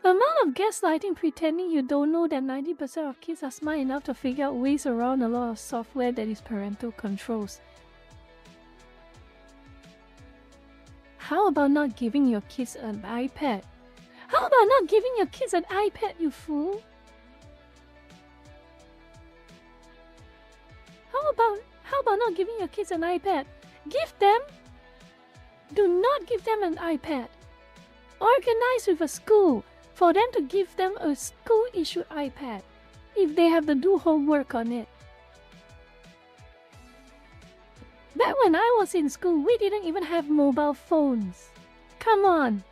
[SPEAKER 1] Amount of gaslighting pretending you don't know that 90% of kids are smart enough to figure out ways around a lot of software that is parental controls. How about not giving your kids an iPad? How about not giving your kids an iPad, you fool? How about not giving your kids an iPad? Do not give them an iPad. Organize with a school for them to give them a school-issued iPad if they have to do homework on it. Back when I was in school, we didn't even have mobile phones. Come on.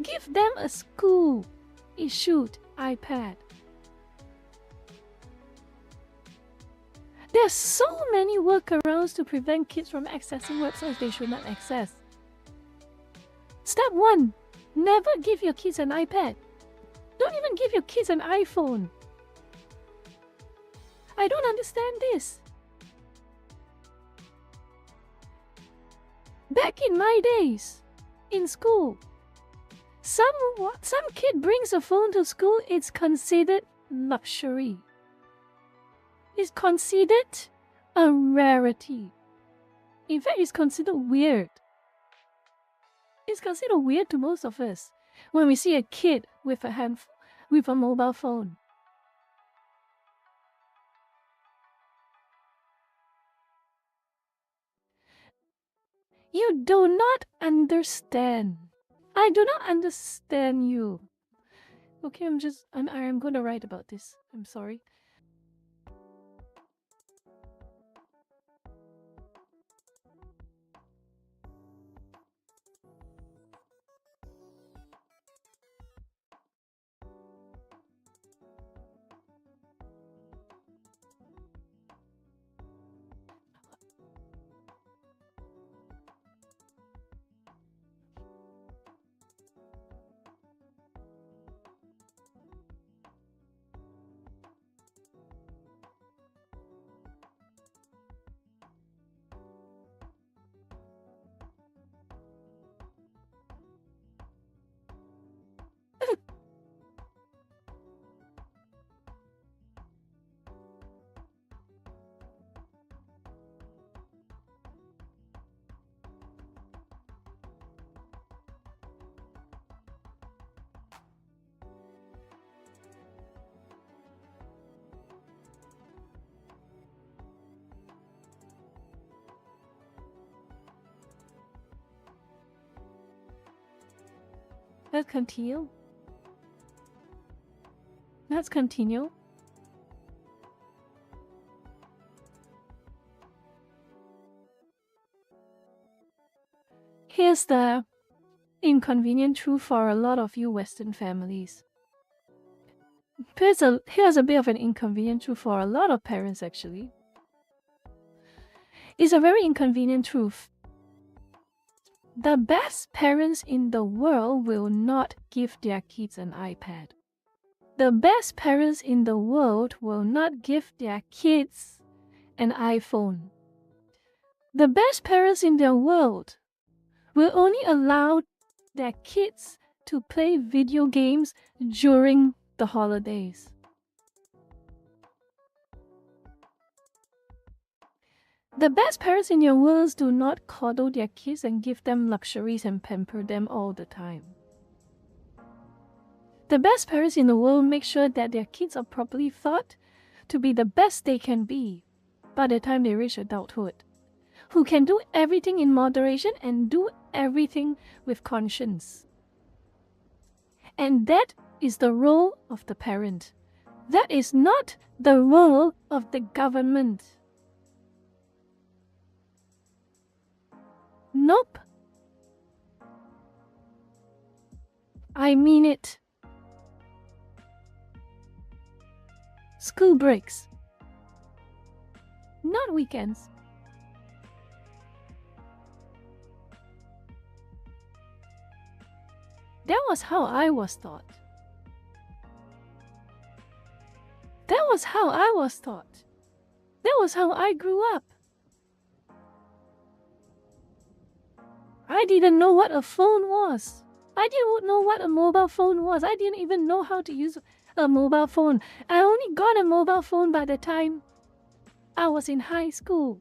[SPEAKER 1] Give them a school-issued iPad. There's so many workarounds to prevent kids from accessing websites they should not access. Step 1. Never give your kids an iPad. Don't even give your kids an iPhone. I don't understand this. Back in my days, in school, some kid brings a phone to school, it's considered luxury. It's considered a rarity. In fact, it's considered weird. It's considered weird to most of us when we see a kid with a mobile phone. You do not understand. I do not understand you. Okay, I'm gonna write about this. I'm sorry. Let's continue. Let's continue. Here's the inconvenient truth for a lot of you Western families. Here's a bit of an inconvenient truth for a lot of parents, actually. It's a very inconvenient truth. The best parents in the world will not give their kids an iPad. The best parents in the world will not give their kids an iPhone. The best parents in the world will only allow their kids to play video games during the holidays. The best parents in your world do not coddle their kids and give them luxuries and pamper them all the time. The best parents in the world make sure that their kids are properly taught to be the best they can be by the time they reach adulthood, who can do everything in moderation and do everything with conscience. And that is the role of the parent. That is not the role of the government. Nope. I mean it. School breaks. Not weekends. That was how I was taught. That was how I was taught. That was how I grew up. I didn't know what a phone was. I didn't know what a mobile phone was. I didn't even know how to use a mobile phone. I only got a mobile phone by the time I was in high school.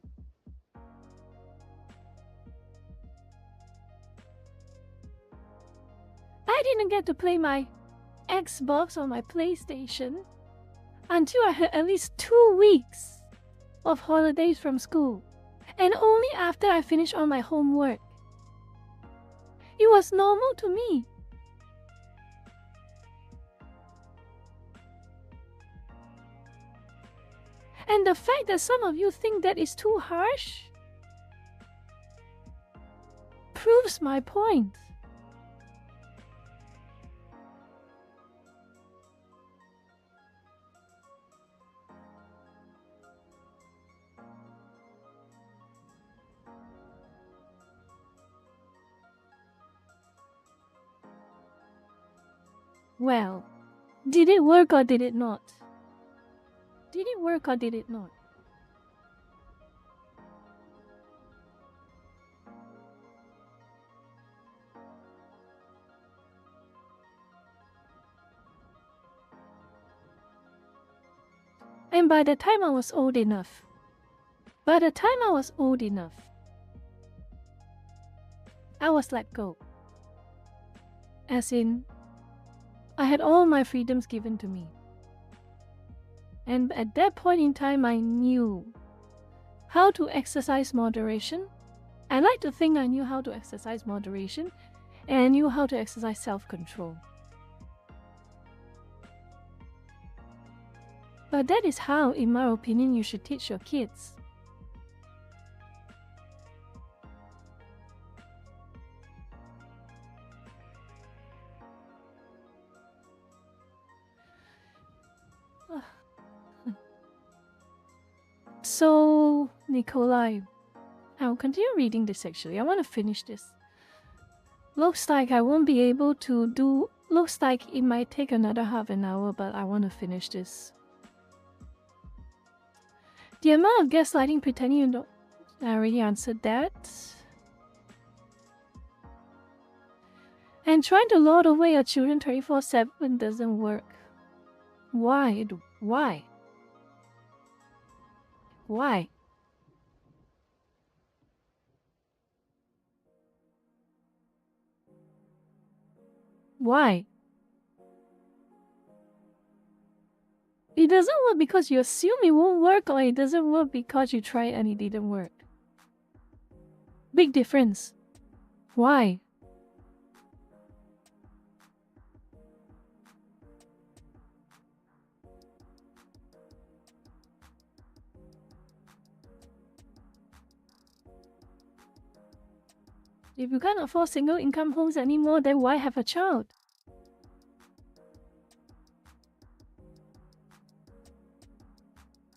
[SPEAKER 1] I didn't get to play my Xbox or my PlayStation until I had at least 2 weeks of holidays from school, and only after I finished all my homework. It was normal to me. And the fact that some of you think that is too harsh proves my point. Well, did it work or did it not? Did it work or did it not? And by the time I was old enough, I was let go. As in, I had all my freedoms given to me. And at that point in time, I knew how to exercise moderation. I like to think I knew how to exercise moderation, and I knew how to exercise self-control. But that is how, in my opinion, you should teach your kids. So, Nikolai, I'll continue reading this actually. I want to finish this. Looks like I won't be able to do... Looks like it might take another half an hour, but I want to finish this. The amount of gaslighting pretending you don't... I already answered that. And trying to lord over your children 24/7 doesn't work. Why? Why? Why? Why? It doesn't work because you assume it won't work, or it doesn't work because you tried and it didn't work. Big difference. Why? If you can't afford single income homes anymore, then why have a child?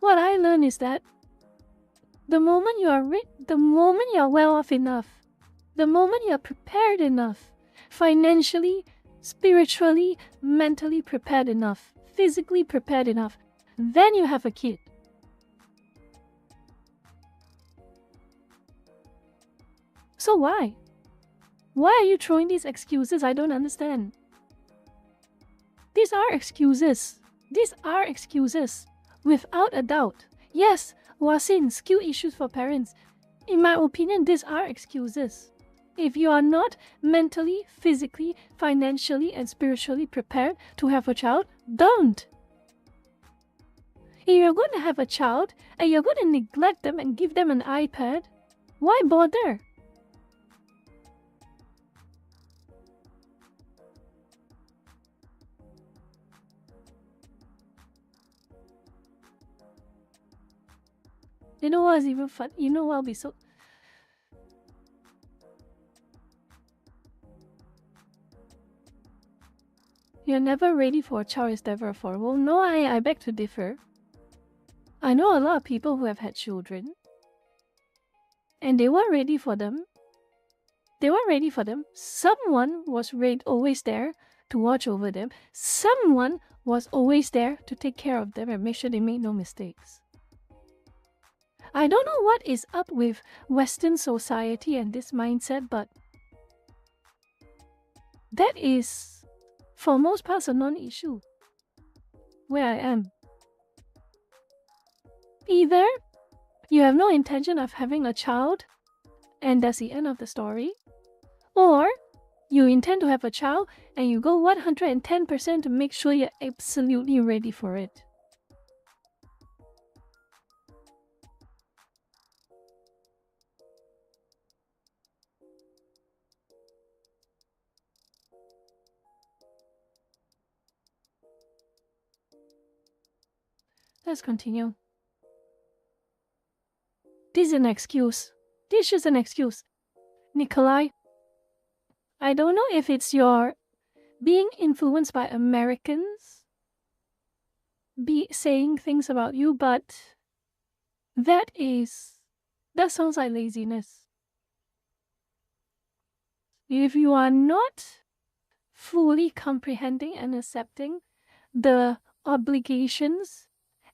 [SPEAKER 1] What I learned is that the moment you are rich, the moment you are well off enough, the moment you are prepared enough, financially, spiritually, mentally prepared enough, physically prepared enough, then you have a kid. So why? Why are you throwing these excuses? I don't understand. These are excuses. These are excuses. Without a doubt. Yes, Wasin, skill issues for parents. In my opinion, these are excuses. If you are not mentally, physically, financially, and spiritually prepared to have a child, don't. If you're going to have a child and you're going to neglect them and give them an iPad, why bother? You know what's even fun? You know what'll be so... You're never ready for a child is never affordable. No, I beg to differ. I know a lot of people who have had children, and they weren't ready for them. They weren't ready for them. Someone was always there to watch over them. Someone was always there to take care of them and make sure they made no mistakes. I don't know what is up with Western society and this mindset, but that is, for most parts, a non-issue where I am. Either you have no intention of having a child and that's the end of the story, or you intend to have a child and you go 110% to make sure you're absolutely ready for it. Let's continue. This is an excuse. This is just an excuse. Nikolai, I don't know if it's your being influenced by Americans saying things about you, but that sounds like laziness. If you are not fully comprehending and accepting the obligations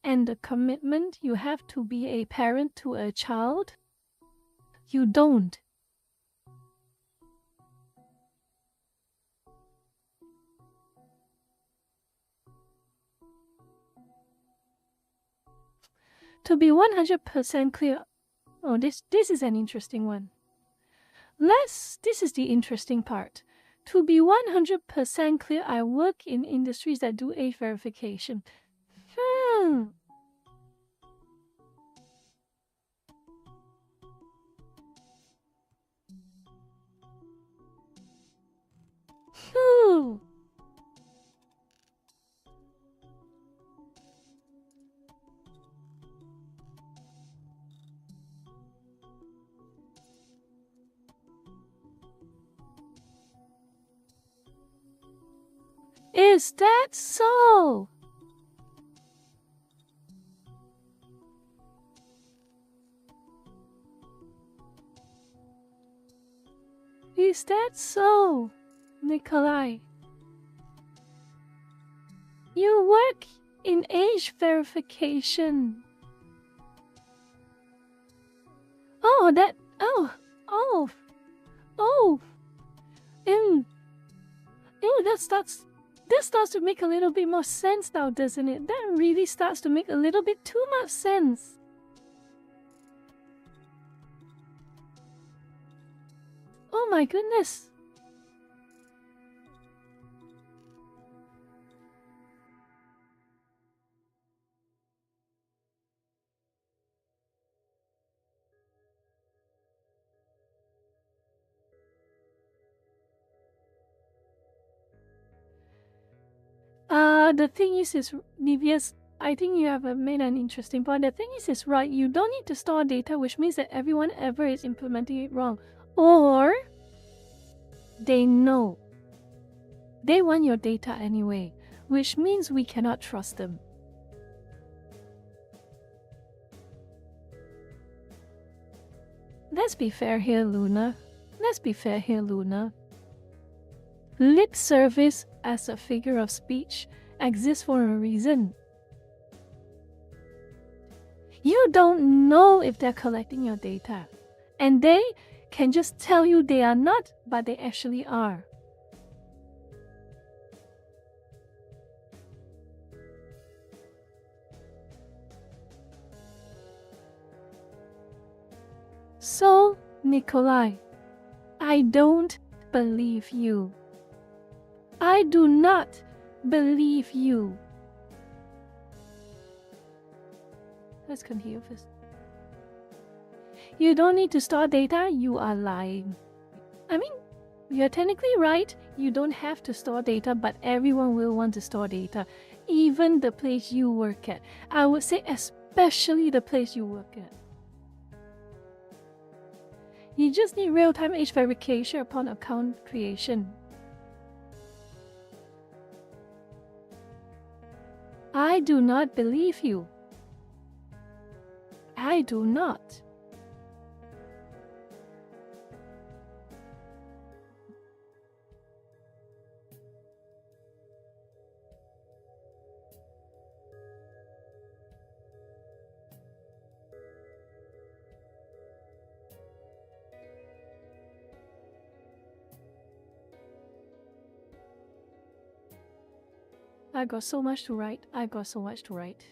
[SPEAKER 1] and the commitment you have to be a parent to a child, you don't. To be 100% clear, oh, this is an interesting one. This is the interesting part. To be 100% clear, I work in industries that do age verification. Hmm. Is that so? Is that so, Nikolai? You work in age verification. Oh, that starts to make a little bit more sense now, doesn't it? That really starts to make a little bit too much sense. Oh my goodness. The thing is Nivius, I think you have made an interesting point. The thing is right, you don't need to store data, which means that everyone ever is implementing it wrong. Or they know. They want your data anyway, which means we cannot trust them. Let's be fair here, Luna. Lip service as a figure of speech exists for a reason. You don't know if they're collecting your data, and they can just tell you they are not, but they actually are. So, Nikolai, I don't believe you. I do not believe you. Let's continue first. You don't need to store data, you are lying. I mean, you're technically right, you don't have to store data, but everyone will want to store data, even the place you work at. I would say especially the place you work at. You just need real-time age verification upon account creation. I do not believe you. I do not. I got so much to write. I got so much to write.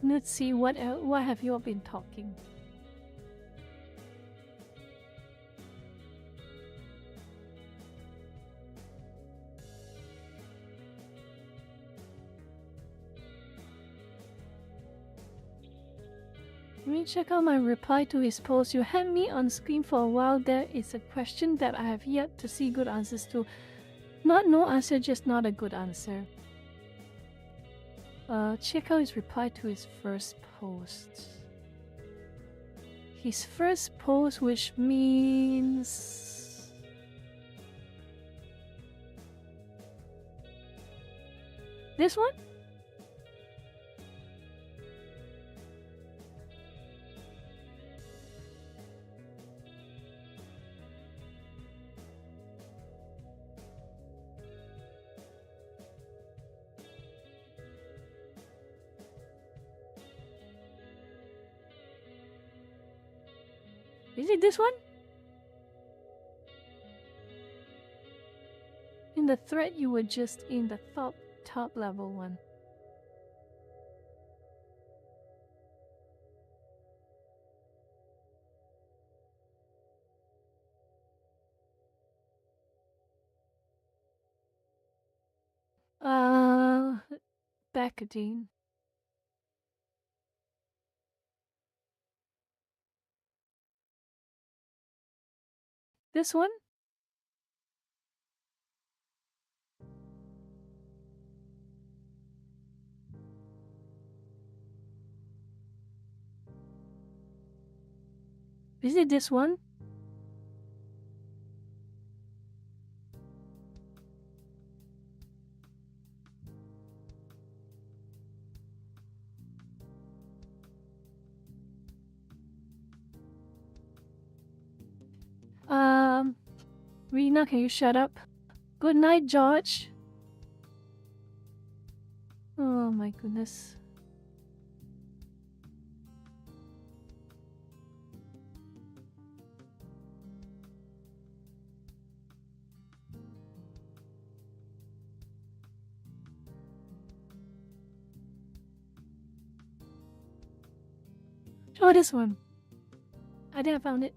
[SPEAKER 1] Let's see, what have you all been talking? Let me check out my reply to his post. You had me on screen for a while. There is a question that I have yet to see good answers to. Not no answer, just not a good answer. Check out his reply to his first post. His first post, which means... this one? Is it this one? In the thread you were just in the top level one. Back again. This one? Is it this one? Rena, can you shut up? Good night, George. Oh my goodness. Oh, this one. I think I found it.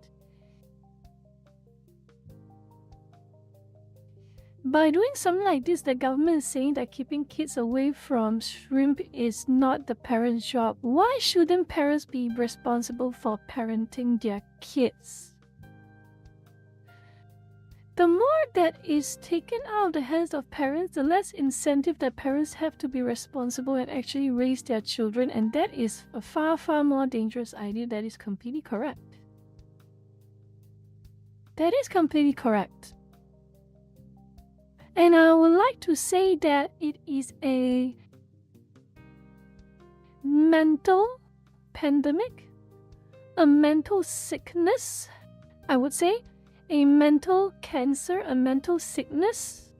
[SPEAKER 1] By doing something like this, the government is saying that keeping kids away from shrimp is not the parents' job. Why shouldn't parents be responsible for parenting their kids? The more that is taken out of the hands of parents, the less incentive that parents have to be responsible and actually raise their children, and that is a far, far more dangerous idea. That is completely correct. That is completely correct. And I would like to say that it is a mental pandemic, a mental sickness, I would say, a mental cancer, a mental sickness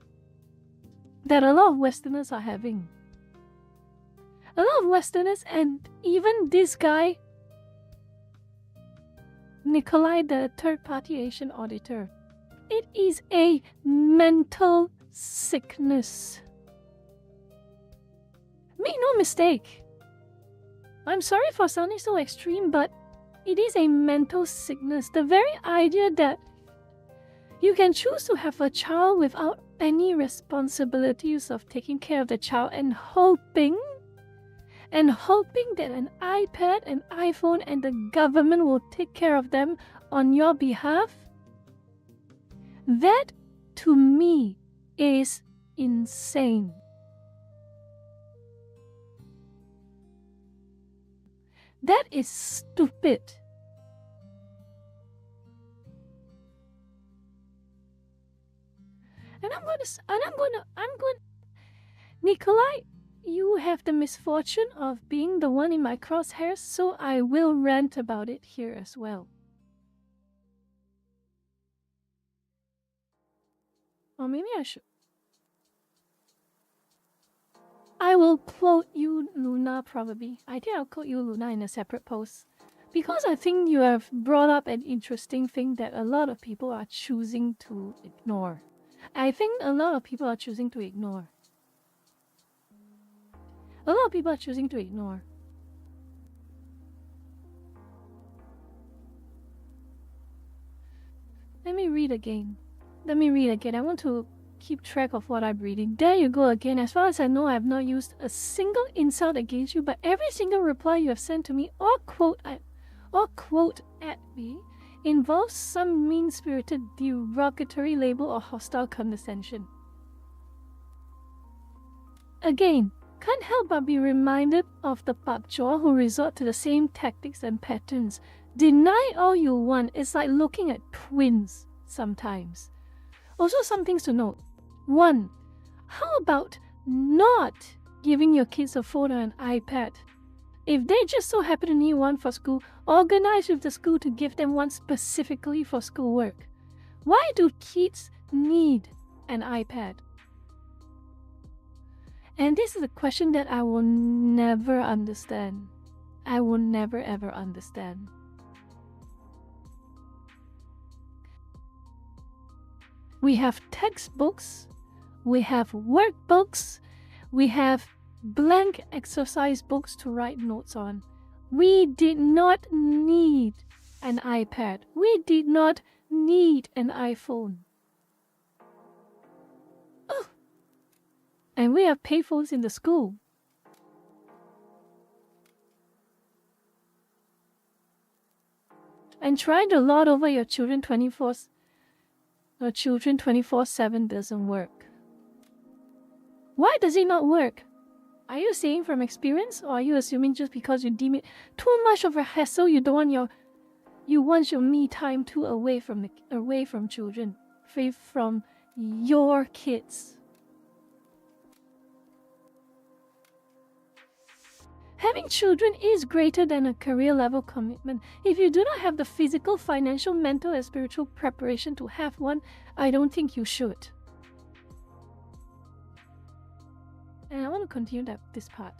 [SPEAKER 1] that a lot of Westerners are having. A lot of Westerners, and even this guy, Nikolai, the third-party Asian auditor, it is a mental sickness. Make no mistake. I'm sorry for sounding so extreme, but it is a mental sickness. The very idea that you can choose to have a child without any responsibilities of taking care of the child and hoping that an iPad, an iPhone, and the government will take care of them on your behalf, that to me is insane. That is stupid. And I'm going Nikolai, you have the misfortune of being the one in my crosshairs, so I will rant about it here as well. Or maybe I should. I will quote you, Luna, probably. I think I'll quote you, Luna, in a separate post. Because I think you have brought up an interesting thing that a lot of people are choosing to ignore. I think a lot of people are choosing to ignore. A lot of people are choosing to ignore. Let me read again. I want to keep track of what I'm reading. There you go again. As far as I know, I have not used a single insult against you, but every single reply you have sent to me or quote at me involves some mean-spirited, derogatory label or hostile condescension. Again, can't help but be reminded of the Pakjor who resort to the same tactics and patterns. Deny all you want. It's like looking at twins sometimes. Also, some things to note. 1. How about not giving your kids a phone or an iPad? If they just so happen to need one for school, organize with the school to give them one specifically for schoolwork. Why do kids need an iPad? And this is a question that I will never understand. I will never ever understand. We have textbooks, we have workbooks, we have blank exercise books to write notes on. We did not need an iPad. We did not need an iPhone. Oh. And we have payphones in the school. And trying to lord over your children 24/7 doesn't work. Why does it not work? Are you saying from experience, or are you assuming just because you deem it too much of a hassle, you want your me time too away from children, away from your kids? Having children is greater than a career level commitment. If you do not have the physical, financial, mental, and spiritual preparation to have one, I don't think you should. And I want to continue this part.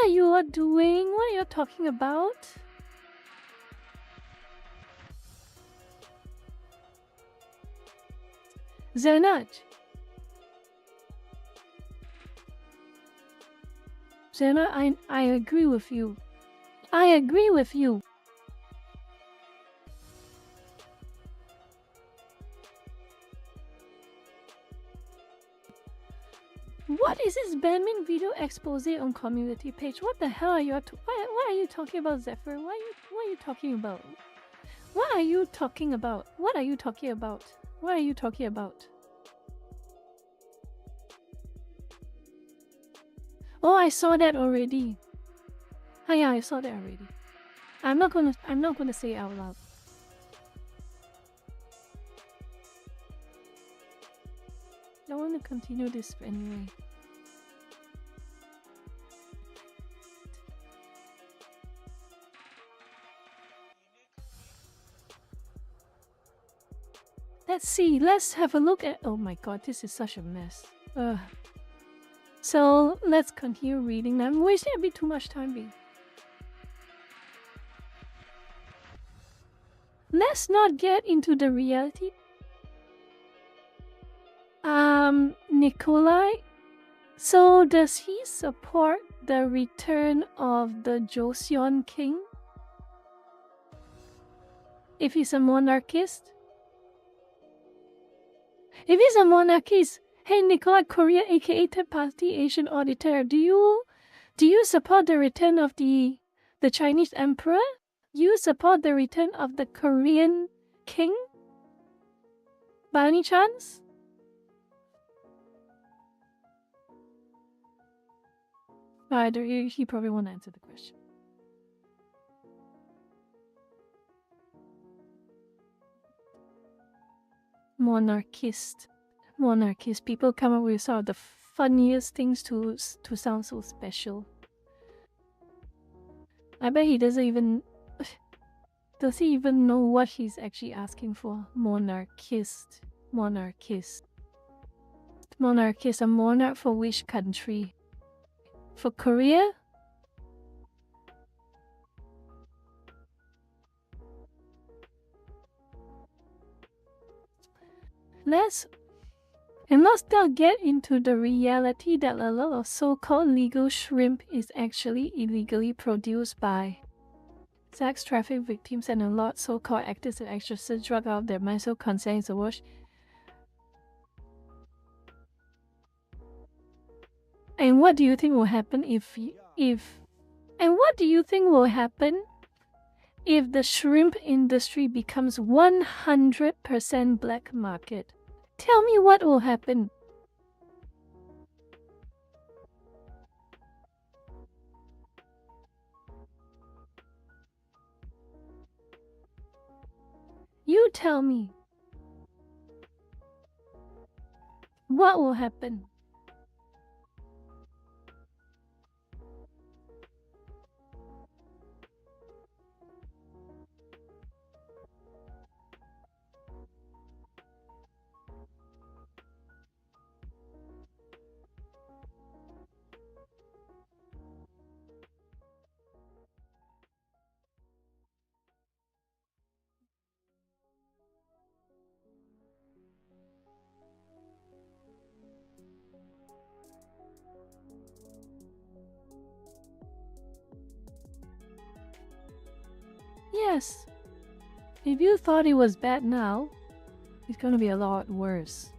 [SPEAKER 1] are you all doing? What are you talking about? Zanaj. Zena, I agree with you. I agree with you. What is this Bandmin video expose on community page? What the hell are you what are you talking about, Zephyr? What are you talking about? What are you talking about? What are you talking about? What are you talking about? Oh, I saw that already. Oh yeah, I saw that already. I'm not gonna say it out loud. I want to continue this anyway. Let's see. Let's have a look at. Oh my god, this is such a mess. So let's continue reading. I'm wasting a bit too much time. Let's not get into the reality. Nikolai. So does he support the return of the Joseon king? If he's a monarchist? If he's a monarchist, hey Nikolai Korea aka Third Party Asian Auditor, do you support the return of the Chinese emperor? You support the return of the Korean king? By any chance? He probably won't answer the question. Monarchist. People come up with some of the funniest things to sound so special. I bet he doesn't even... Does he even know what he's actually asking for? Monarchist. A monarch for which country? For Korea? Let's now get into the reality that a lot of so-called legal shrimp is actually illegally produced by sex traffic victims, and a lot so-called actors and actresses drug out of their minds so consent is a wash. And what do you think will happen if the shrimp industry becomes 100% black market? Tell me what will happen. You tell me. What will happen? Yes. If you thought it was bad now, it's gonna be a lot worse.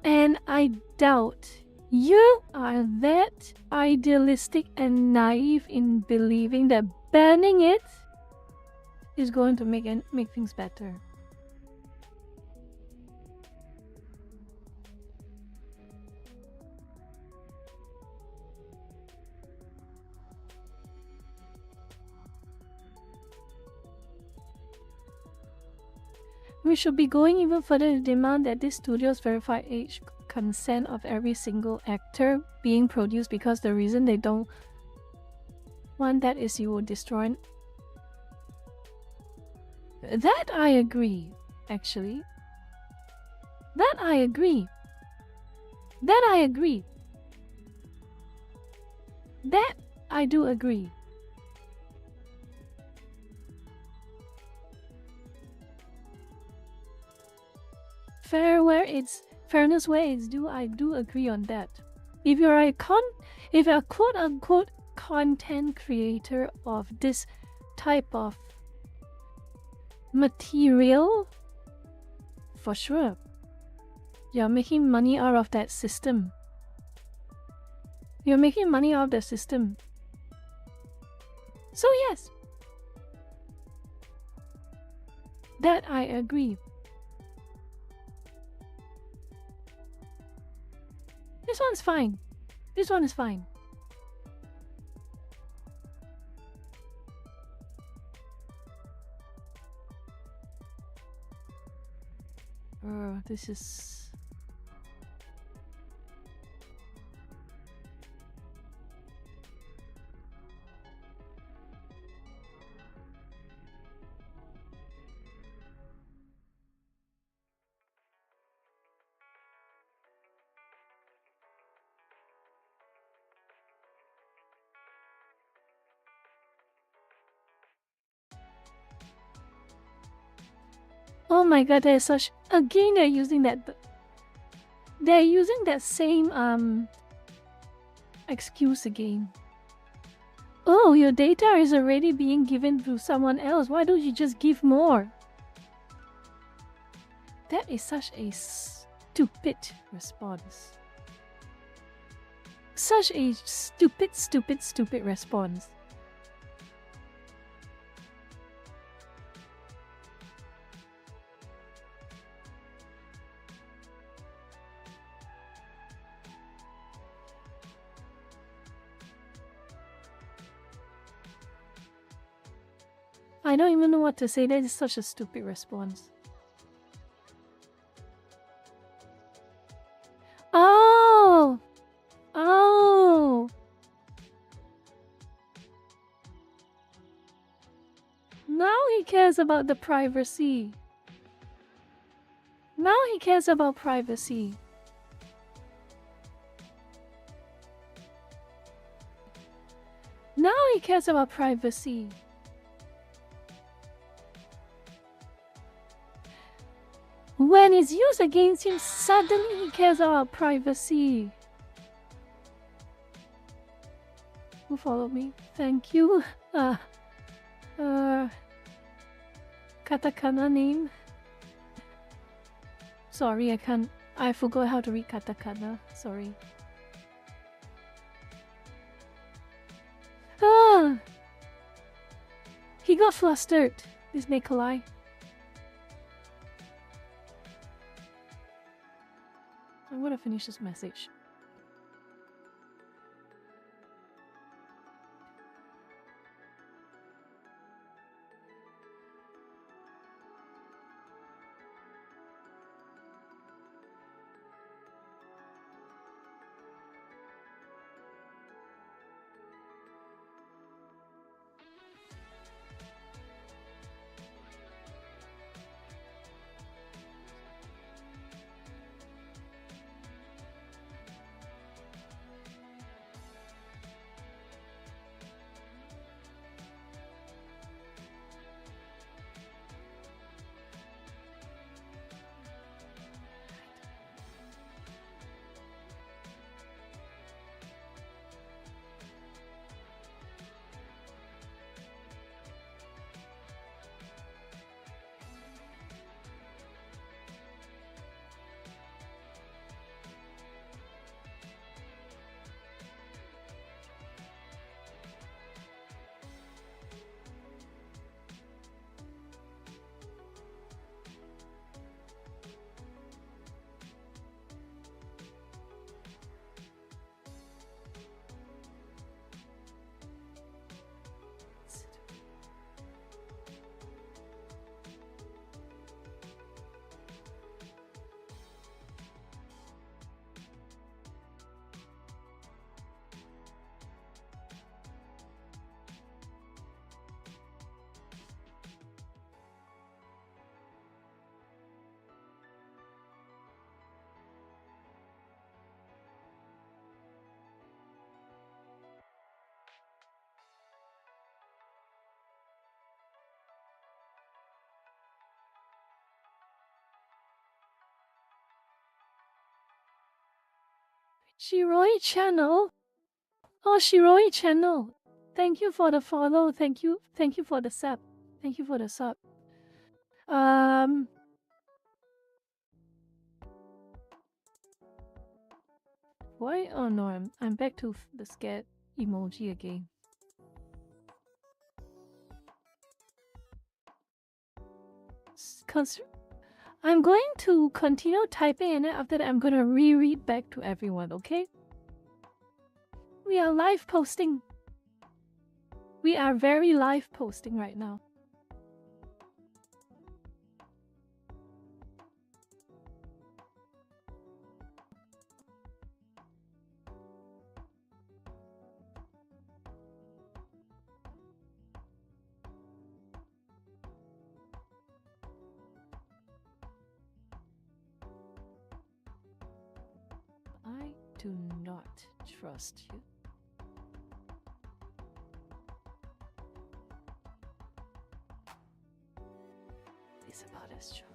[SPEAKER 1] And I doubt you are that idealistic and naive in believing that banning it is going to make things better. We should be going even further to demand that these studios verify age consent of every single actor being produced, because the reason they don't want that is you will destroy. That I agree, actually. That I agree. That I do agree. Fairness where it's due, I do agree on that. If you're a quote unquote content creator of this type of material, for sure, you're making money out of that system. You're making money out of the system. So yes, that I agree. This one's fine. This one is fine. This is... Oh my god, there's such... Again, they're using that... They're using that same, excuse again. Oh, your data is already being given to someone else. Why don't you just give more? That is such a stupid response. Such a stupid response. I don't even know what to say. That is such a stupid response. Oh! Oh! Now he cares about the privacy. Now he cares about privacy. Now he cares about privacy. When it's used against him, suddenly he cares about privacy. Who followed me? Thank you. Katakana name. Sorry, I forgot how to read katakana. Sorry. He got flustered, this Nikolai. I'm gonna finish this message. Shiroi channel. Oh, Shiroi channel. Thank you for the follow. Thank you for the sub. Thank you for the sub. Why? Oh no, I'm back to the scared emoji again. Cause I'm going to continue typing and then after that I'm gonna reread back to everyone, okay? We are live posting. We are very live posting right now. I do not trust you. It's about as true.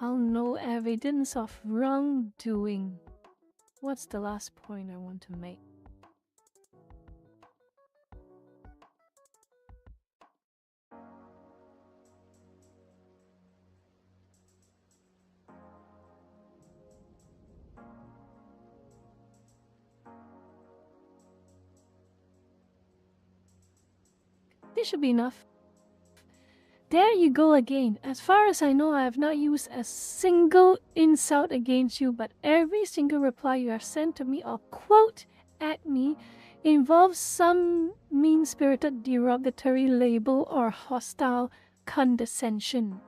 [SPEAKER 1] I'll know evidence of wrongdoing. What's the last point I want to make? This should be enough. There you go again. As far as I know, I have not used a single insult against you, but every single reply you have sent to me or quote at me involves some mean-spirited derogatory label or hostile condescension.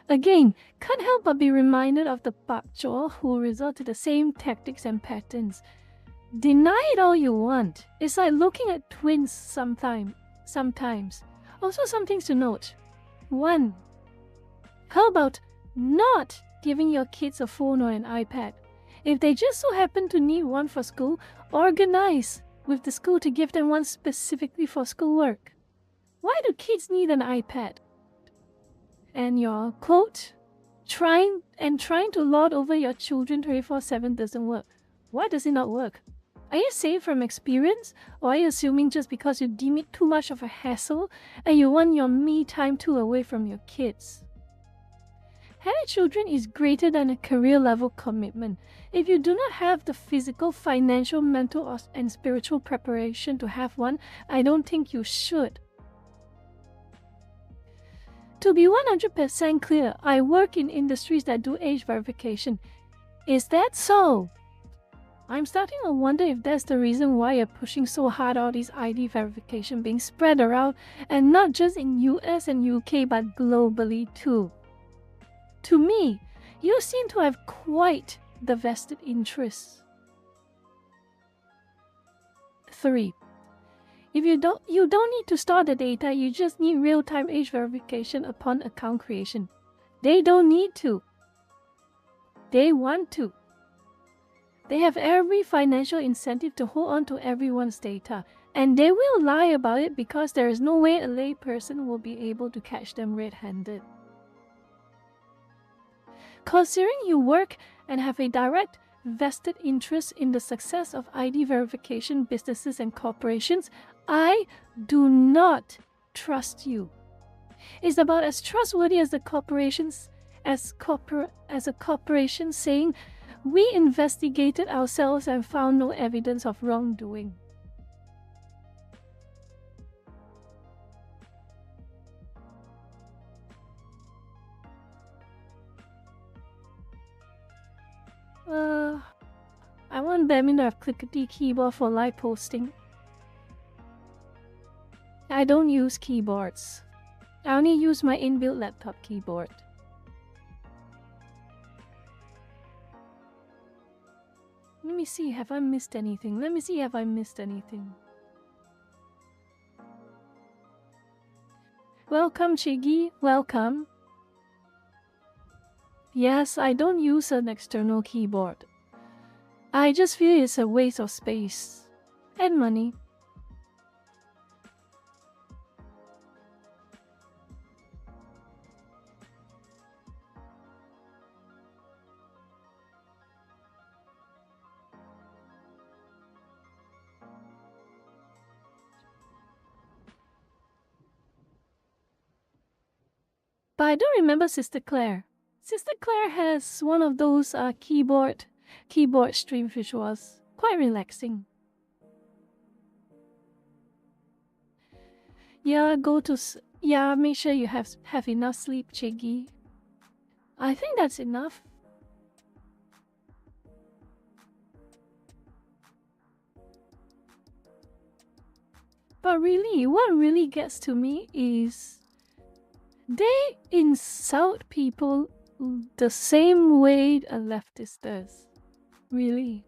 [SPEAKER 1] Again, can't help but be reminded of the bakchor who resort to the same tactics and patterns. Deny it all you want. It's like looking at twins sometimes. Also, some things to note. 1. How about not giving your kids a phone or an iPad? If they just so happen to need one for school, organize with the school to give them one specifically for schoolwork. Why do kids need an iPad? And your quote, trying to lord over your children 24/7 doesn't work. Why does it not work? Are you saying from experience, or are you assuming just because you deem it too much of a hassle and you want your me time too away from your kids? Having children is greater than a career level commitment. If you do not have the physical, financial, mental, and spiritual preparation to have one, I don't think you should. To be 100% clear, I work in industries that do age verification. Is that so? I'm starting to wonder if that's the reason why you're pushing so hard all this ID verification being spread around, and not just in US and UK but globally too. To me, you seem to have quite the vested interests. 3. If you don't need to store the data, you just need real-time age verification upon account creation. They don't need to. They want to. They have every financial incentive to hold on to everyone's data, and they will lie about it because there is no way a layperson will be able to catch them red-handed. Considering you work and have a direct vested interest in the success of ID verification businesses and corporations, I do not trust you. It's about as trustworthy as the corporations as a corporation saying, "We investigated ourselves and found no evidence of wrongdoing." I want them to have clickety keyboard for live posting. I don't use keyboards. I only use my inbuilt laptop keyboard. Let me see, have I missed anything? Welcome, Chiggy. Welcome. Yes, I don't use an external keyboard. I just feel it's a waste of space and money. But I don't remember Sister Claire. Sister Claire has one of those keyboard streams which was quite relaxing. Yeah, make sure you have enough sleep, Chiggy. I think that's enough. But really, what really gets to me is they insult people the same way a leftist does. Really.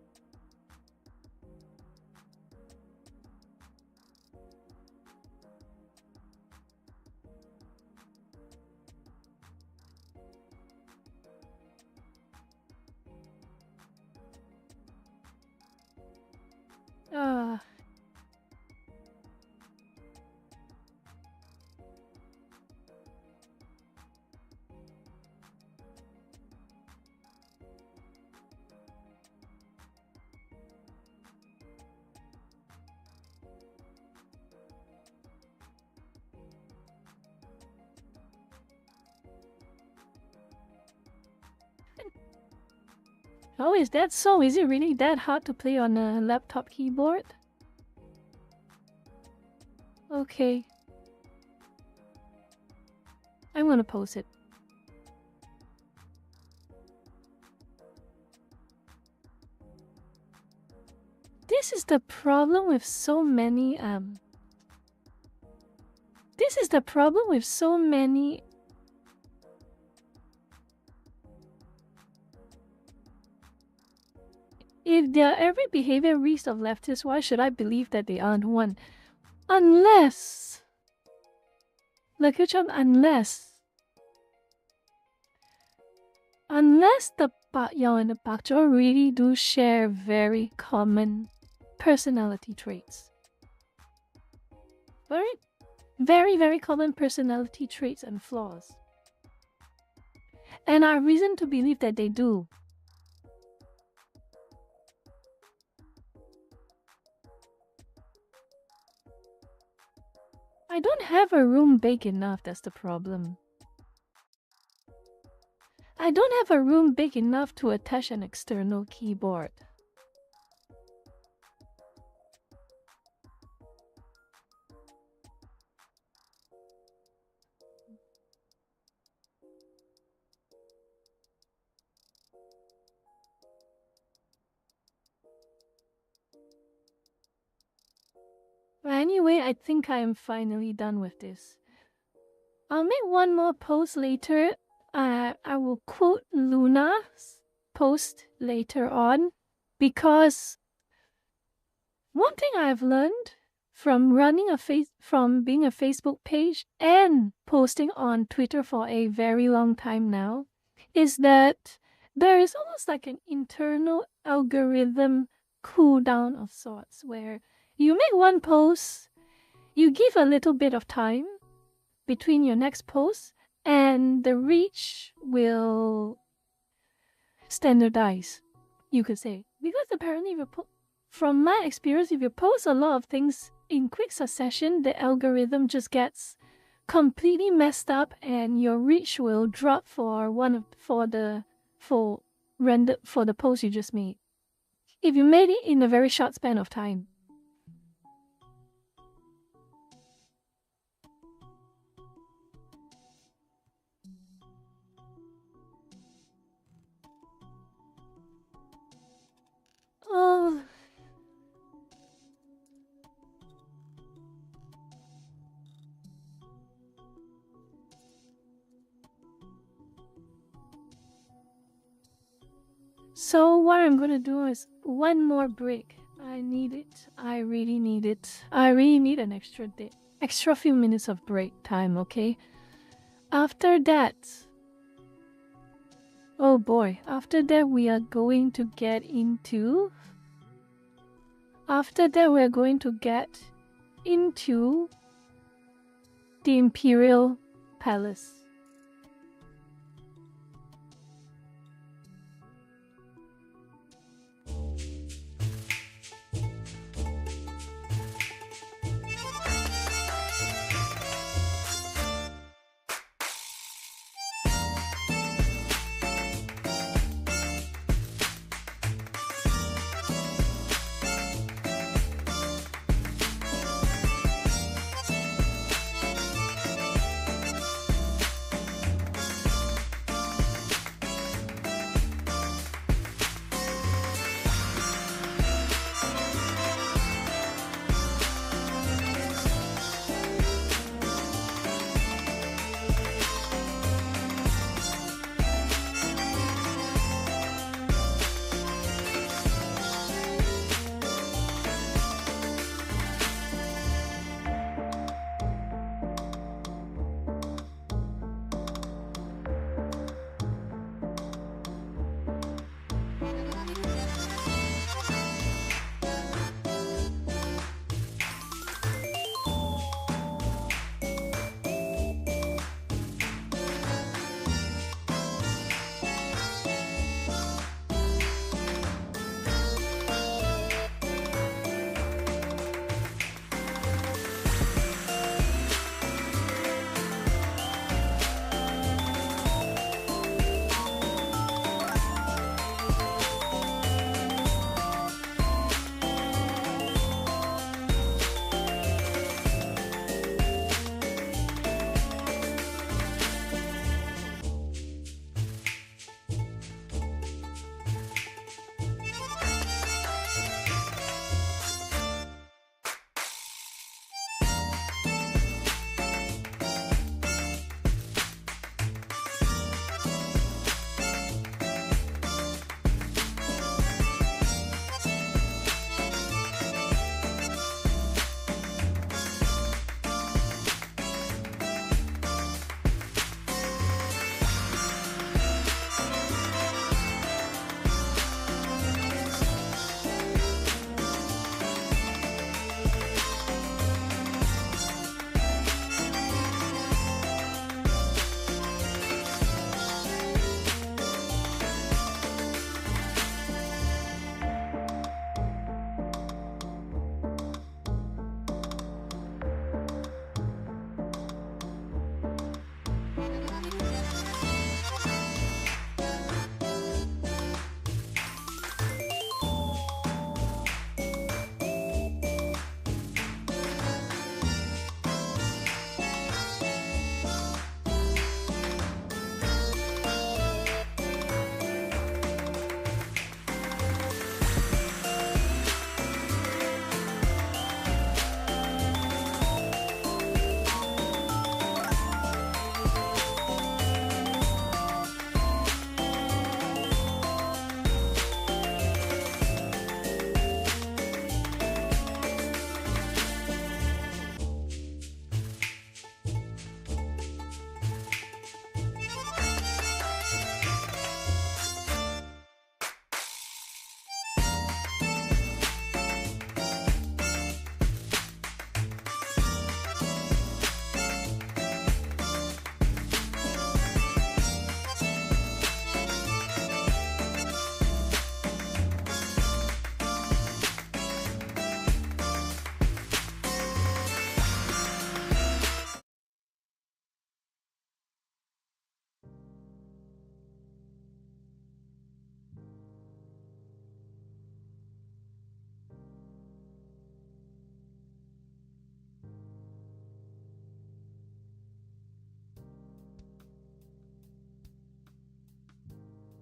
[SPEAKER 1] Oh, is that so? Is it really that hard to play on a laptop keyboard? Okay. I'm gonna post it. This is the problem with so many if they're every behavior reeks of leftists, why should I believe that they aren't one? Unless the Pak Yao and the Pak Chor really do share very common personality traits. Very, very common personality traits and flaws. And I have reason to believe that they do. I don't have a room big enough, that's the problem. I don't have a room big enough to attach an external keyboard. But anyway, I think I am finally done with this. I'll make one more post later. I will quote Luna's post later on, because one thing I've learned from from being a Facebook page and posting on Twitter for a very long time now is that there is almost like an internal algorithm cooldown of sorts, where you make one post, you give a little bit of time between your next post, and the reach will standardize, you could say. Because apparently, from my experience, if you post a lot of things in quick succession, the algorithm just gets completely messed up, and your reach will drop for the post you just made, if you made it in a very short span of time. So what I'm gonna do is one more break. I need it. I really need it. I really need an extra few minutes of break time, okay? After that, oh boy, after that we are going to get into the Imperial Palace.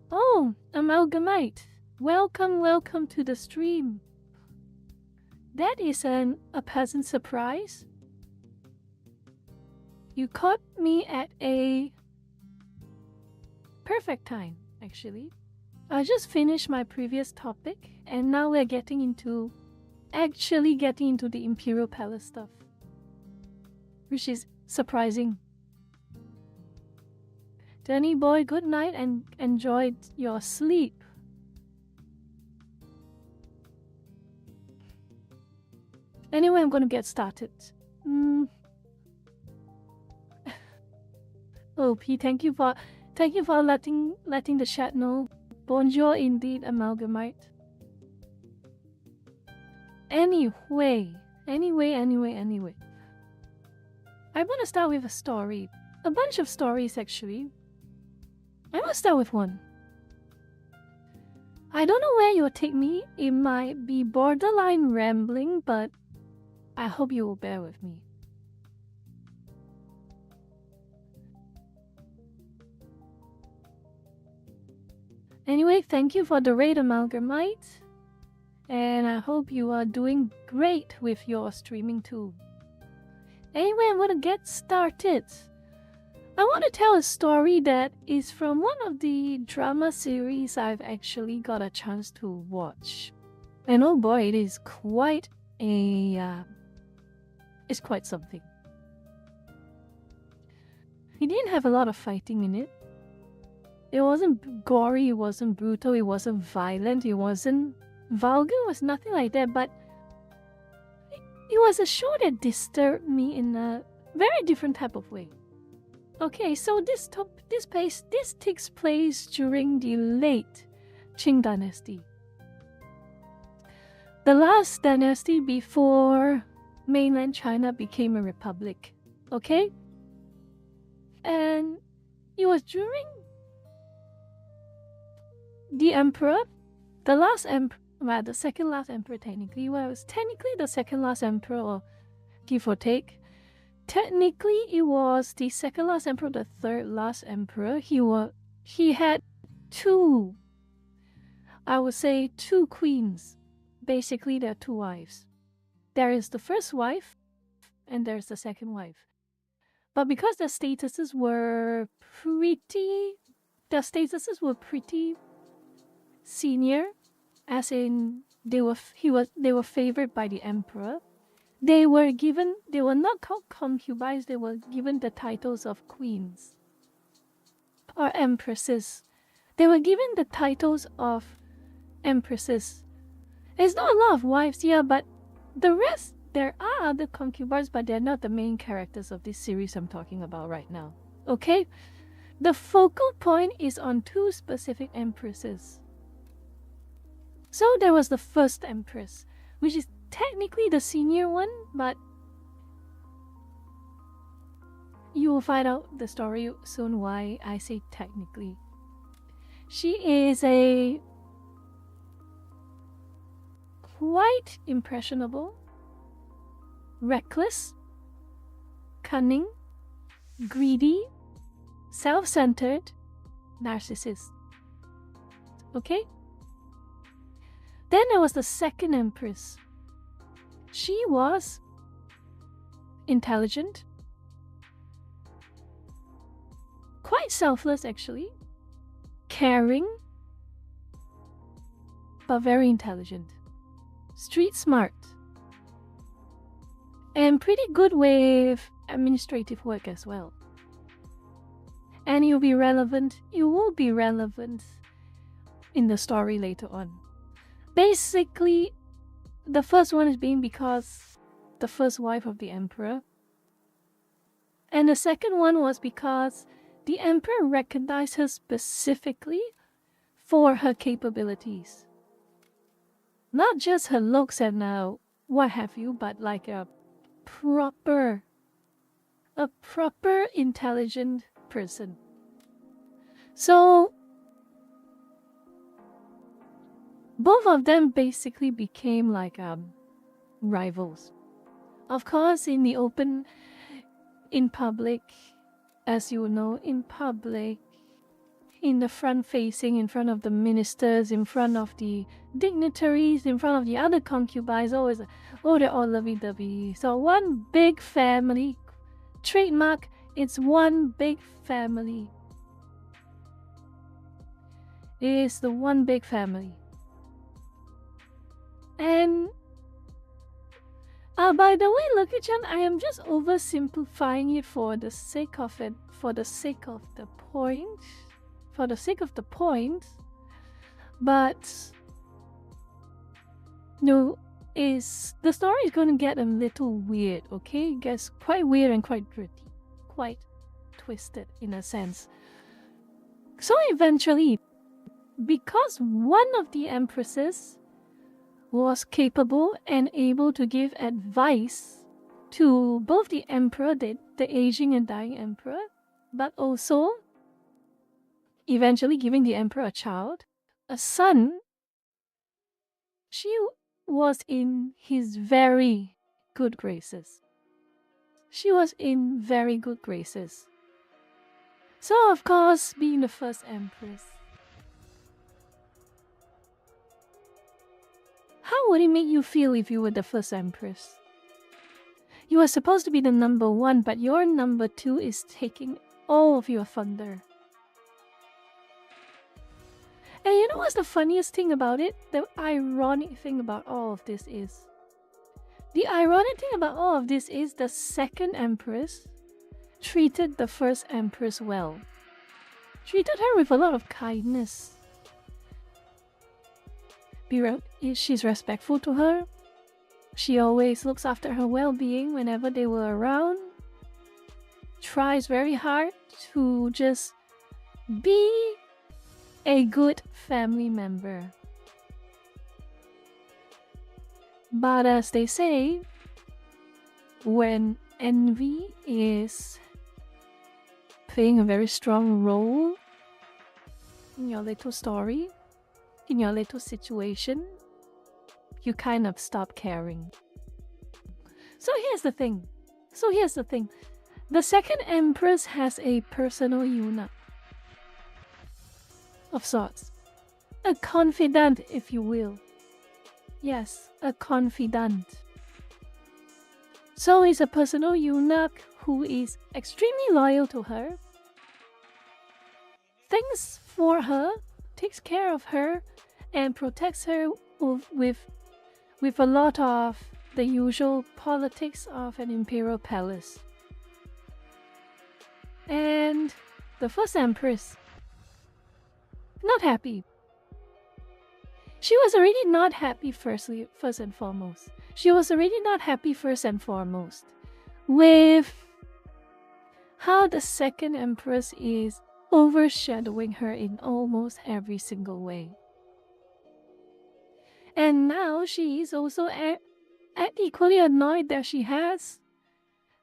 [SPEAKER 1] Oh, Amalgamite. Welcome, welcome to the stream. That is a pleasant surprise. You caught me at a perfect time, actually. I just finished my previous topic, and now we're actually getting into the Imperial Palace stuff, which is surprising. Danny boy, good night and enjoy your sleep. Anyway, I'm going to get started. Oh, P, thank you for letting the chat know. Bonjour, indeed, Amalgamite. Anyway. I want to start with a story. A bunch of stories, actually. I want to start with one. I don't know where you'll take me. It might be borderline rambling, but I hope you will bear with me. Anyway, thank you for the raid, Amalgamite. And I hope you are doing great with your streaming too. Anyway, I'm going to get started. I want to tell a story that is from one of the drama series I've actually got a chance to watch. And oh boy, it is quite it's quite something. It didn't have a lot of fighting in it. It wasn't gory, it wasn't brutal, it wasn't violent, it wasn't vulgar, it was nothing like that, but it was a show that disturbed me in a very different type of way. Okay, so this takes place during the late Qing dynasty. The last dynasty before mainland China became a republic. Okay? And it was during the emperor, the second last emperor technically. Well, it was technically the second last emperor, or give or take. Technically, it was the second last emperor, the third last emperor. He had two queens. Basically, there are two wives. There is the first wife, and there's the second wife. But because their statuses were pretty senior, as in they were favored by the emperor. They were not called concubines, they were given the titles of queens or empresses. They were given the titles of empresses. There's not a lot of wives here, but the rest, there are other concubines, but they're not the main characters of this series I'm talking about right now. Okay? The focal point is on two specific empresses. So there was the first empress, which is technically the senior one, but you will find out the story soon why I say technically. She is a quite impressionable, reckless, cunning, greedy, self-centered narcissist. Okay? Then there was the second empress. She was intelligent, quite selfless actually, caring, but very intelligent, street smart, and pretty good with administrative work as well. And it will be relevant in the story later on. Basically, the first one is being because the first wife of the emperor. And the second one was because the emperor recognized her specifically for her capabilities. Not just her looks and what have you, but like a proper intelligent person. So both of them basically became like rivals. Of course, in the open, in public, as you know, in public, in the front facing, in front of the ministers, in front of the dignitaries, in front of the other concubines, always, they're all lovey-dovey. So one big family, trademark, it's one big family. is the one big family. And by the way, Lucky-chan, I am just oversimplifying it for the sake of it, for the sake of the point. But no, the story is going to get a little weird, okay? It gets quite weird and quite gritty, quite twisted in a sense. So eventually, because one of the empresses was capable and able to give advice to both the emperor, the aging and dying emperor, but also eventually giving the emperor a child, a son, she was in his very good graces. She was in very good graces. So, of course, being the first empress, how would it make you feel if you were the first empress? You are supposed to be the number one, but your number two is taking all of your thunder. And you know what's the funniest thing about it? The ironic thing about all of this is... The ironic thing about all of this is the second empress treated the first empress well. Treated her with a lot of kindness. She's respectful to her. She always looks after her well-being whenever they were around. Tries very hard to just be a good family member. But as they say, when envy is playing a very strong role in your little story, in your little situation, you kind of stop caring. So here's the thing. The second empress has a personal eunuch of sorts. A confidant, if you will. Yes, a confidant. So he's a personal eunuch who is extremely loyal to her, thinks for her, takes care of her, and protects her with a lot of the usual politics of an imperial palace. And the first empress, not happy. She was already not happy first and foremost. She was already not happy first and foremost with how the second empress is overshadowing her in almost every single way. And now she is also equally annoyed that she has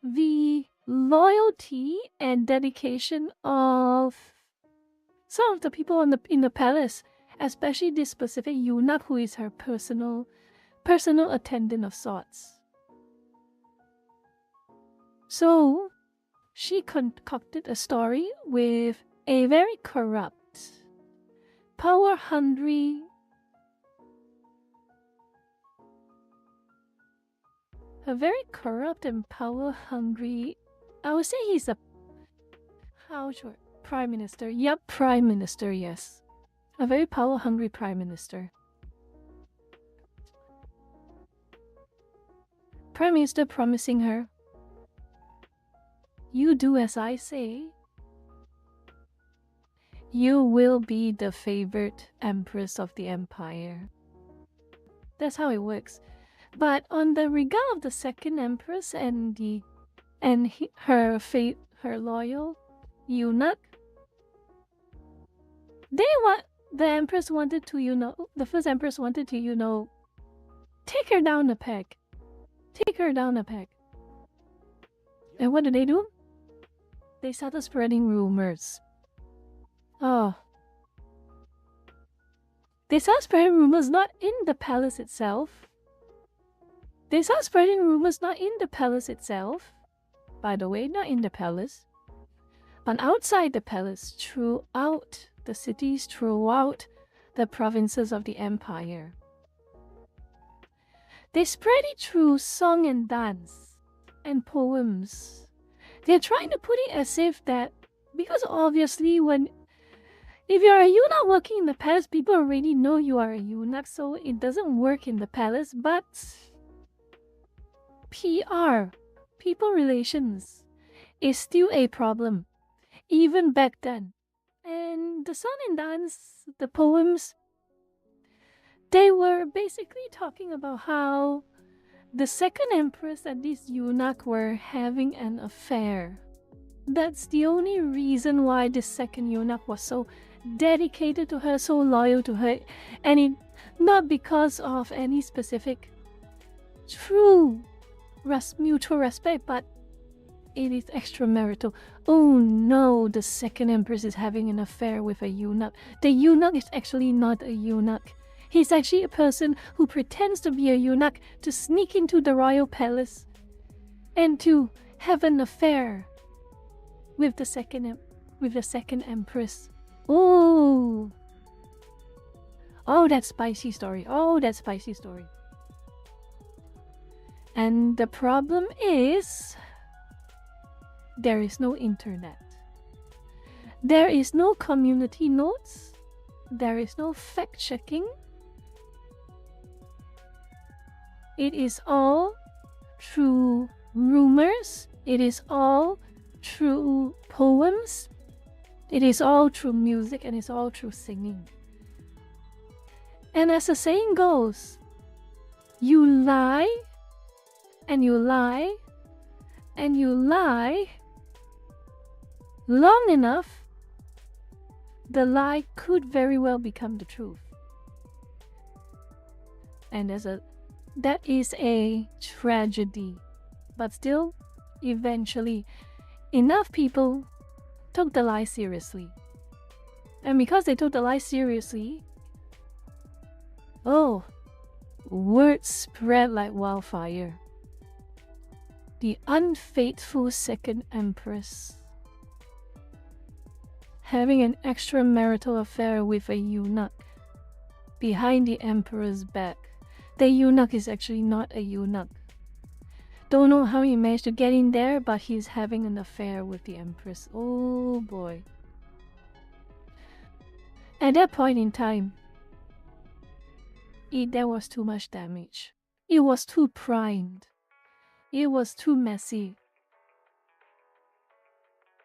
[SPEAKER 1] the loyalty and dedication of some of the people in the palace, especially this specific eunuch who is her personal attendant of sorts. So she concocted a story with a very corrupt, power-hungry, and power-hungry, I would say he's a prime minister. Yep, prime minister, yes. A very power-hungry prime minister. Prime minister promising her, you do as I say, you will be the favorite empress of the empire. That's how it works. But on the regard of the second empress and her loyal eunuch, the empress wanted to, the first empress wanted to, take her down a peg. Take her down a peg. And what do? They started spreading rumors. Oh. They started spreading rumors not in the palace itself. By the way, not in the palace. But outside the palace, throughout the cities, throughout the provinces of the empire. They spread it through song and dance and poems. They're trying to put it as if that, because obviously when If you're a eunuch working in the palace, people already know you are a eunuch, so it doesn't work in the palace, but PR, people relations, is still a problem, even back then. And the song and dance, the poems, they were basically talking about how the second empress and this eunuch were having an affair. That's the only reason why this second eunuch was so dedicated to her, so loyal to her, and it not because of any specific true mutual respect, but it is extramarital. Oh no, the second empress is having an affair with a eunuch. The eunuch is actually not a eunuch. He's actually a person who pretends to be a eunuch to sneak into the royal palace and to have an affair with the second empress. Oh, that spicy story. Oh, that spicy story. And the problem is, there is no internet. There is no community notes. There is no fact checking. It is all through rumors. It is all through poems. It is all through music, and it's all through singing. And as the saying goes, you lie, and you lie, and you lie long enough, the lie could very well become the truth. And that is a tragedy. But still, eventually, enough people took the lie seriously. And because they took the lie seriously, word spread like wildfire. The unfaithful second empress having an extramarital affair with a eunuch behind the emperor's back. The eunuch is actually not a eunuch. Don't know how he managed to get in there, but he's having an affair with the empress. Oh boy. At that point in time, there was too much damage. It was too primed. It was too messy.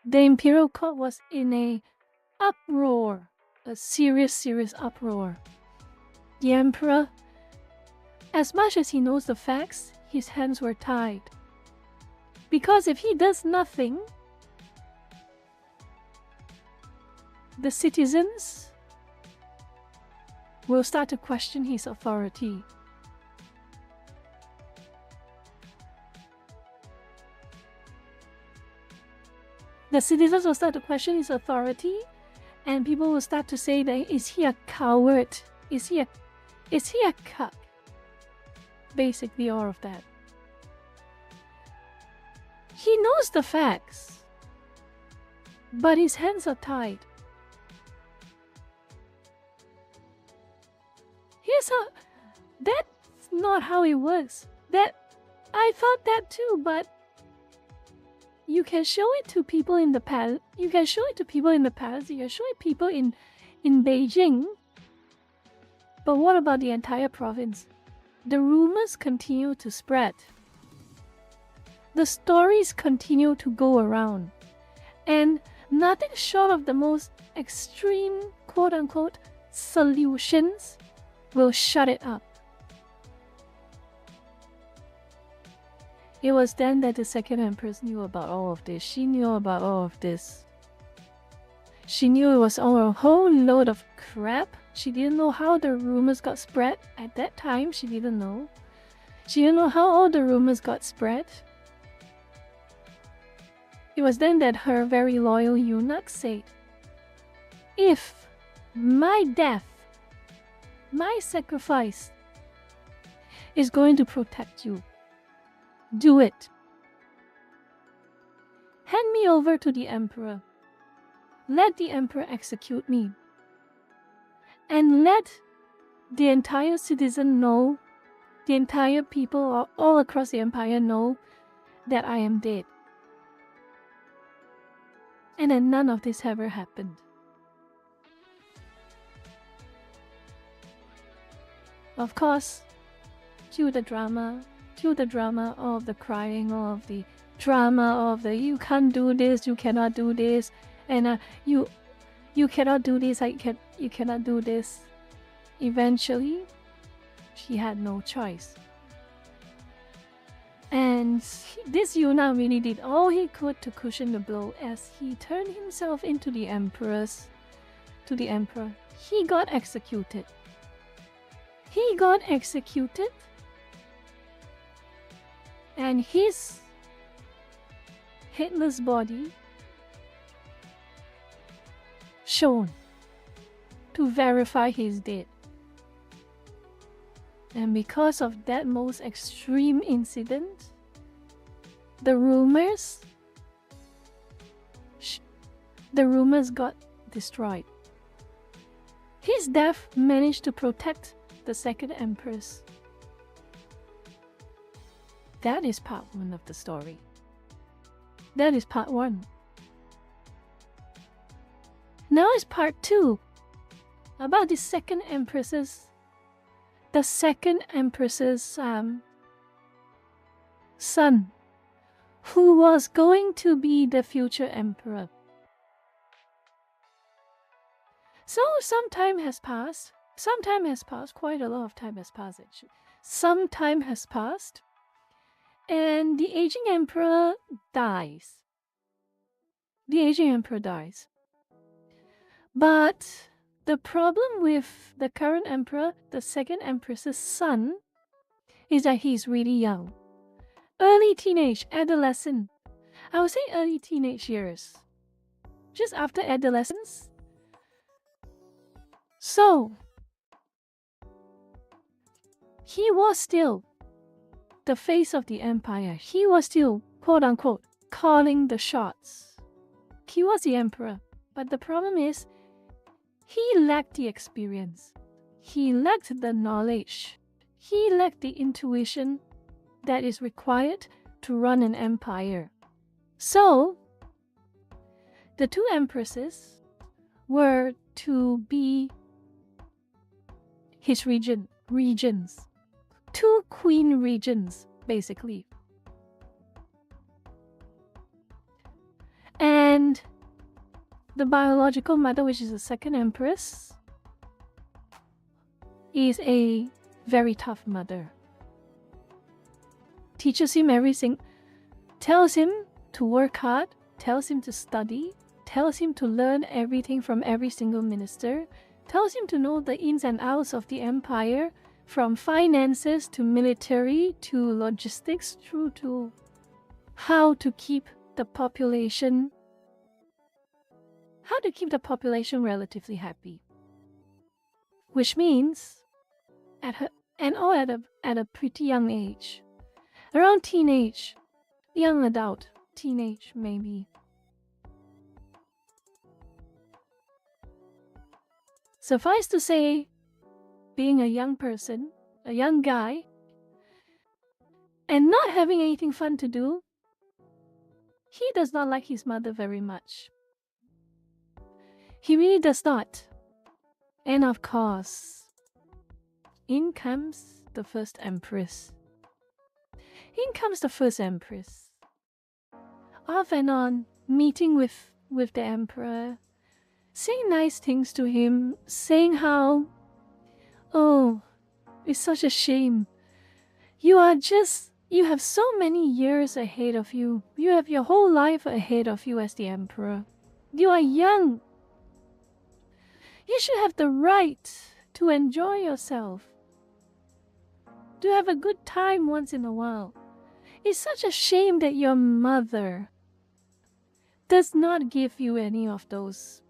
[SPEAKER 1] The imperial court was in a uproar. A serious uproar. The emperor, as much as he knows the facts, his hands were tied. Because if he does nothing, the citizens will start to question his authority. The citizens will start to question his authority, and people will start to say that, is he a coward? Is he a cuck? Basically all of that. He knows the facts, but his hands are tied. That's not how it works. I thought that too, but you can show it to people in the palace. You can show it to people in the palace. You can show it to people in Beijing. But what about the entire province? The rumors continue to spread. The stories continue to go around. And nothing short of the most extreme, quote-unquote, solutions will shut it up. It was then that the second empress knew about all of this. She knew about all of this. She knew it was all a whole load of crap. She didn't know how the rumors got spread. At that time, she didn't know. She didn't know how all the rumors got spread. It was then that her very loyal eunuch said, if my death, my sacrifice, is going to protect you, do it. Hand me over to the emperor. Let the emperor execute me. And let the entire citizen know, the entire people all across the empire know that I am dead. And then none of this ever happened. Of course, cue the drama, all of the crying, all of the drama, all of the you can't do this, you cannot do this, and you cannot do this, you cannot do this. Eventually, she had no choice. And this Yuna really did all he could to cushion the blow as he turned himself into the emperor. He got executed. And his headless body shown to verify he's dead. And because of that most extreme incident, the rumors got destroyed. His death managed to protect the second empress. That is part 1 of the story. That is part 1. Now is part 2 about the second empress's son, who was going to be the future emperor. So some time has passed. Quite a lot of time has passed actually. Some time has passed, and the aging emperor dies. But the problem with the current emperor, the second empress's son, is that he's really young. Early teenage, adolescent. I would say early teenage years. Just after adolescence. So, he was still the face of the empire. He was still, quote unquote, calling the shots. He was the emperor. But the problem is, he lacked the experience. He lacked the knowledge. He lacked the intuition that is required to run an empire. So, the two empresses were to be his regents. Two queen regents, basically. And the biological mother, which is the second empress, is a very tough mother. Teaches him everything, tells him to work hard, tells him to study, tells him to learn everything from every single minister, tells him to know the ins and outs of the empire, from finances to military to logistics through to how to keep the population relatively happy. Which means at a pretty young age. Around teenage, young adult, teenage maybe. Suffice to say, being a young person, a young guy, and not having anything fun to do, he does not like his mother very much. He really does not. And of course, in comes the first empress. Off and on, meeting with the emperor, saying nice things to him, saying how, oh, it's such a shame. You have so many years ahead of you. You have your whole life ahead of you as the emperor. You are young. You should have the right to enjoy yourself, to have a good time once in a while. It's such a shame that your mother does not give you any of those.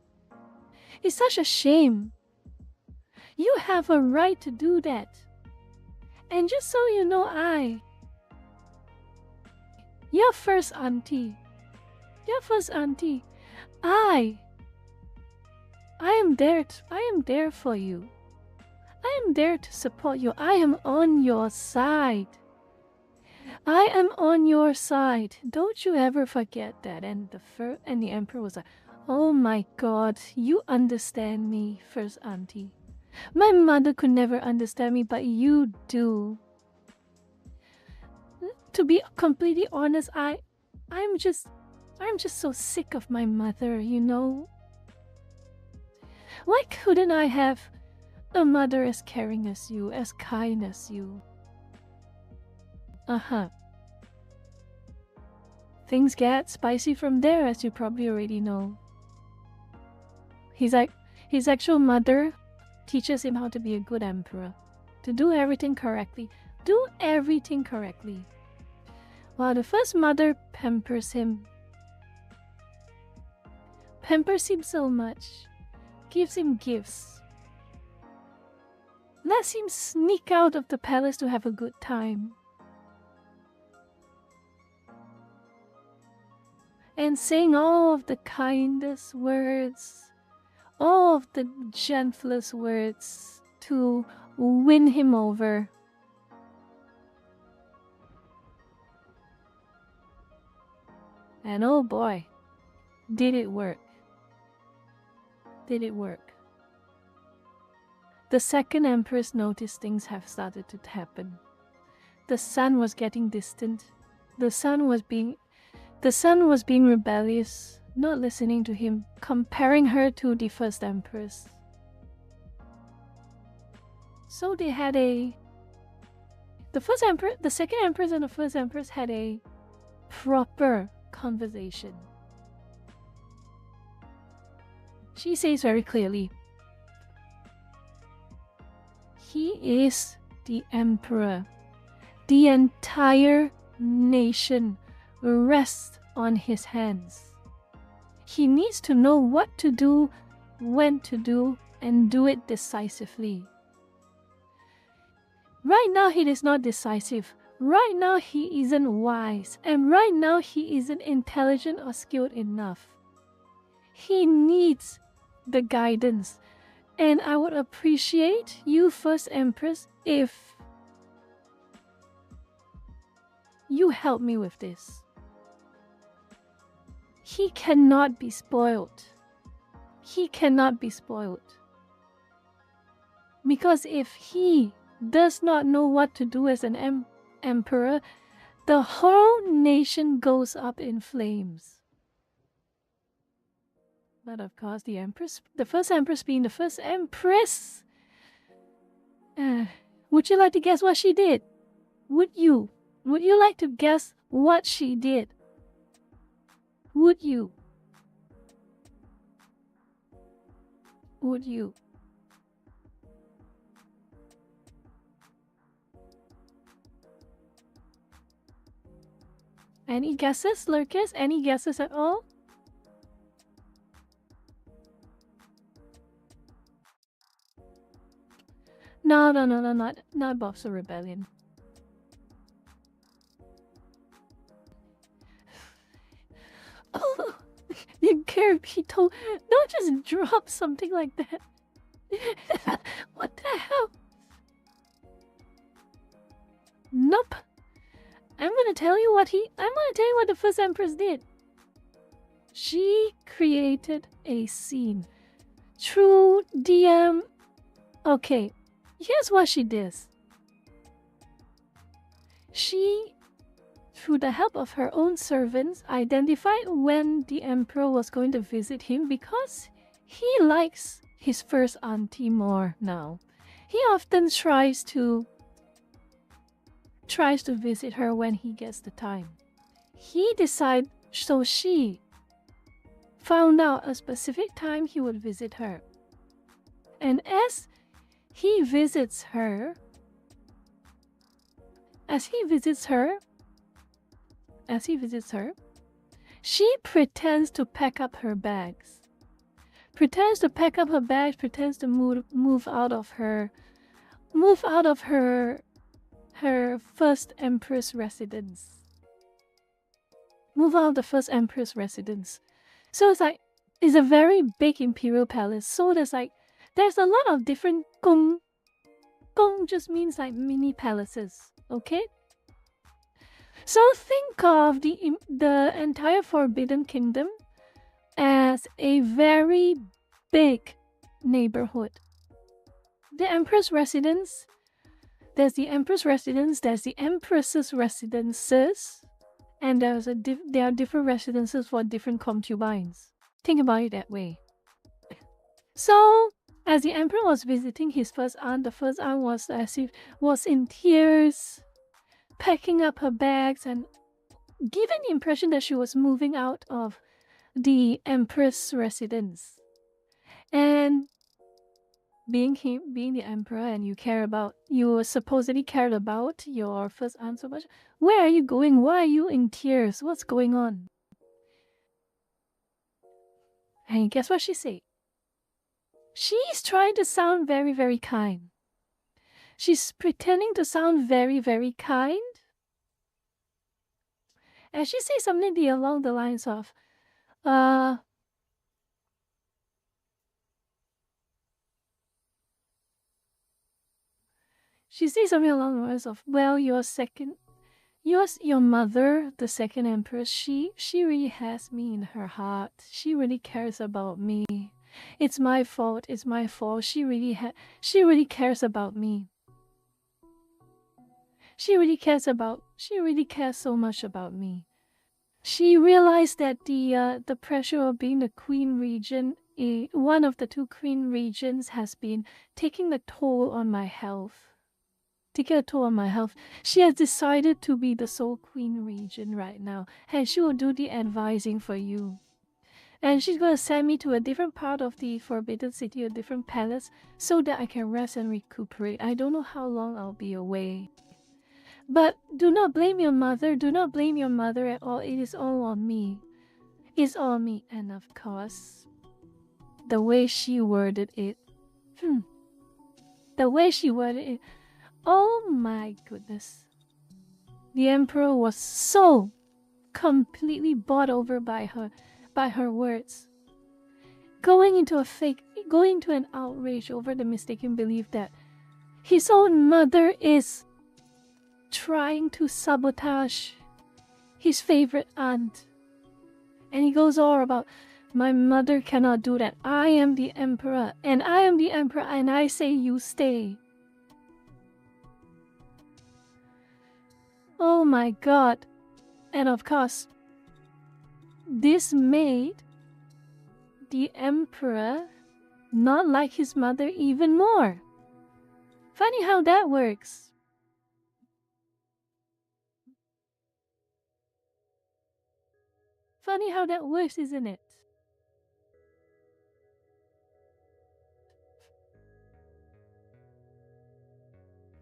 [SPEAKER 1] It's such a shame. You have a right to do that. And just so you know, your first auntie, I am there for you. I am there to support you. I am on your side. Don't you ever forget that. And the emperor was like, oh my god, you understand me, first auntie. My mother could never understand me, but you do. To be completely honest, I'm just so sick of my mother, you know? Why couldn't I have a mother as caring as you, as kind as you? Uh-huh. Things get spicy from there, as you probably already know. His actual mother teaches him how to be a good emperor, to do everything correctly. Do everything correctly. While the first mother pampers him so much, gives him gifts, lets him sneak out of the palace to have a good time, and saying all of the kindest words, all of the gentlest words to win him over. And oh boy, did it work. Did it work. The second empress noticed things have started to happen. The sun was getting distant. The sun was being rebellious, not listening to him, comparing her to the first empress. So they had the second empress and the first empress had a proper conversation. She says very clearly, he is the emperor. The entire nation rests on his hands. He needs to know what to do, when to do, and do it decisively. Right now he is not decisive. Right now he isn't wise. And right now he isn't intelligent or skilled enough. He needs the guidance. And I would appreciate you, First Empress, if you help me with this. He cannot be spoiled. He cannot be spoiled. Because if he does not know what to do as an emperor, the whole nation goes up in flames. But of course, the first empress being the first empress, would you like to guess what she did? Would you like to guess what she did? Would you? Would you? Any guesses, lurkers? Any guesses at all? No, not Bob's a Rebellion. Oh, you care, Pito. Don't just drop something like that. What the hell? Nope. I'm gonna tell you what the first empress did. She created a scene. True DM. Okay, here's what she did. She, through the help of her own servants, identified when the emperor was going to visit him because he likes his first auntie more now. He often tries to visit her when he gets the time. So she found out a specific time he would visit her. And as he visits her, she pretends to pack up her bags. Pretends to move out of her first empress residence. Move out of the first empress residence. So it's a very big imperial palace. So there's a lot of different gong. Gong just means like mini palaces, okay? So think of the entire Forbidden Kingdom as a very big neighborhood. the Emperor's residence. There's the Emperor's residence. There's the Empress's residences, and there are different residences for different concubines. Think about it that way. So, as the Emperor was visiting his first aunt, the first aunt was in tears, packing up her bags and giving the impression that she was moving out of the Empress residence. And being the Emperor, and you supposedly cared about your first aunt so much. Where are you going? Why are you in tears? What's going on? And guess what she said? She's trying to sound very, very kind. She's pretending to sound very, very kind. And she says something along the lines of, she says something along the lines of, well, your mother, the second empress, she really has me in her heart. She really cares about me. It's my fault. She really cares about me. She really cares so much about me. She realized that the pressure of being the queen regent, one of the two queen regents, has been taking a toll on my health. She has decided to be the sole queen regent right now, and she will do the advising for you. And she's going to send me to a different part of the Forbidden City, a different palace, so that I can rest and recuperate. I don't know how long I'll be away. But do not blame your mother. Do not blame your mother at all. It is all on me. It's all on me. And of course, the way she worded it. Oh my goodness. The Emperor was so completely bought over by her words. Going into an outrage over the mistaken belief that his own mother is trying to sabotage his favorite aunt. And he goes all about, my mother cannot do that. I am the Emperor, and I say you stay. Oh my god. And of course, this made the Emperor not like his mother even more. Funny how that works. Funny how that works, isn't it?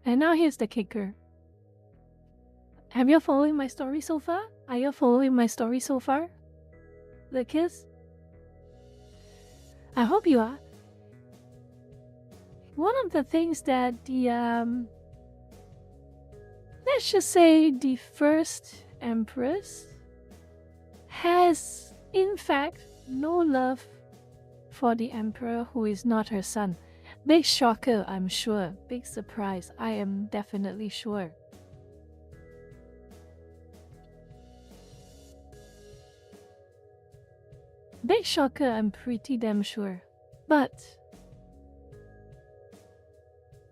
[SPEAKER 1] And now here's the kicker. Have you following my story so far? Are you following my story so far? The kids? I hope you are. One of the things that let's just say the first Empress has, in fact, no love for the Emperor who is not her son. Big shocker, I'm sure. Big surprise, I am definitely sure. Big shocker, I'm pretty damn sure. But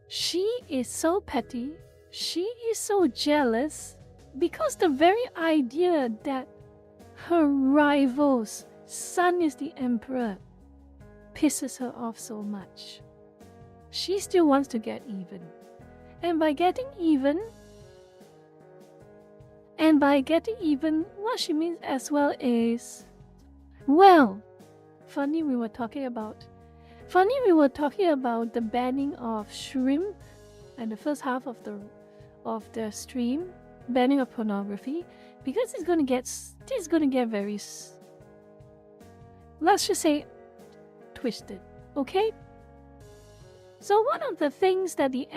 [SPEAKER 1] she is so petty, she is so jealous, because the very idea that her rival's son is the Emperor pisses her off so much. She still wants to get even. And by getting even, what she means as well is, well, funny we were talking about the banning of shrimp and the first half of the stream, banning of pornography, because this is gonna get very, let's just say, twisted, okay? So one of the things that the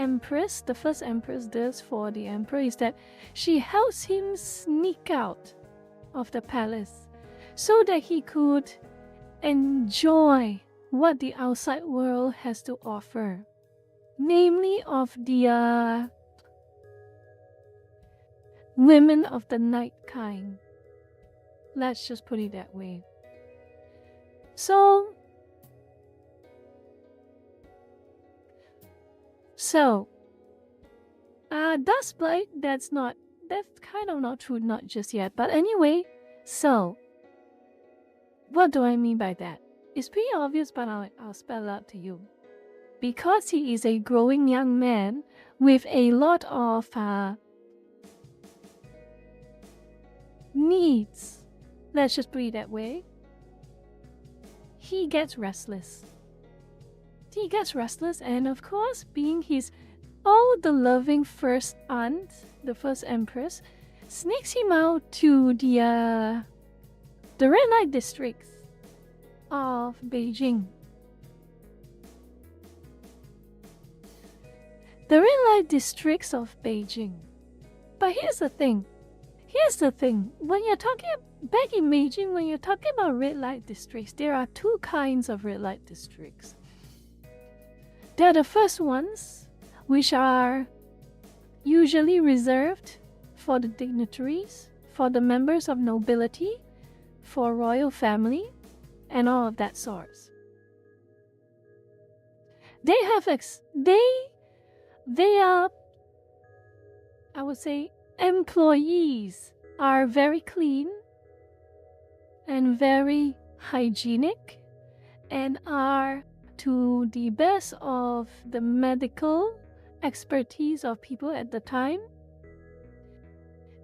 [SPEAKER 1] first Empress does for the Emperor is that she helps him sneak out of the palace so that he could enjoy what the outside world has to offer, namely of the women of the night kind. Let's just put it that way. So So, dust blight, that's kind of not true, not just yet. But anyway, so, what do I mean by that? It's pretty obvious, but I'll spell it out to you. Because he is a growing young man with a lot of needs, let's just put it that way, he gets restless. And of course, being his the loving first aunt, the first empress, sneaks him out to the red light districts of Beijing. The red light districts of Beijing. But here's the thing. When you're talking back in Beijing, when you're talking about red light districts, there are two kinds of red light districts. There are the first ones, which are usually reserved for the dignitaries, for the members of nobility, for royal family, and all of that sorts. They are, I would say, employees are very clean and very hygienic and are, to the best of the medical expertise of people at the time,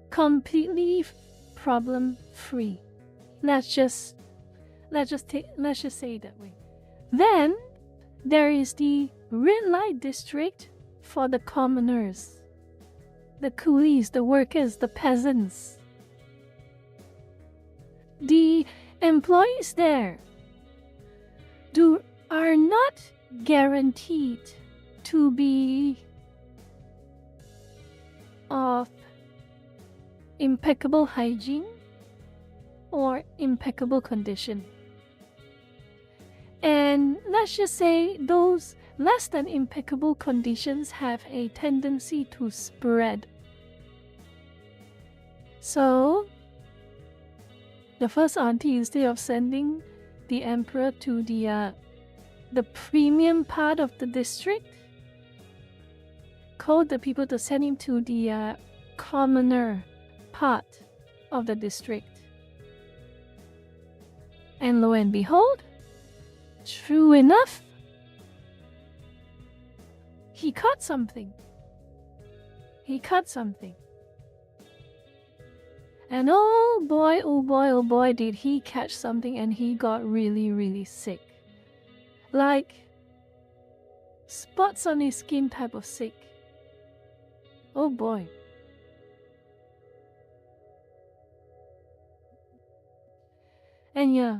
[SPEAKER 1] completely problem free. Let's just say it that way. Then there is the red light district for the commoners, the coolies, the workers, the peasants. The employees there are not guaranteed to be of impeccable hygiene or impeccable condition. And let's just say those less than impeccable conditions have a tendency to spread. So, the first auntie, instead of sending the emperor to the premium part of the district, called the people to send him to the commoner part of the district. And lo and behold, true enough, he caught something. And oh boy, did he catch something, and he got really, really sick. Like spots on his skin type of sick. Oh boy. And yeah,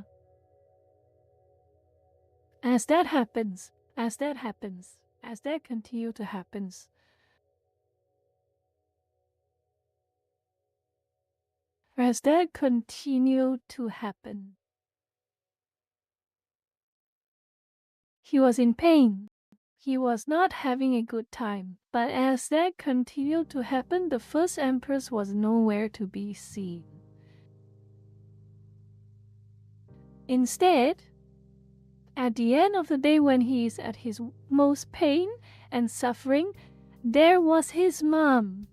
[SPEAKER 1] as that continue to happen, he was in pain. He was not having a good time. But as that continued to happen, the first empress was nowhere to be seen. Instead, at the end of the day, when he is at his most pain and suffering, there was his mom,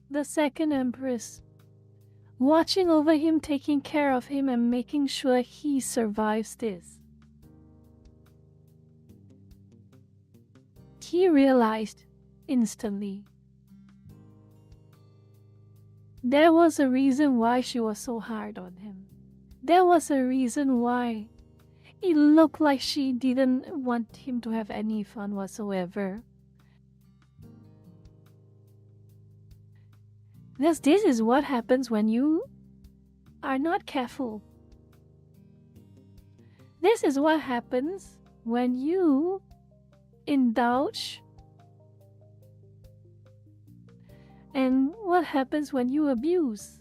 [SPEAKER 1] the second empress, watching over him, taking care of him, and making sure he survives this. He realized instantly there was a reason why she was so hard on him. There was a reason why it looked like she didn't want him to have any fun whatsoever. This is what happens when you are not careful. This is what happens when you indulge, and what happens when you abuse.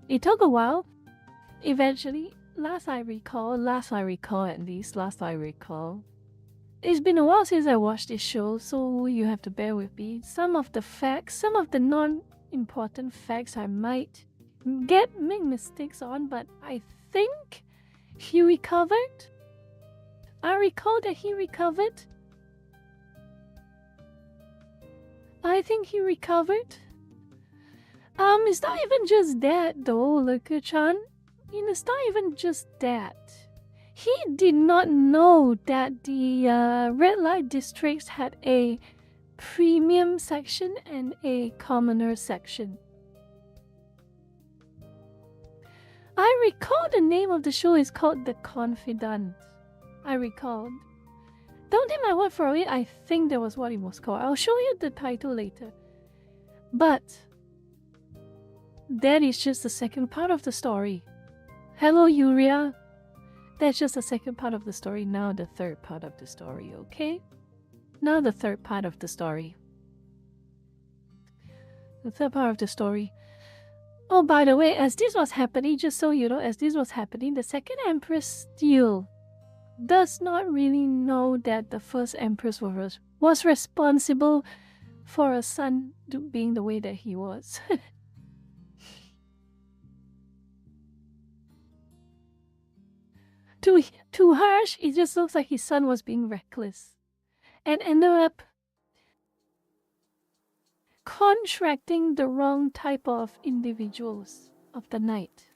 [SPEAKER 1] It took a while. Eventually, last I recall, It's been a while since I watched this show, so you have to bear with me. Some of the non-important facts I might make mistakes on, but I think he recovered. I recall that he recovered. I think he recovered. It's not even just that though, Luka-chan. It's not even just that. He did not know that the red light districts had a premium section and a commoner section. I recall the name of the show is called The Confidant. I recall. Don't take my word for it, I think that was what it was called. I'll show you the title later. But that is just the second part of the story. Hello, Yuria. That's just the second part of the story. Now the third part of the story, okay? Now the third part of the story. The third part of the story. Oh, by the way, as this was happening, just so you know, as this was happening, the second Empress still does not really know that the first Empress was responsible for her son being the way that he was. To Harsh, it just looks like his son was being reckless and ended up contracting the wrong type of individuals of the night.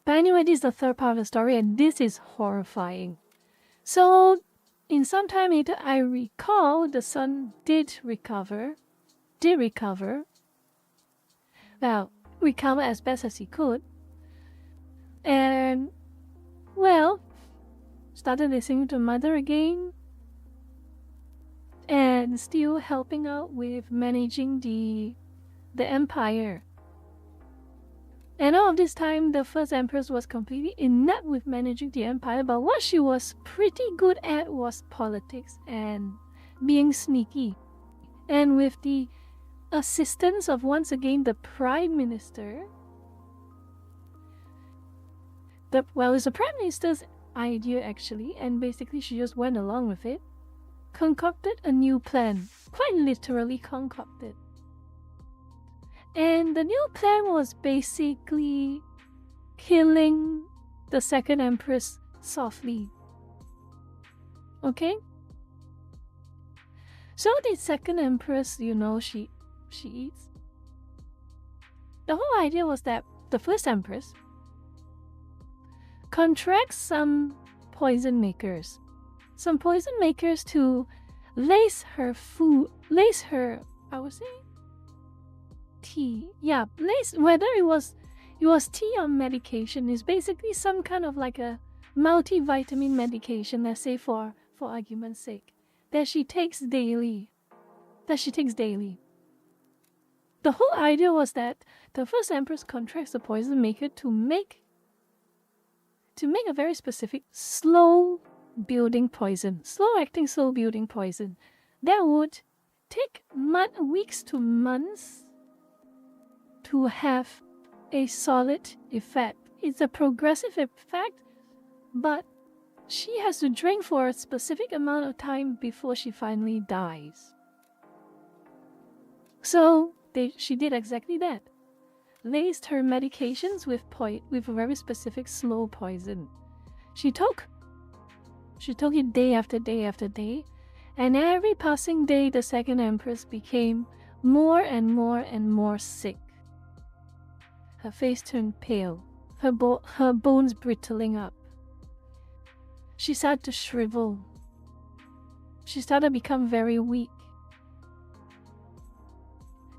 [SPEAKER 1] But anyway, this is the third part of the story, and this is horrifying. So, in some time later, I recall the son did recover. Well, recover as best as he could. And, well, started listening to mother again. And still helping out with managing the empire. And all of this time, the first Empress was completely inept with managing the empire, but what she was pretty good at was politics and being sneaky. And with the assistance of, once again, the Prime Minister, it's the Prime Minister's idea actually, and basically she just went along with it, concocted a new plan. Quite literally concocted. And the new plan was basically killing the second Empress softly. Okay? So the second Empress, she eats. The whole idea was that the first Empress contracts some poison makers. Some poison makers to lace her, I would say, tea. Yeah, whether it was tea or medication, is basically some kind of like a multivitamin medication, let's say for argument's sake, that she takes daily. The whole idea was that the first Empress contracts the poison maker to make a very specific slow acting slow building poison that would take weeks to months to have a solid effect. It's a progressive effect, but she has to drink for a specific amount of time before she finally dies. So she did exactly that. Laced her medications with a very specific slow poison. She took it day after day after day, and every passing day the second Empress became more and more and more sick. Her face turned pale, her bones brittling up. She started to shrivel. She started to become very weak.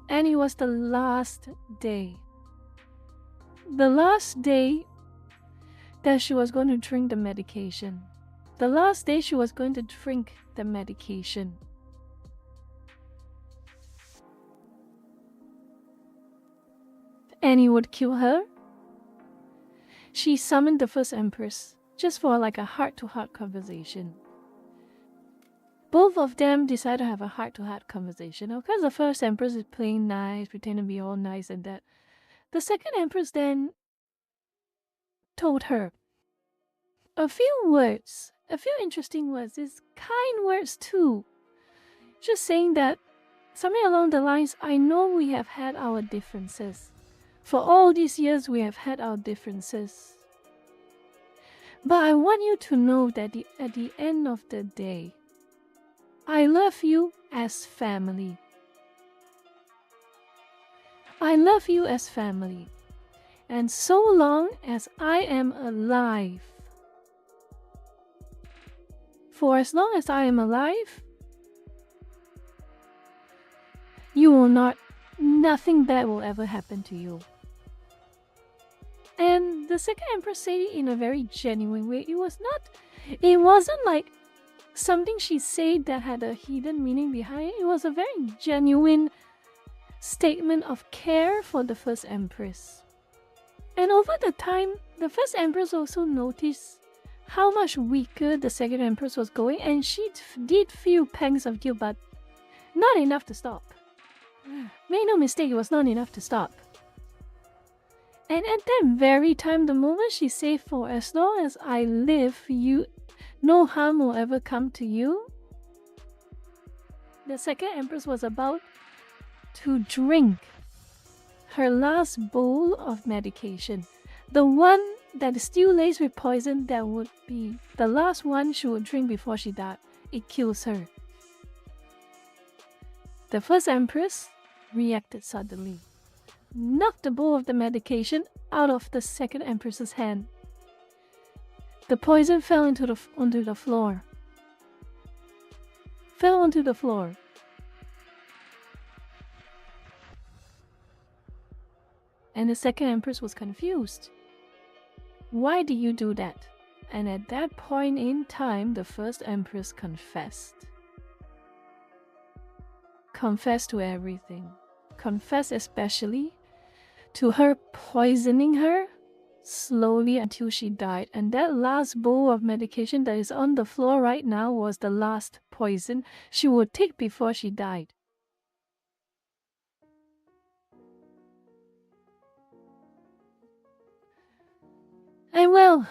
[SPEAKER 1] And it was the last day. The last day that she was going to drink the medication. The last day she was going to drink the medication. And it would kill her. She summoned the first Empress just for like a heart-to-heart conversation. Both of them decided to have a heart-to-heart conversation. Of course, the first Empress is playing nice, pretending to be all nice and that. The second Empress then told her a few words a few interesting words. It's kind words too. Just saying that something along the lines, I know we have had our differences. For all these years, we have had our differences. But I want you to know that at the end of the day, I love you as family. I love you as family. And so long as I am alive, for as long as I am alive, you will not, nothing bad will ever happen to you. And the second empress said it in a very genuine way. It wasn't like something she said that had a hidden meaning behind it. It was a very genuine statement of care for the first empress. And over the time, the first empress also noticed how much weaker the second empress was going, and she did feel pangs of guilt, but not enough to stop. Make no mistake, it was not enough to stop. And at that very time, the moment she said, for as long as I live, no harm will ever come to you, the second empress was about to drink her last bowl of medication. The one that is still laced with poison, that would be the last one she would drink before she died. It kills her. The first empress reacted suddenly, knocked the bowl of the medication out of the second empress's hand. The poison fell onto the floor. Fell onto the floor. And the second empress was confused. Why did you do that? And at that point in time, the first empress confessed. Confessed to everything. Confessed especially to her poisoning her slowly until she died. And that last bowl of medication that is on the floor right now was the last poison she would take before she died. And well,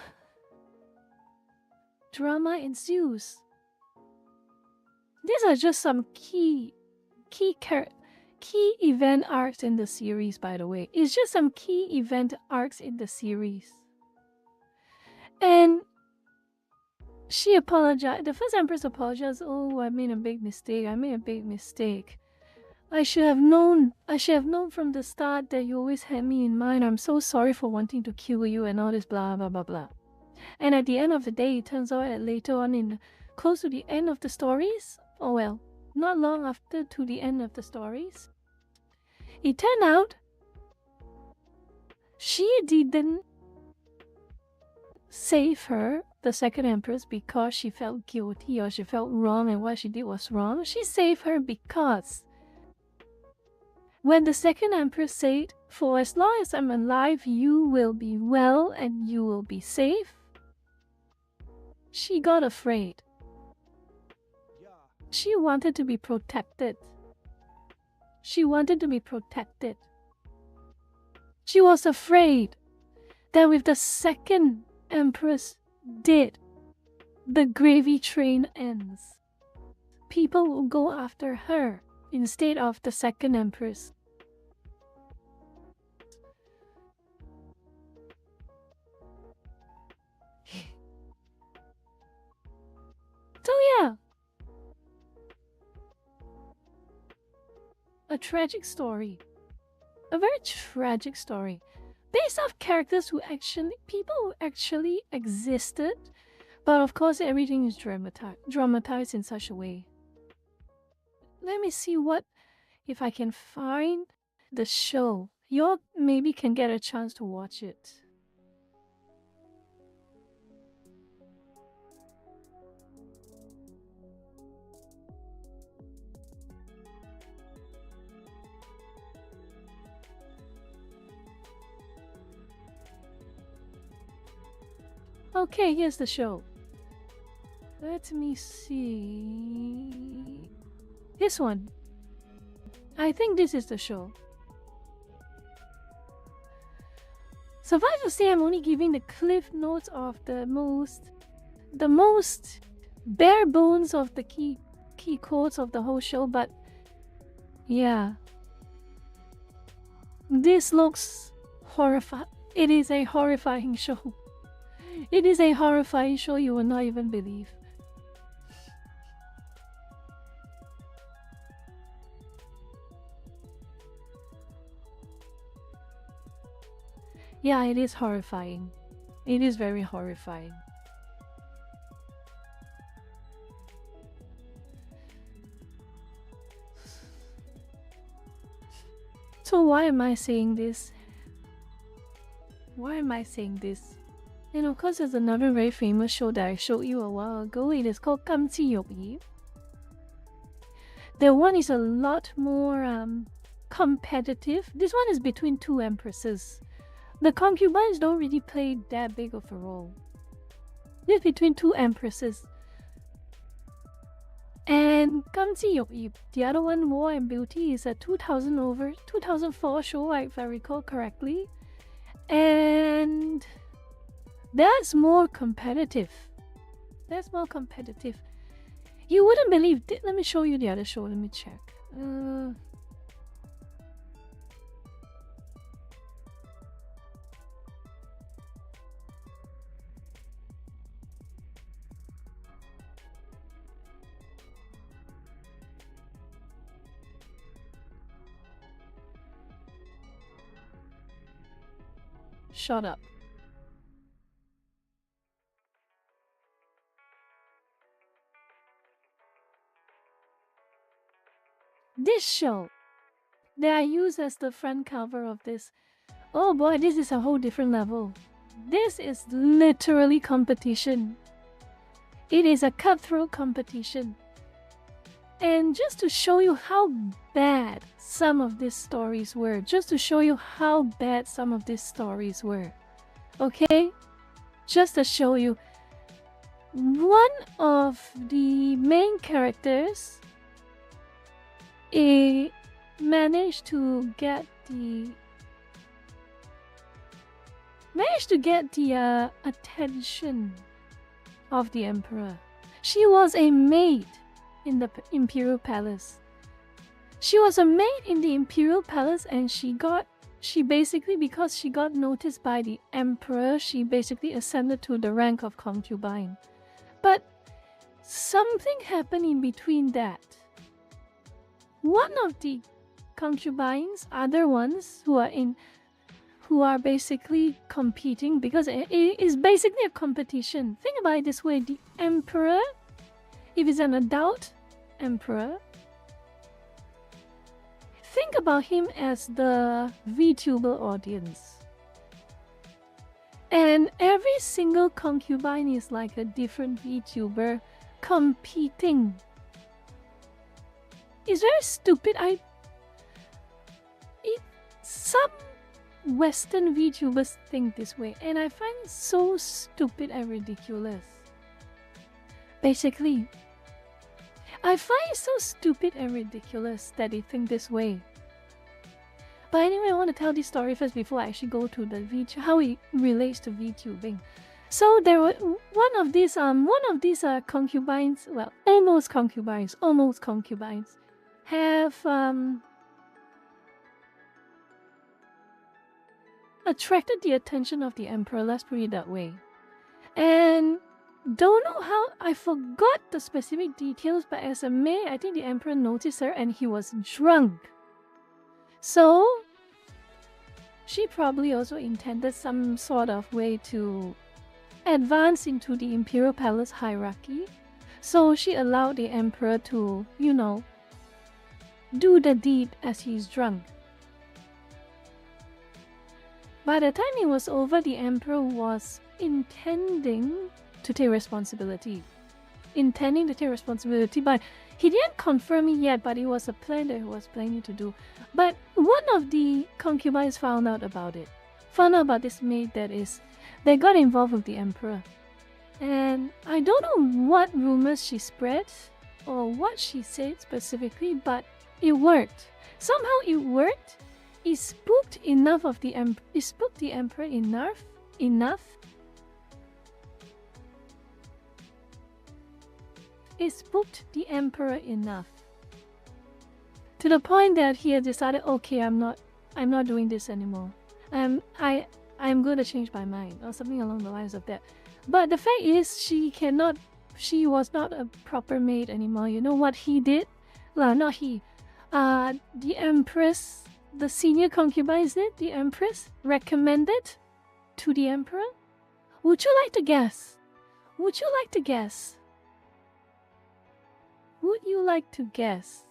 [SPEAKER 1] drama ensues. These are just some key event arcs in the series, by the way. It's just some key event arcs in the series. And she apologized. The first empress apologized. Oh, I made a big mistake. I should have known from the start that you always had me in mind. I'm so sorry for wanting to kill you and all this blah blah blah blah. And at the end of the day, it turns out that later on, close to the end of the stories, oh well, not long after to the end of the stories, it turned out she didn't save her, the second empress, because she felt guilty or she felt wrong and what she did was wrong. She saved her because when the second empress said, for as long as I'm alive, you will be well and you will be safe, she got afraid. She wanted to be protected. She wanted to be protected. She was afraid that with the second empress dead, the gravy train ends. People will go after her instead of the second empress. So yeah, a tragic story. A very tragic story. Based off characters people who actually existed, but of course everything is dramatized in such a way. Let me see if I can find the show. You maybe can get a chance to watch it. Okay, here's the show. Let me see. This one. I think this is the show. Suffice to say, I'm only giving the cliff notes of the most the most bare bones of the key codes of the whole show, but yeah. This looks horrifying. It is a horrifying show. It is a horrifying show you will not even believe. Yeah, it is horrifying. It is very horrifying. So why am I saying this? Why am I saying this? And of course, there's another very famous show that I showed you a while ago. It is called Yi. The one is a lot more competitive. This one is between two empresses. The concubines don't really play that big of a role. It's between two empresses. And Yi, the other one, War and Beauty, is a 2004 show, if I recall correctly. And that's more competitive. That's more competitive. You wouldn't believe. Let me show you the other show. Let me check. Shut up. This show that I use as the front cover of this. Oh boy, this is a whole different level. This is literally competition. It is a cutthroat competition. And just to show you how bad some of these stories were. Okay? Just to show you. One of the main characters managed to get the attention of the emperor. She was a maid in the Imperial Palace. She was a maid in the Imperial Palace, and she basically, because she got noticed by the emperor, she basically ascended to the rank of concubine. But something happened in between that. One of the concubines, other ones who are basically competing, because it is basically a competition. Think about it this way: the emperor, if he's an adult emperor, think about him as the VTuber audience. And every single concubine is like a different VTuber competing. It's very stupid. Some Western VTubers think this way, and I find it so stupid and ridiculous. Basically, I find it so stupid and ridiculous that they think this way. But anyway, I want to tell this story first before I actually go to the how it relates to VTubing. So there were one of these concubines, well, almost concubines, have attracted the attention of the emperor, let's put it that way. And don't know how, I forgot the specific details, but as a maid, I think the emperor noticed her and he was drunk. So she probably also intended some sort of way to advance into the Imperial Palace hierarchy. So she allowed the emperor to, do the deed as he's drunk. By the time it was over, the emperor was intending to take responsibility. But he didn't confirm it yet, but it was a plan that he was planning to do. But one of the concubines found out about it. Found out about this maid that got involved with the emperor. And I don't know what rumors she spread or what she said specifically, but it worked. Somehow it worked. It spooked enough of the it spooked the emperor enough it spooked the emperor enough to the point that he had decided, okay, I'm not doing this anymore. I'm going to change my mind or something along the lines of that. But the fact is, she was not a proper maid anymore. You know what he did? Well, not he. The empress, the senior concubines did. The empress recommended to the emperor. Would you like to guess? Would you like to guess? Would you like to guess?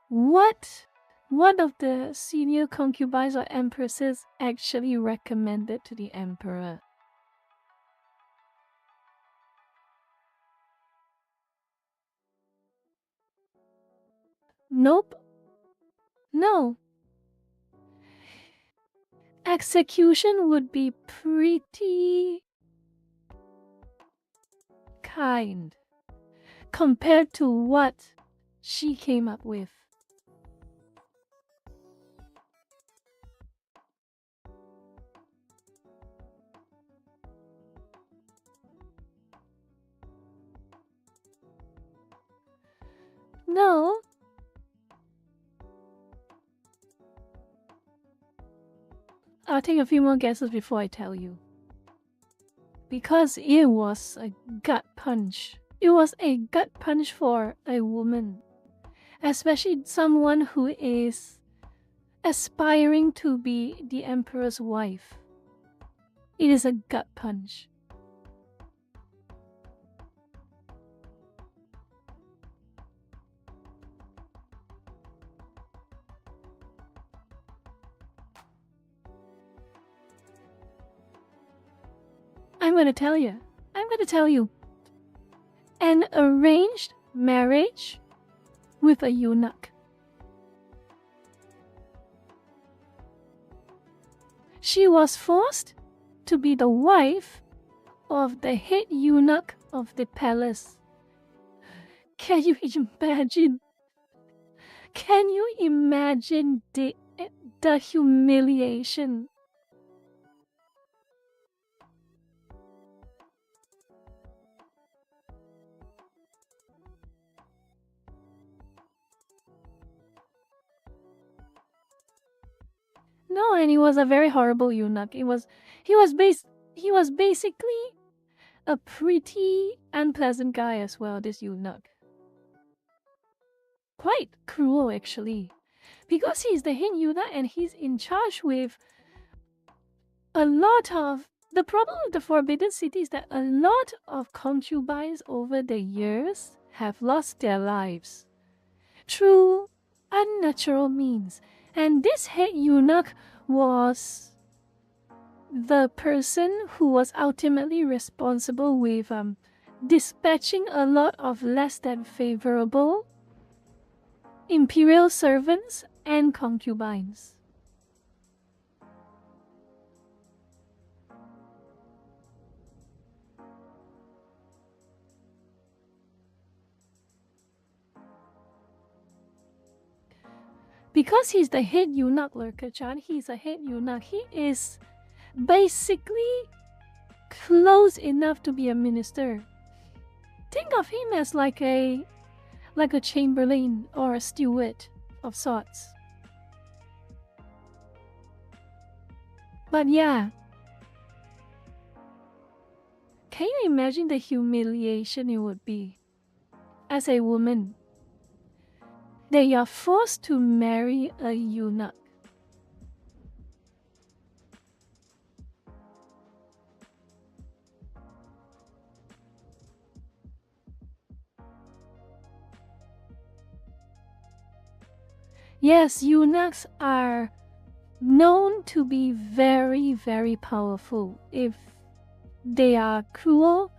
[SPEAKER 1] What one of the senior concubines or empresses actually recommended to the emperor? Nope. No. Execution would be pretty kind compared to what she came up with. No. I'll take a few more guesses before I tell you. Because it was a gut punch. It was a gut punch for a woman. Especially someone who is aspiring to be the emperor's wife. It is a gut punch. I'm going to tell you. I'm going to tell you. An arranged marriage with a eunuch. She was forced to be the wife of the head eunuch of the palace. Can you imagine? Can you imagine the humiliation? No, and he was a very horrible eunuch. He was basically a pretty unpleasant guy as well, this eunuch. Quite cruel actually. Because he's the head eunuch and he's in charge with a lot of... The problem with the Forbidden City is that a lot of concubines over the years have lost their lives through unnatural means. And this head eunuch was the person who was ultimately responsible with dispatching a lot of less than favorable imperial servants and concubines. Because he's the head eunuch, Lurker-chan, he's a head eunuch. He is basically close enough to be a minister. Think of him as like a chamberlain or a steward of sorts. But yeah, can you imagine the humiliation it would be as a woman that you're forced to marry a eunuch? Yes, eunuchs are known to be very, very powerful if they are cruel,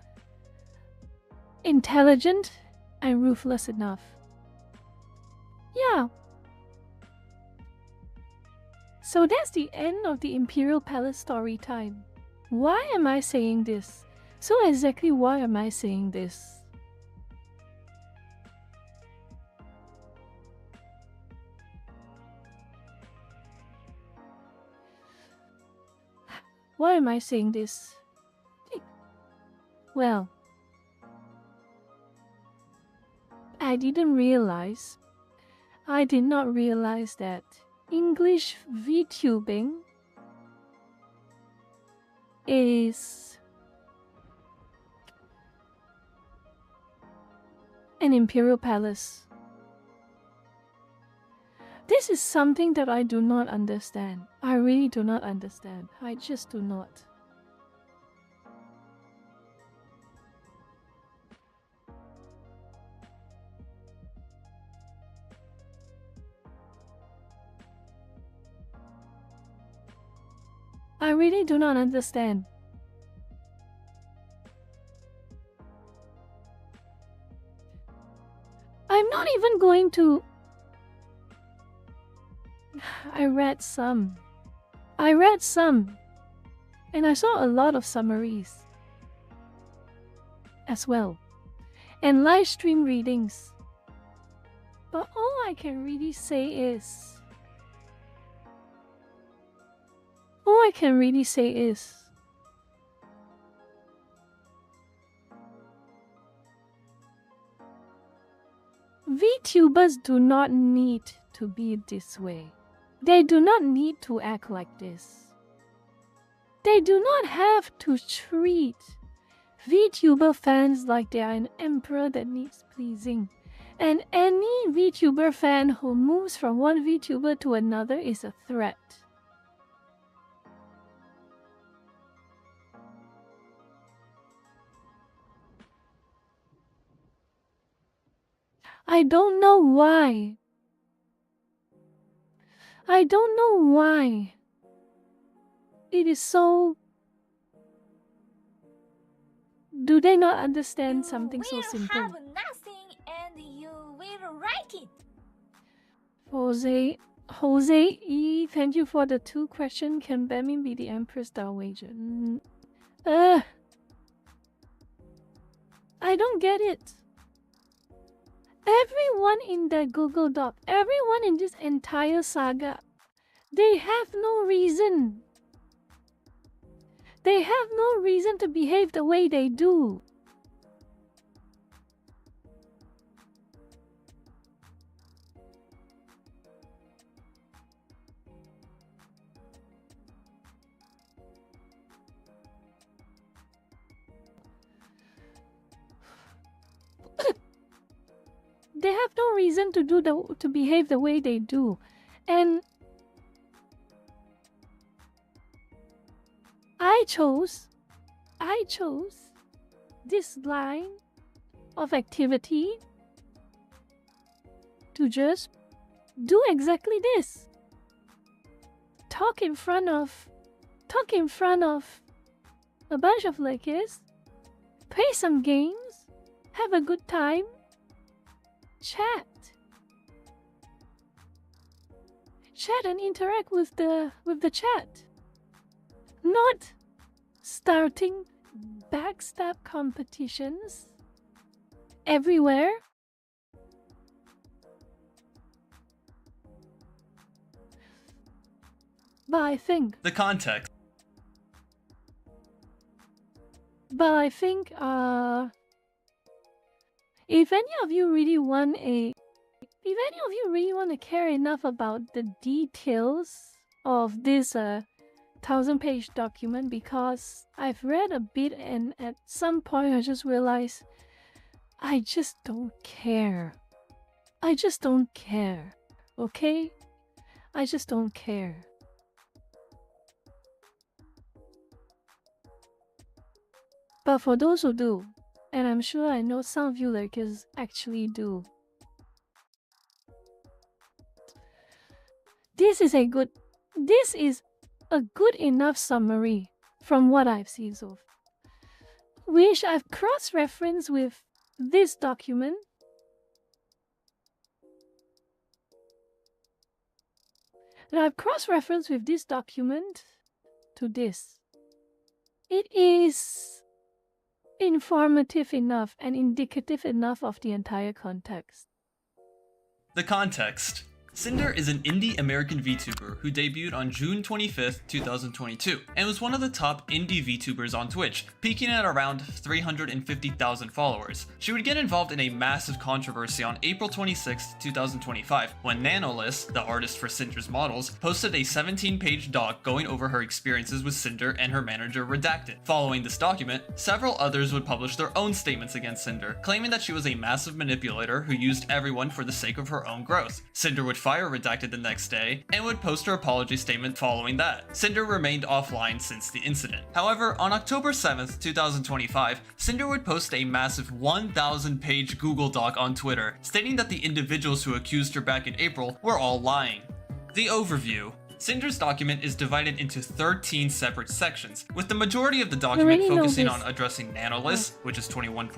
[SPEAKER 1] intelligent, and ruthless enough. Yeah. So that's the end of the Imperial Palace story time. Why am I saying this? So exactly why am I saying this? Why am I saying this? Well, I did not realize that English VTubing is an Imperial Palace. This is something that I do not understand. I really do not understand. I just do not. I really do not understand. I'm not even going to... I read some. And I saw a lot of summaries as well. And live stream readings. But all I can really say is... VTubers do not need to be this way. They do not need to act like this. They do not have to treat VTuber fans like they are an emperor that needs pleasing. And any VTuber fan who moves from one VTuber to another is a threat. I don't know why. It is so... Do they not understand something so simple?
[SPEAKER 5] You will have nothing and you will write it.
[SPEAKER 1] Jose E, thank you for the 2 questions. Can Bemin be the Emperor's Dowager? I don't get it. Everyone in that Google Doc, everyone in this entire saga, they have no reason. They have no reason to behave the way they do. They have no reason to behave the way they do. And I chose this line of activity to just do exactly this. Talk in front of a bunch of lackeys, play some games, have a good time, chat and interact with the chat. Not starting backstab competitions everywhere. But I think
[SPEAKER 3] The context.
[SPEAKER 1] If any of you really want to care enough about the details of this 1000-page document, because I've read a bit and at some point I just realized I just don't care. Okay? I just don't care. But for those who do, and I'm sure I know some of you lurkers actually do, this is a good enough summary from what I've seen so far, which I've cross-referenced with this document. To this. It is informative enough and indicative enough of the entire context.
[SPEAKER 3] The context. Cinder is an indie American VTuber who debuted on June 25th, 2022, and was one of the top indie VTubers on Twitch, peaking at around 350,000 followers. She would get involved in a massive controversy on April 26th, 2025, when Nanolys, the artist for Cinder's models, posted a 17-page doc going over her experiences with Cinder and her manager Redacted. Following this document, several others would publish their own statements against Cinder, claiming that she was a massive manipulator who used everyone for the sake of her own growth. Cinder would fire Redacted the next day, and would post her apology statement following that. Cinder remained offline since the incident. However, on October 7th, 2025, Cinder would post a massive 1,000-page Google Doc on Twitter, stating that the individuals who accused her back in April were all lying. The overview. Cinder's document is divided into 13 separate sections, with the majority of the document focusing on addressing Nanolys, which is 21.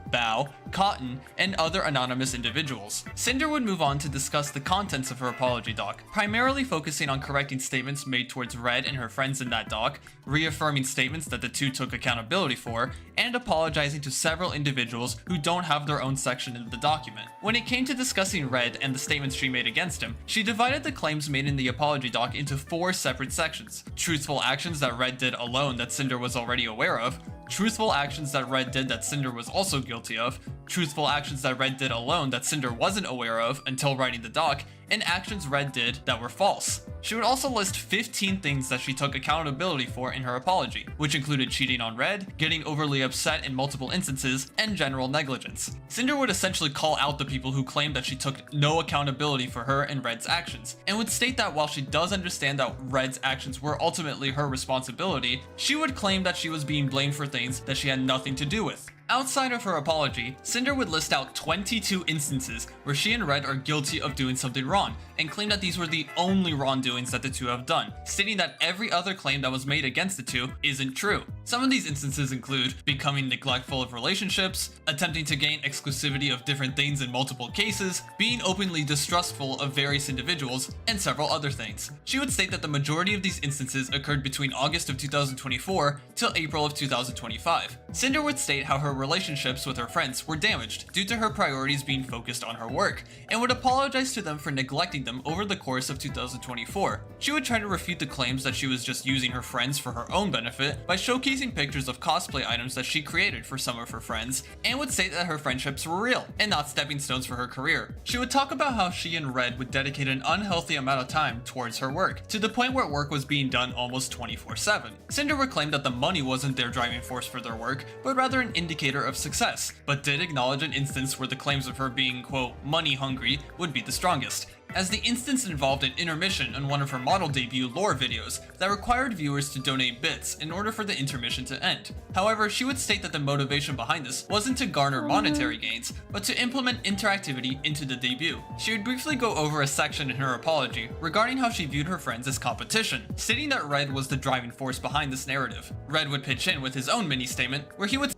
[SPEAKER 3] Bao, Cotton, and other anonymous individuals. Cinder would move on to discuss the contents of her apology doc, primarily focusing on correcting statements made towards Red and her friends in that doc, reaffirming statements that the two took accountability for, and apologizing to several individuals who don't have their own section in the document. When it came to discussing Red and the statements she made against him, she divided the claims made in the apology doc into 4 separate sections: truthful actions that Red did alone that Cinder was already aware of, truthful actions that Red did that Cinder was also guilty of, truthful actions that Red did alone that Cinder wasn't aware of until writing the doc, and actions Red did that were false. She would also list 15 things that she took accountability for in her apology, which included cheating on Red, getting overly upset in multiple instances, and general negligence. Cinder would essentially call out the people who claimed that she took no accountability for her and Red's actions, and would state that while she does understand that Red's actions were ultimately her responsibility, she would claim that she was being blamed for things that she had nothing to do with. Outside of her apology, Cinder would list out 22 instances where she and Red are guilty of doing something wrong, and claim that these were the only wrongdoings that the two have done, stating that every other claim that was made against the two isn't true. Some of these instances include becoming neglectful of relationships, attempting to gain exclusivity of different things in multiple cases, being openly distrustful of various individuals, and several other things. She would state that the majority of these instances occurred between August of 2024 till April of 2025. Cinder would state how her relationships with her friends were damaged due to her priorities being focused on her work, and would apologize to them for neglecting them over the course of 2024. She would try to refute the claims that she was just using her friends for her own benefit by showcasing pictures of cosplay items that she created for some of her friends, and would state that her friendships were real and not stepping stones for her career. She would talk about how she and Red would dedicate an unhealthy amount of time towards her work, to the point where work was being done almost 24/7. Cinder would claim that the money wasn't their driving force for their work, but rather an indicator of success, but did acknowledge an instance where the claims of her being, quote, money hungry would be the strongest, as the instance involved an intermission on one of her model debut lore videos that required viewers to donate bits in order for the intermission to end. However, she would state that the motivation behind this wasn't to garner monetary gains, but to implement interactivity into the debut. She would briefly go over a section in her apology regarding how she viewed her friends as competition, stating that Red was the driving force behind this narrative. Red would pitch in with his own mini-statement, where he would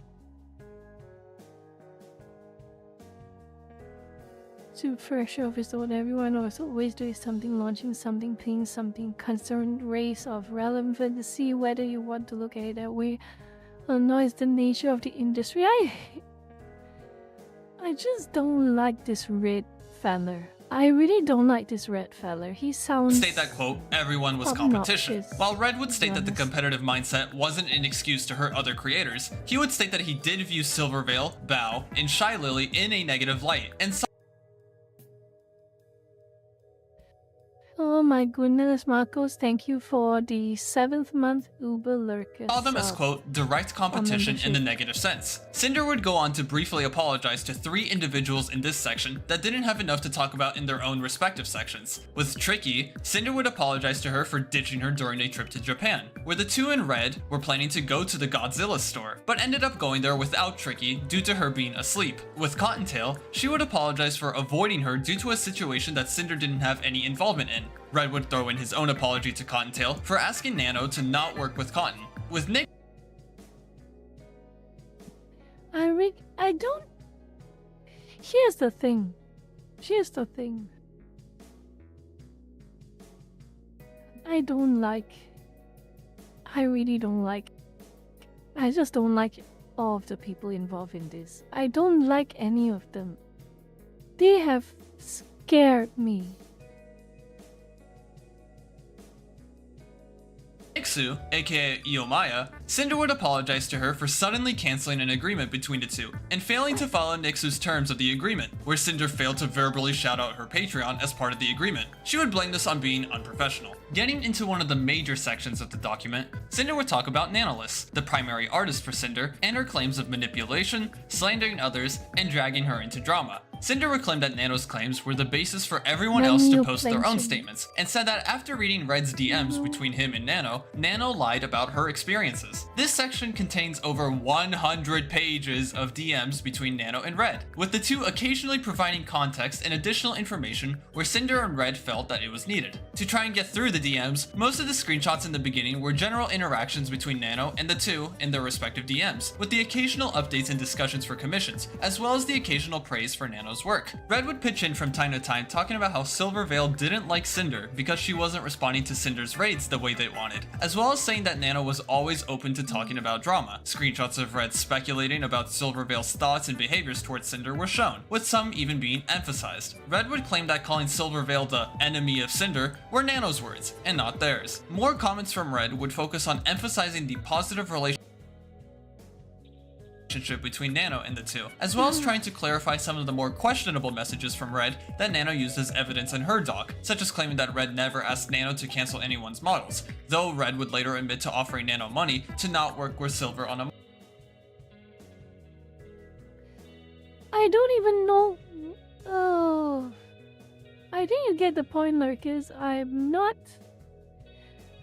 [SPEAKER 1] to first show is what everyone was always doing something, launching something, playing something, concerned race of relevant to see whether you want to look at it that way or not. It's the nature of the industry. I just don't like this red fella. I really don't like this red fella. He sounds...
[SPEAKER 3] state that, quote, everyone was competition. While Red would state that the competitive mindset wasn't an excuse to hurt other creators, he would state that he did view Silverveil, Bao, and Shy Lily in a negative light, and
[SPEAKER 1] oh my goodness, Marcos, thank you for the 7th month Uber Lurker.
[SPEAKER 3] saw them as, quote, direct competition in the negative sense. Cinder would go on to briefly apologize to 3 individuals in this section that didn't have enough to talk about in their own respective sections. With Tricky, Cinder would apologize to her for ditching her during a trip to Japan, where the two in Red were planning to go to the Godzilla store, but ended up going there without Tricky due to her being asleep. With Cottontail, she would apologize for avoiding her due to a situation that Cinder didn't have any involvement in. Red would throw in his own apology to Cottontail for asking Nano to not work with Cotton. With Nick,
[SPEAKER 1] I don't... Here's the thing. I really don't like... I just don't like it. all of the people involved in this. I don't like any of them. They have scared me.
[SPEAKER 3] Nixu, aka Iomaya, Cinder would apologize to her for suddenly canceling an agreement between the two and failing to follow Nixu's terms of the agreement, where Cinder failed to verbally shout out her Patreon as part of the agreement. She would blame this on being unprofessional. Getting into one of the major sections of the document, Cinder would talk about Nanolys, the primary artist for Cinder, and her claims of manipulation, slandering others, and dragging her into drama. Cinder would claim that Nano's claims were the basis for everyone else to post their own statements, and said that after reading Red's DMs between him and Nano, Nano lied about her experiences. This section contains over 100 pages of DMs between Nano and Red, with the two occasionally providing context and additional information where Cinder and Red felt that it was needed. To try and get through the DMs, most of the screenshots in the beginning were general interactions between Nano and the two in their respective DMs, with the occasional updates and discussions for commissions, as well as the occasional praise for Nano's work. Red would pitch in from time to time talking about how Silverveil didn't like Cinder because she wasn't responding to Cinder's raids the way they wanted, as well as saying that Nano was always open to talking about drama. Screenshots of Red speculating about Silverveil's thoughts and behaviors towards Cinder were shown, with some even being emphasized. Red would claim that calling Silverveil the enemy of Cinder were Nano's words, and not theirs. More comments from Red would focus on emphasizing the positive relationship between Nano and the two, as well as trying to clarify some of the more questionable messages from Red that Nano used as evidence in her doc, such as claiming that Red never asked Nano to cancel anyone's models, though Red would later admit to offering Nano money to not work with Silver on a
[SPEAKER 1] I don't even know. Oh, I think you get the point, Lurkers. I'm not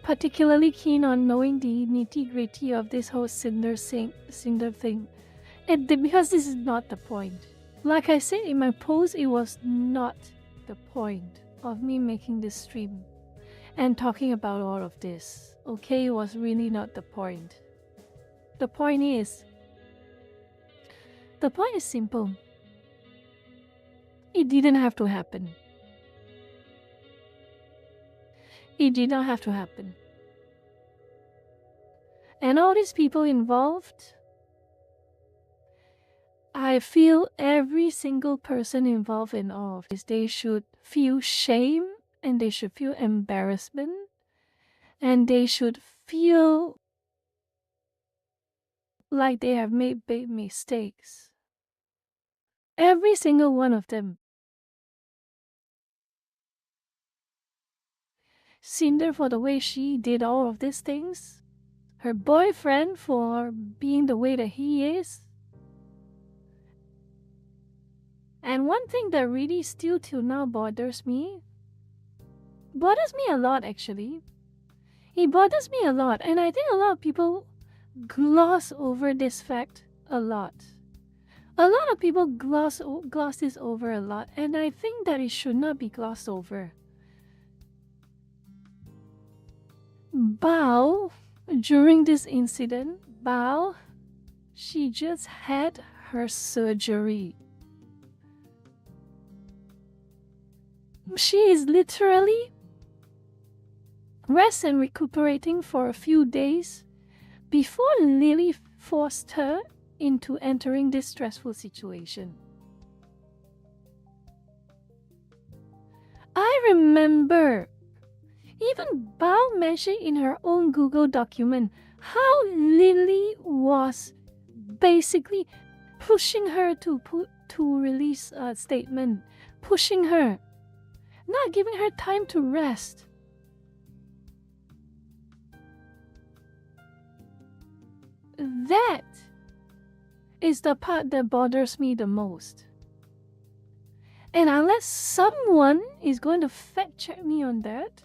[SPEAKER 1] particularly keen on knowing the nitty-gritty of this whole Cinder thing. Because this is not the point. Like I said in my post, it was not the point of me making this stream and talking about all of this. Okay, it was really not the point. The point is simple. It didn't have to happen. It did not have to happen. And all these people involved, I feel every single person involved in all of this, they should feel shame and they should feel embarrassment and they should feel like they have made big mistakes. Every single one of them. Cinder for the way she did all of these things. Her boyfriend for being the way that he is. And one thing that really still till now bothers me a lot actually. It bothers me a lot, and I think a lot of people gloss over this fact a lot. A lot of people gloss this over a lot, and I think that it should not be glossed over. Bao, during this incident, Bao, she just had her surgery. She is literally rest and recuperating for a few days before Lily forced her into entering this stressful situation. I remember even Bao mentioned in her own Google document how Lily was basically pushing her to release a statement, pushing her, not giving her time to rest. That is the part that bothers me the most. And unless someone is going to fact check me on that,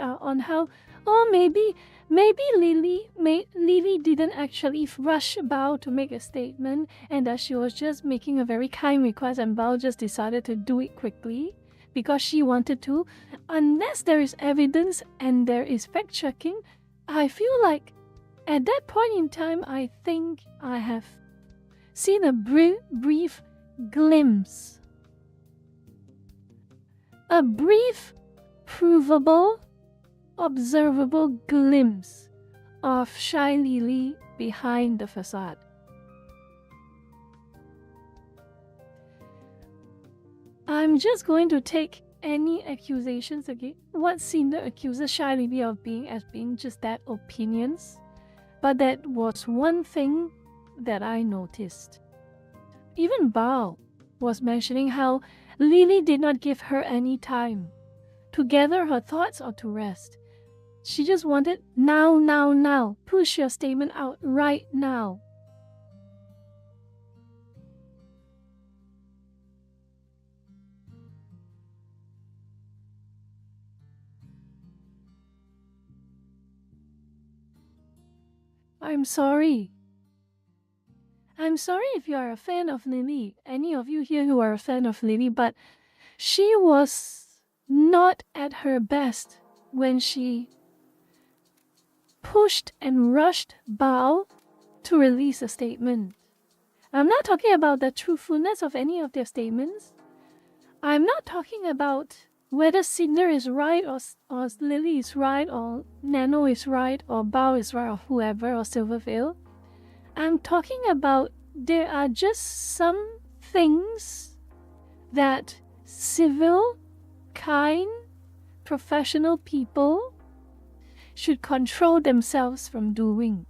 [SPEAKER 1] on how, oh, maybe Lily didn't actually rush Bao to make a statement, and that she was just making a very kind request, and Bao just decided to do it quickly because she wanted to. Unless there is evidence and there is fact checking, I feel like at that point in time, I think I have seen a brief glimpse. A brief, provable, observable glimpse of Shy Lily behind the facade. I'm just going to take any accusations again. What Cinder accuses Shy Lily of being as being just that, opinions. But that was one thing that I noticed. Even Bao was mentioning how Lily did not give her any time to gather her thoughts or to rest. She just wanted now, now, now. Push your statement out right now. I'm sorry. I'm sorry if you are a fan of Lily, any of you here who are a fan of Lily, but she was not at her best when she pushed and rushed Bao to release a statement. I'm not talking about the truthfulness of any of their statements. I'm not talking about whether Cinder is right or Lily is right or Nano is right or Bao is right or whoever or Silvervale. I'm talking about there are just some things that civil, kind, professional people should control themselves from doing.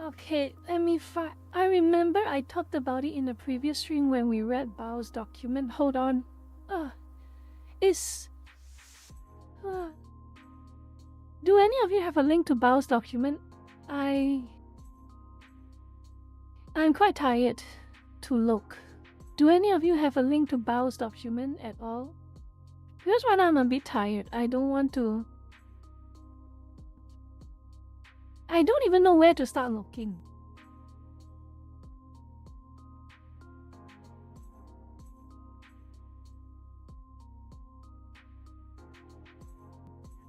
[SPEAKER 1] Okay, let me find. I remember I talked about it in the previous stream when we read Bao's document. Hold on. Do any of you have a link to Bao's document? I'm quite tired to look. Do any of you have a link to Bao's document at all? Because when I'm a bit tired, I don't even know where to start looking.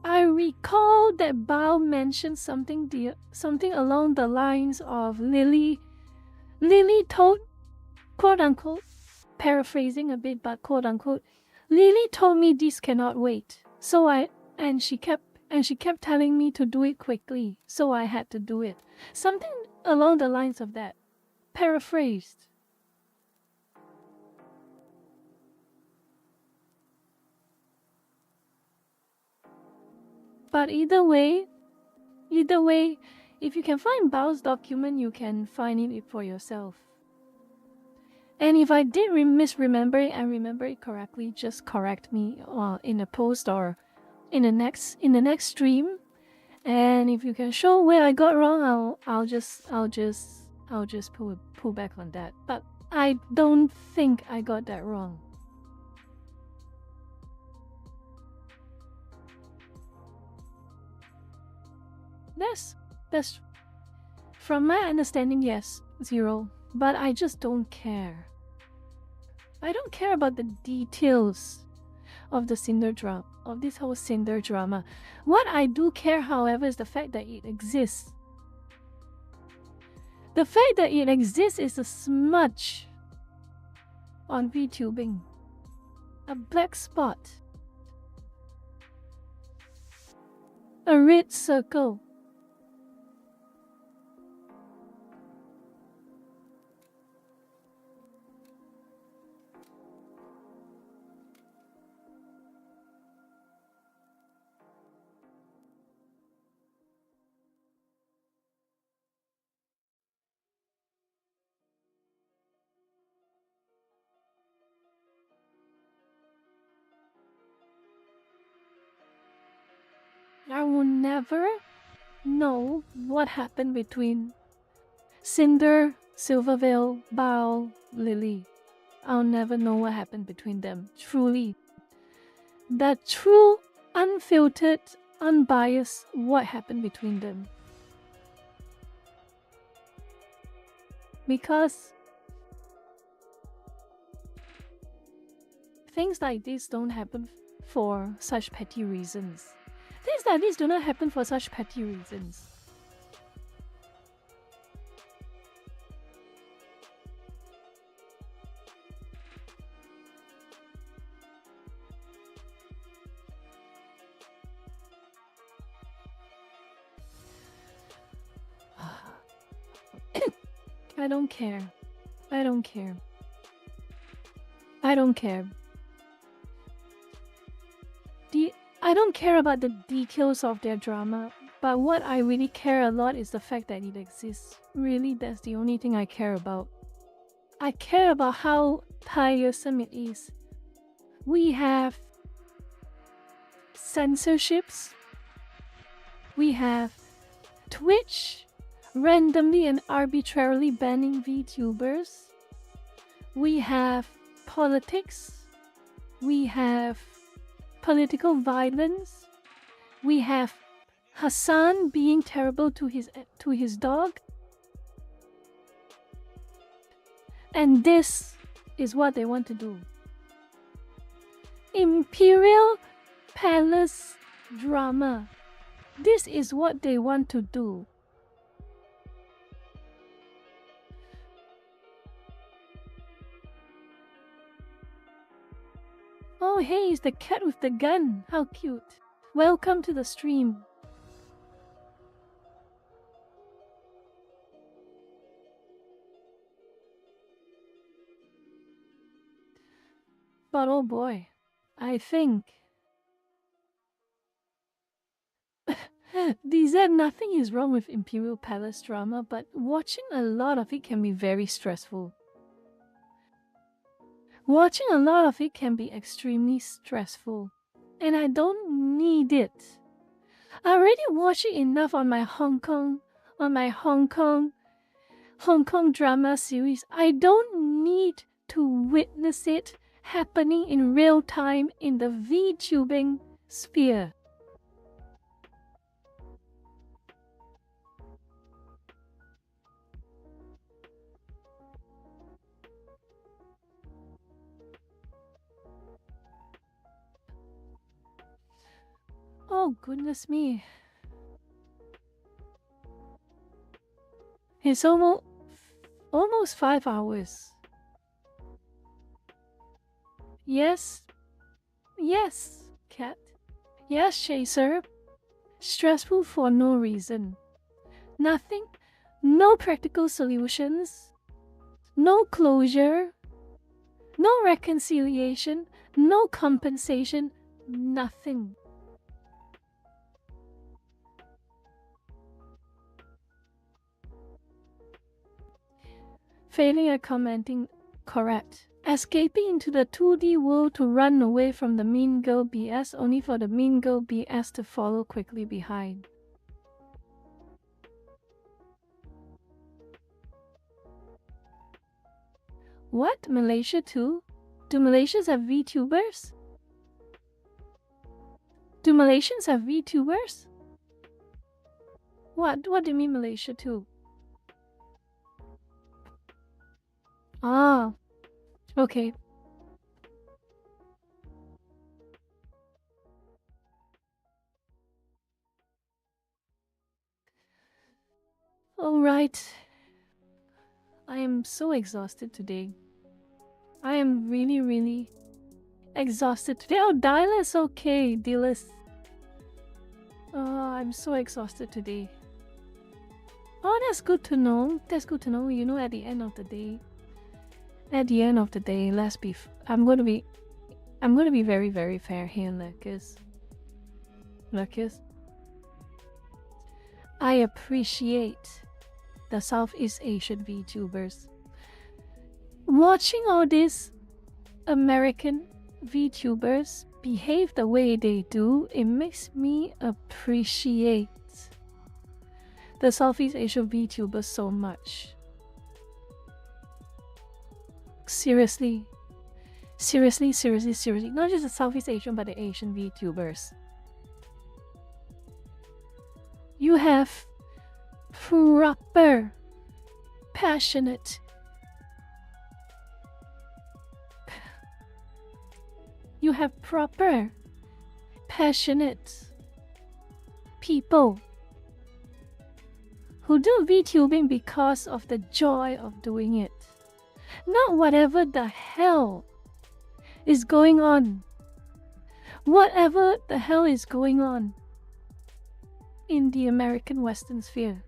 [SPEAKER 1] I recall that Bao mentioned something along the lines of Lily told, quote unquote, paraphrasing a bit, but quote unquote, Lily told me this cannot wait. She kept telling me to do it quickly, so I had to do it. Something along the lines of that. Paraphrased. But either way, if you can find Bao's document, you can find it for yourself. And if I did misremember it and remember it correctly, just correct me in a post or in the next stream. And if you can show where I got wrong, I'll just pull back on that. But I don't think I got that wrong. That's from my understanding, yes, 0. But I just don't care. I don't care about the details of the Cinder drama, of this whole Cinder drama. What I do care, however, is the fact that it exists. The fact that it exists is a smudge on VTubing. A black spot. A red circle. I will never know what happened between Cinder, Silvervale, Bao, Lily. I'll never know what happened between them, truly. That true, unfiltered, unbiased what happened between them. Because things like this don't happen for such petty reasons. Things like this do not happen for such petty reasons. I don't care. I don't care. I don't care. I don't care about the details of their drama, but what I really care a lot is the fact that it exists. Really, that's the only thing I care about. I care about how tiresome it is. We have censorships. We have Twitch randomly and arbitrarily banning VTubers. We have politics. We have political violence. We have Hassan being terrible to his dog. And this is what they want to do. Imperial Palace drama. This is what they want to do. Oh hey, it's the cat with the gun. How cute. Welcome to the stream. But oh boy, I think DZ, nothing is wrong with Imperial Palace drama, but watching a lot of it can be very stressful. Watching a lot of it can be extremely stressful, and I don't need it. I already watch it enough on my Hong Kong drama series. I don't need to witness it happening in real time in the VTubing sphere. Oh goodness me. It's almost 5 hours. Yes. Yes, cat. Yes, Chaser. Stressful for no reason. Nothing. No practical solutions. No closure. No reconciliation. No compensation. Nothing. Failing at commenting correct. Escaping into the 2D world to run away from the mean girl BS only for the mean girl BS to follow quickly behind. What? Malaysia too? Do Malaysians have VTubers? Do Malaysians have VTubers? What do you mean Malaysia too? Ah, okay. Alright. I am so exhausted today. I am really exhausted today. Oh, Dylas, okay, Dylas. I'm so exhausted today. Oh, that's good to know. That's good to know. You know, at the end of the day, let's be. I'm gonna be very fair here, Lucas. I appreciate the Southeast Asian VTubers. Watching all these American VTubers behave the way they do, it makes me appreciate the Southeast Asian VTubers so much. Seriously. Not just the Southeast Asian, but the Asian VTubers. You have proper, passionate, people who do VTubing because of the joy of doing it. Not whatever the hell is going on. Whatever the hell is going on in the American Western sphere.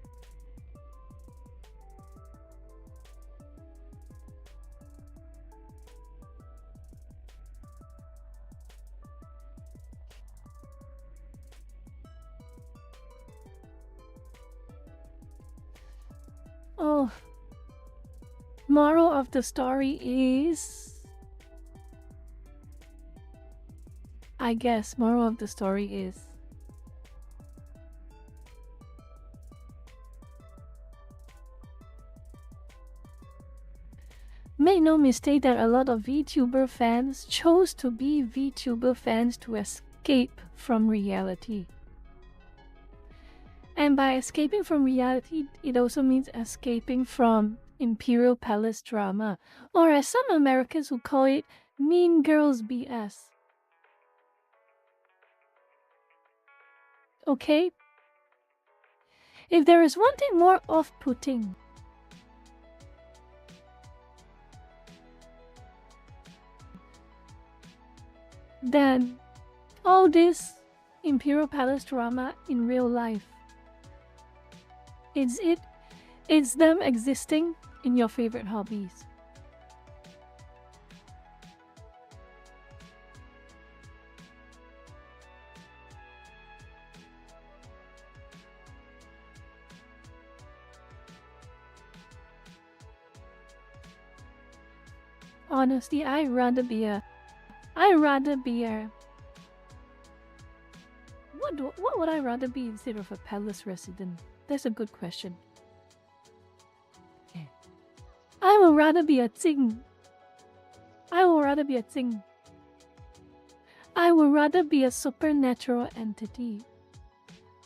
[SPEAKER 1] Oh, moral of the story is, I guess moral of the story is, make no mistake that a lot of VTuber fans chose to be VTuber fans to escape from reality. And by escaping from reality, it also means escaping from Imperial Palace drama, or as some Americans would call it, Mean Girls BS. Okay? If there is one thing more off-putting than all this Imperial Palace drama in real life, it's them existing in your favorite hobbies. Honestly, I'd rather be a what would I rather be instead of a palace resident? That's a good question. I would rather be a Tsing. I would rather be a Tsing. I would rather be a supernatural entity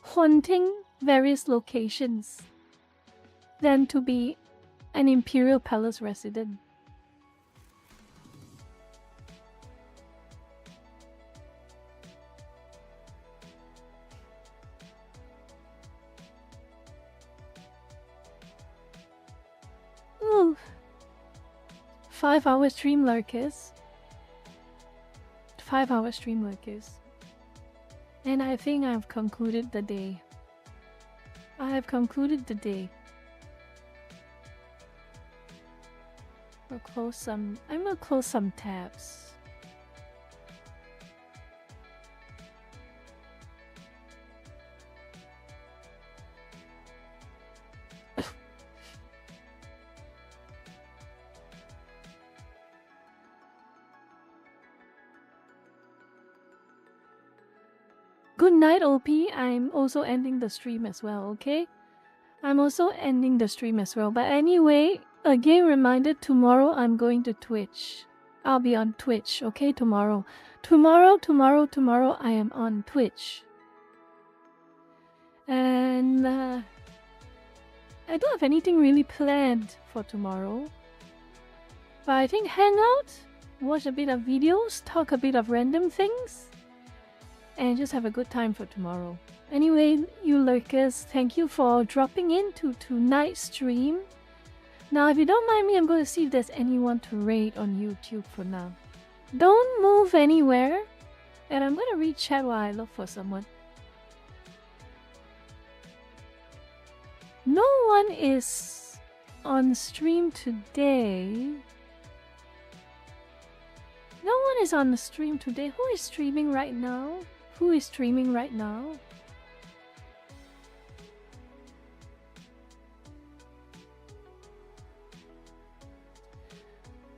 [SPEAKER 1] haunting various locations than to be an Imperial Palace resident. Ooh. 5-hour stream lurkers. 5-hour stream lurkers. And I think I've concluded the day. I have concluded the day. I'm gonna close some tabs. Good night, OP. I'm also ending the stream as well, okay? I'm also ending the stream as well. But anyway, again, reminder, tomorrow I'm going to Twitch. I'll be on Twitch, okay? Tomorrow I am on Twitch. And I don't have anything really planned for tomorrow. But I think hang out, watch a bit of videos, talk a bit of random things, and just have a good time for tomorrow. Anyway, you lurkers, thank you for dropping into tonight's stream. Now, if you don't mind me, I'm going to see if there's anyone to raid on YouTube for now. Don't move anywhere, and I'm going to read chat while I look for someone. No one is on stream today. No one is on the stream today. Who is streaming right now? Who is streaming right now?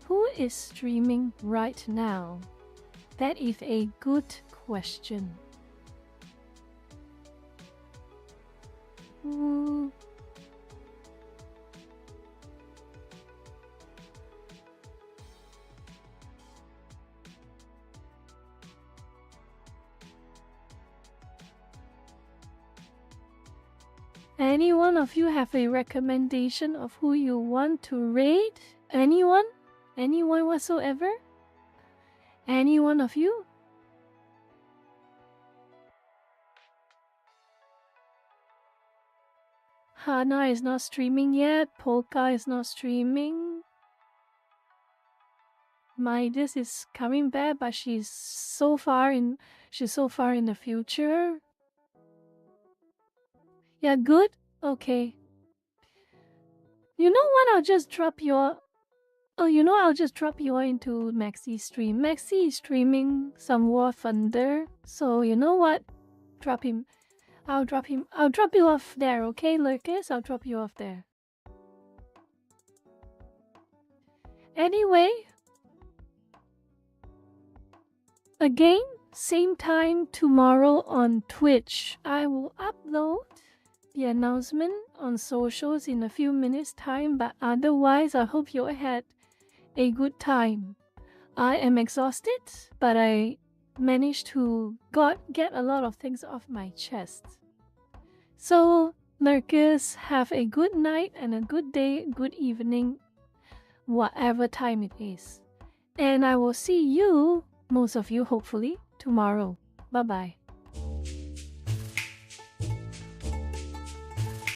[SPEAKER 1] Who is streaming right now? That is a good question. Who? Any one of you have a recommendation of who you want to raid? Anyone? Anyone whatsoever? Any one of you? Hana is not streaming yet. Polka is not streaming. Midas is coming back, but she's so far in the future. Yeah, good? Okay. You know what? I'll just drop your... Oh, you know, I'll just drop you into Maxi's stream. Maxi is streaming some War Thunder. So, you know what? Drop him. I'll drop you off there, okay, Lurkers? I'll drop you off there. Anyway, again, same time tomorrow on Twitch. I will upload the announcement on socials in a few minutes time, but otherwise I hope you had a good time. I am exhausted, but I managed to get a lot of things off my chest. So, lurkers, have a good night and a good day, good evening, whatever time it is. And I will see you, most of you hopefully, tomorrow. Bye bye.